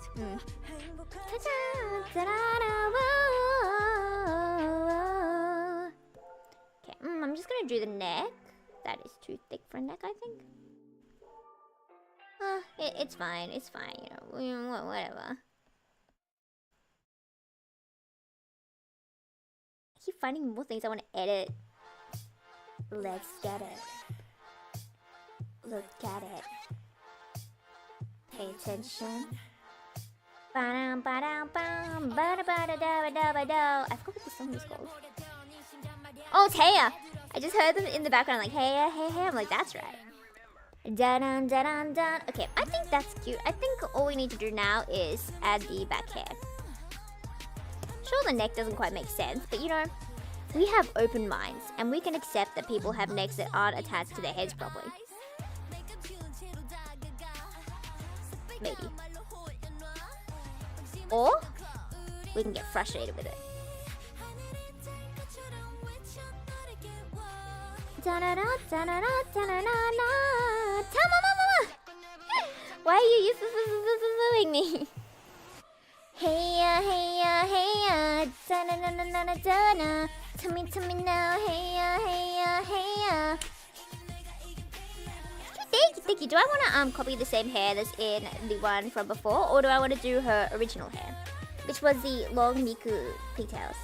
I'm just gonna do the neck. That is too thick for a neck, I think. It's fine, you know, whatever. I keep finding more things I want to edit. Let's get it. Look at it. Pay attention. I forgot what this song is called. Oh, it's hehe. I just heard them in the background like hehe, hehe. I'm like, that's right. Dun dun dun dun. Okay, I think that's cute. I think all we need to do now is add the back hair. Sure, the neck doesn't quite make sense, but you know, we have open minds, and we can accept that people have necks that aren't attached to their heads properly. Maybe. Or we can get frustrated with it. Why are you following me? Heya, heya, heya. Tell me now. Heya, heya, heya. Thank you. Do I want to copy the same hair that's in the one from before, or do I want to do her original hair, which was the long Miku pigtails?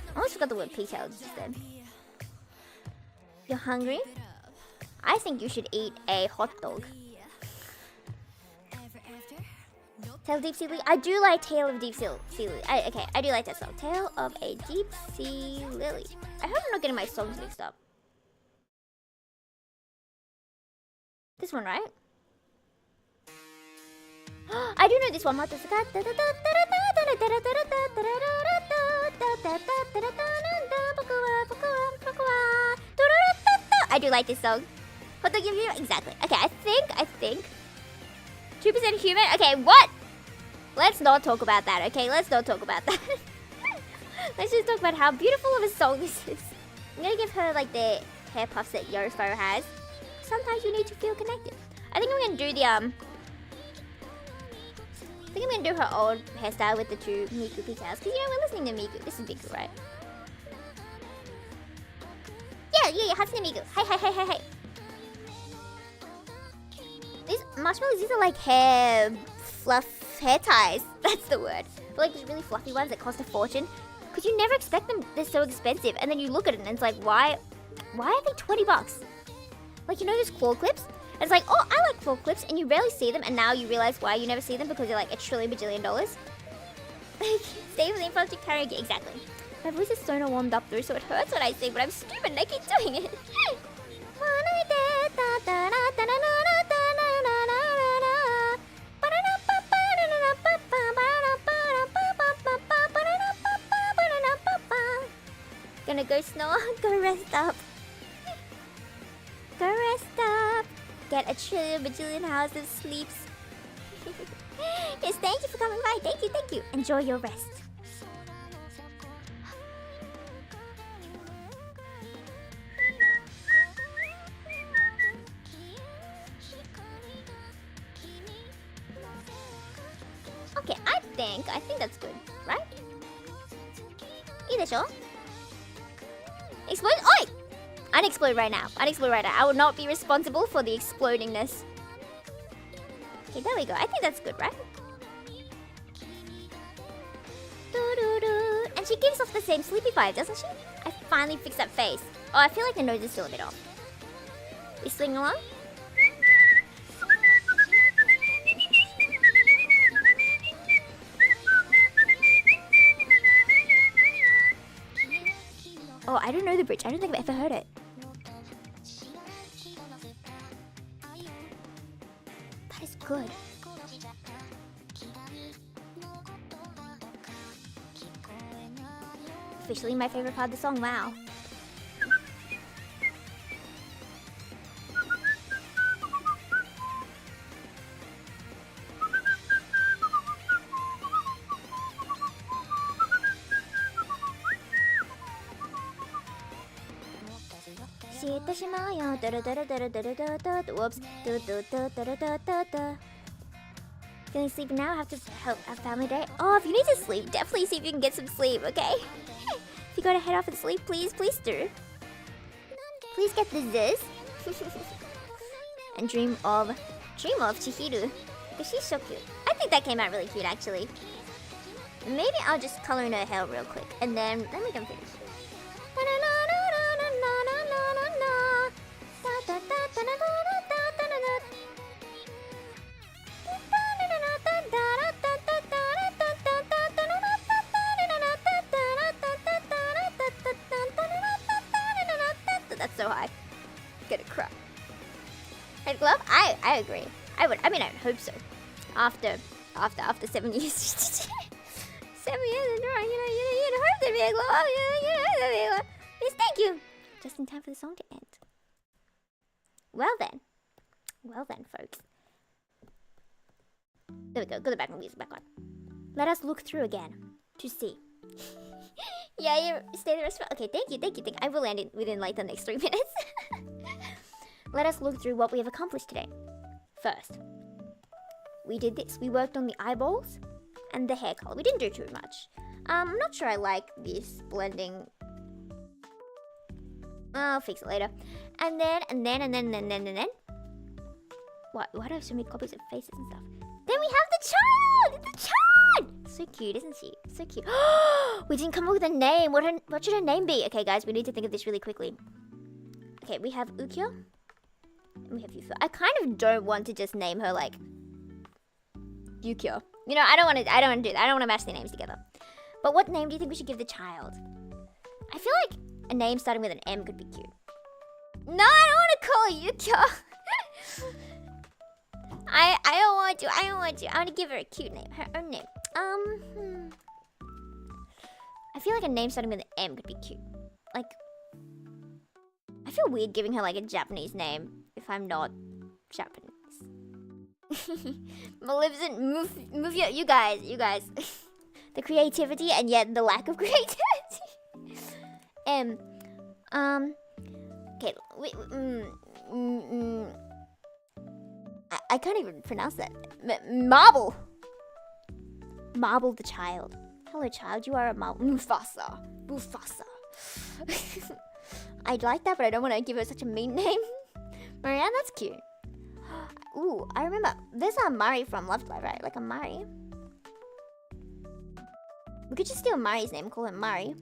I almost forgot the word pigtails just then. You're hungry? I think you should eat a hot dog. Tale of Deep Sea Lily. I do like Tale of Deep Sea Lily. I do like that song. Tale of a Deep Sea Lily. I hope I'm not getting my songs mixed up. This one, right? I do know this one. I do like this song. Hot dog human? Exactly. Okay, I think 2% human. Okay, what? Let's not talk about that, okay? Let's not talk about that. Let's just talk about how beautiful of a song this is. I'm gonna give her like the hair puffs that Yofo has. Sometimes you need to feel connected. I think I'm gonna do the I think I'm gonna do her old hairstyle with the two Miku pigtails. Cause you know we're listening to Miku. This is Miku, right? Yeah. Hatsune Miku. Hey. These marshmallows, these are like hair ties. That's the word. But like these really fluffy ones that cost a fortune. Cause you never expect them. They're so expensive, and then you look at it and it's like, why are they $20? Like, you know those claw clips? And it's like, oh, I like claw clips, and you rarely see them, and now you realize why you never see them because they're like $1 trillion bajillion. Stay within front of karaoke, exactly. My voice is so not warmed up through, so it hurts when I sing, but I'm stupid and I keep doing it. Gonna go snore, go rest up. Go rest up. Get $1 trillion bajillion hours of sleeps. Yes, thank you for coming by. Thank you. Enjoy your rest. Okay, I think that's good, right? Explode! Oi! Unexplode right now. I will not be responsible for the explodingness. Okay, there we go. I think that's good, right? And she gives off the same sleepy vibe, doesn't she? I finally fixed that face. Oh, I feel like the nose is still a bit off. We swing along? Oh, I don't know the bridge. I don't think I've ever heard it. That is good. Officially my favorite part of the song, wow. Whoops. Feeling sleepy now? Have to help a family day? Oh, if you need to sleep, definitely see if you can get some sleep, okay? If you gotta head off and sleep, please do. Please get the ziz. And dream of Chihiru. Because she's so cute. I think that came out really cute, actually. Maybe I'll just color in her hair real quick, and then we can finish. That's so high. Gonna cry. Red glove? I agree. I would hope so. After 7 years. 7 years in a row, you'd hope there'd be a glove. Yes, thank you. Just in time for the song to end. Well then, folks. There we go. Got the background music back on. Let us look through again to see. Yeah, you stay the rest of it. Okay, thank you. I will end it within like the next 3 minutes. Let us look through what we have accomplished today. First, we did this. We worked on the eyeballs and the hair color. We didn't do too much. I'm not sure I like this blending. I'll fix it later. And then. Why do I have so many copies of faces and stuff? Then we have the child! The child! So cute, isn't she? So cute. We didn't come up with a name. What should her name be? Okay, guys, we need to think of this really quickly. Okay, we have Ukyo. And we have Yufu. I kind of don't want to just name her like Yukyo. You know, I don't want to do that. I don't want to match their names together. But what name do you think we should give the child? I feel like a name starting with an M could be cute. No, I don't want to call her Yukyo. I don't want to. I want to give her a cute name. Her own name. I feel like a name starting with an M could be cute. Like, I feel weird giving her like a Japanese name if I'm not Japanese. Maleficent, move you guys. The creativity and yet the lack of creativity. Okay, I can't even pronounce that. Marble. Marble the child. Hello, child. You are a marble. Mufasa. Mufasa. I'd like that, but I don't want to give her such a mean name. Marianne, that's cute. Ooh, I remember. There's a Murray from Love Live, right? Like a Murray. We could just steal Murray's name, call him Murray.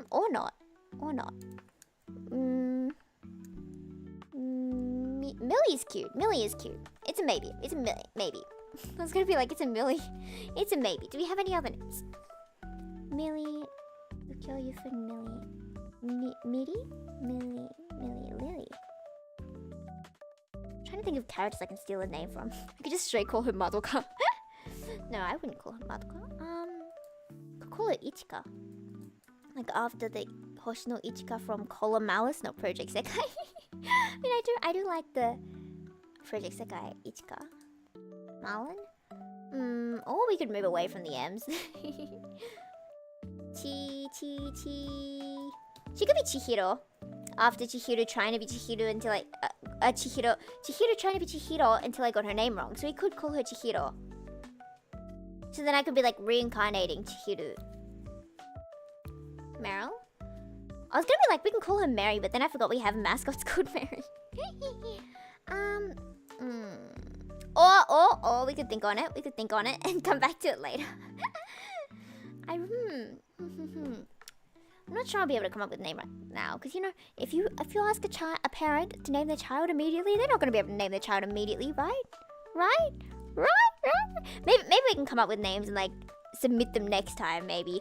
Or not. Or not. Millie is cute. Millie is cute. It's a maybe. It's a maybe. I was gonna be like, it's a Millie. It's a maybe. Do we have any other names? Millie. We'll kill you for Millie. Millie? Millie. Lily. I'm trying to think of characters I can steal a name from. I could just straight call her Madoka. No, I wouldn't call her Madoka. Could call her Ichika. Like after the Hoshino Ichika from Kola Malice, not Project Sekai. I mean, I do like the Project Sekai Ichika. Marlon? Or we could move away from the M's. Chi. She could be Chihiro. After Chihiro trying to be Chihiro until Chihiro trying to be Chihiro until I got her name wrong. So we could call her Chihiro. So then I could be like reincarnating Chihiro. Meryl? I was gonna be like, we can call her Mary, but then I forgot we have mascots called Mary. Or we could think on it. We could think on it and come back to it later. I'm not sure I'll be able to come up with a name right now, because you know, if you ask a parent to name their child immediately, they're not gonna be able to name their child immediately, right? Maybe we can come up with names and like submit them next time, maybe.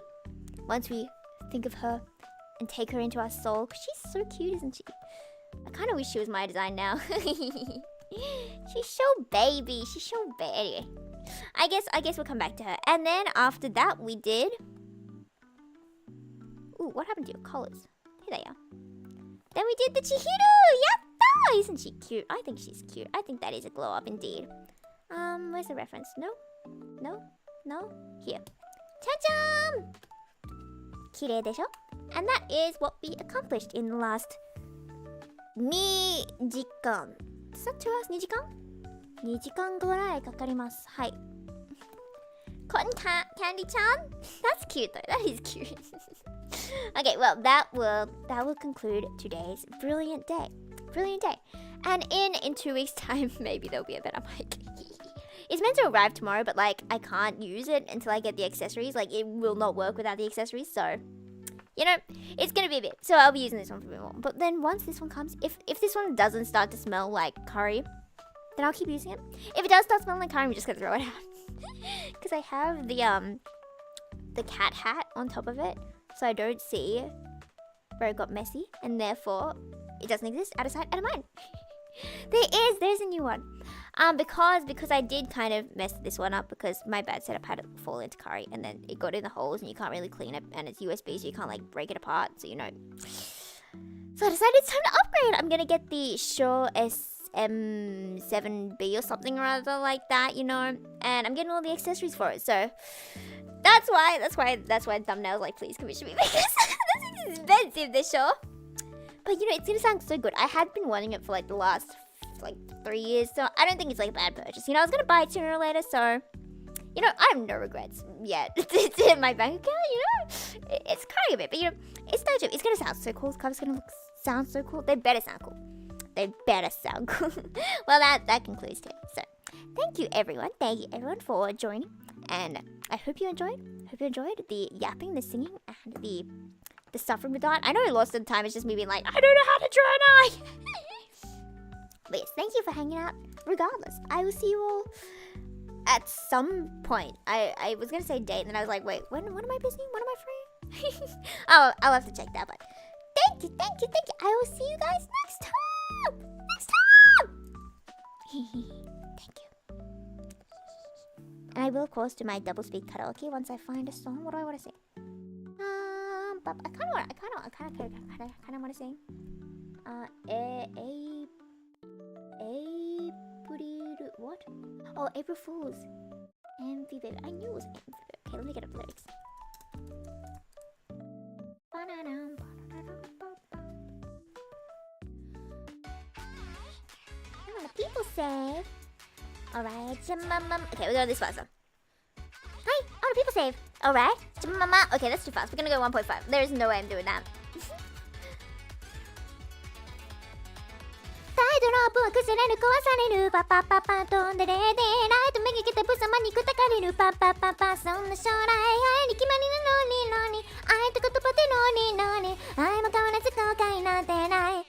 Once we think of her and take her into our soul, because she's so cute, isn't she? I kind of wish she was my design now. She's so baby. She's so baby. Anyway, I guess we'll come back to her. And then after that, we did. Ooh, what happened to your collars? Here they are. Then we did the Chihiro. Yatta! Isn't she cute? I think she's cute. I think that is a glow up indeed. Where's the reference? No. Here. Cha-cham! Kirei desho? And that is what we accomplished in the last 2時間. Is that 2 hours? 2時間? 2時間ぐらいかかります。はい。Cotton Candy-chan? That's cute though. That is cute. Okay, well, that will conclude today's brilliant day. And in 2 weeks' time, maybe there'll be a better mic. It's meant to arrive tomorrow, but like I can't use it until I get the accessories. Like it will not work without the accessories, so you know, it's gonna be a bit. So I'll be using this one for a bit more. But then once this one comes, if this one doesn't start to smell like curry, then I'll keep using it. If it does start smelling like curry, I'm just gonna throw it out. Because I have the cat hat on top of it, so I don't see where it got messy, and therefore it doesn't exist. Out of sight, out of mind. There's a new one. Because I did kind of mess this one up because my bad setup had it fall into curry and then it got in the holes and you can't really clean it, and it's USB, so you can't like break it apart, so you know. So I decided it's time to upgrade. I'm gonna get the Shure SM7B or something or other like that, you know, and I'm getting all the accessories for it. So that's why thumbnails like, please commission me because this is expensive, the Shure. But you know, it's gonna sound so good. I had been wanting it for like the last 3 years, so I don't think it's like a bad purchase. You know, I was gonna buy it sooner or later, so you know, I have no regrets yet. It's in my bank account, you know. It's crying a bit, but you know, it's no joke. It's gonna sound so cool. This cover's gonna sound so cool. They better sound cool. Well, that concludes today. So thank you everyone for joining, and I hope you enjoyed. The yapping, the singing, and the suffering with that. I know lots of the time it's just me being like, I don't know how to draw an eye. But yes, thank you for hanging out. Regardless, I will see you all at some point. I was gonna say date, and then I was like, wait, when am I busy? When am I free? Oh, I'll have to check that. But thank you. I will see you guys next time. Thank you. And I will, of course, do my double speed karaoke once I find a song. What do I want to sing? But I kind of want to sing. What? Oh, April Fools. MV Baby. I knew it was MV Baby. Okay, let me get up the lyrics. People save. Alright, okay, we're going this faster. Hi, oh, people save. Alright, okay, that's too fast. We're gonna go 1.5. There's no way I'm doing that. タイドロープは崩れる壊されるパパパパ飛んでれでライトめがけてブサマに砕かれるパパパパそんな将来愛に決まりなのに愛と言葉でのに愛も変わらず後悔なんてない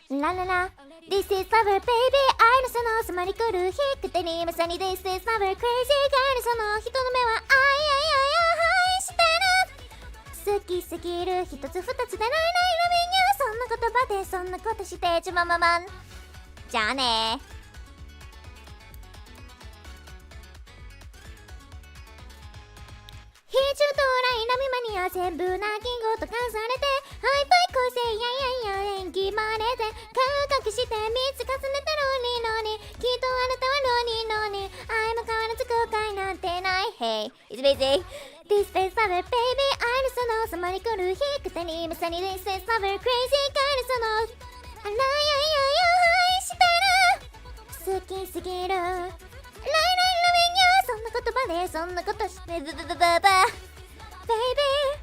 ラララ This is our baby 愛のその迫り来る日くてにまさに This is our crazy 愛のその人の目は愛してる好きすぎる一つ二つでないないラビングそんな言葉でそんなことしてちまままんじゃあね非中東来波マニア全部な言語と化されてハイパイ構成や演技まれて顔隠して3つ重ねたロニーノニきっとあなたはロニーノニ愛も変わらず後悔なんてない Hey, it's busy This is our baby 愛のその迫り来る日くてにまさに This is our crazy 愛のその愛してる好きすぎるライライラビングそんな言葉でそんなことしてバババベイビー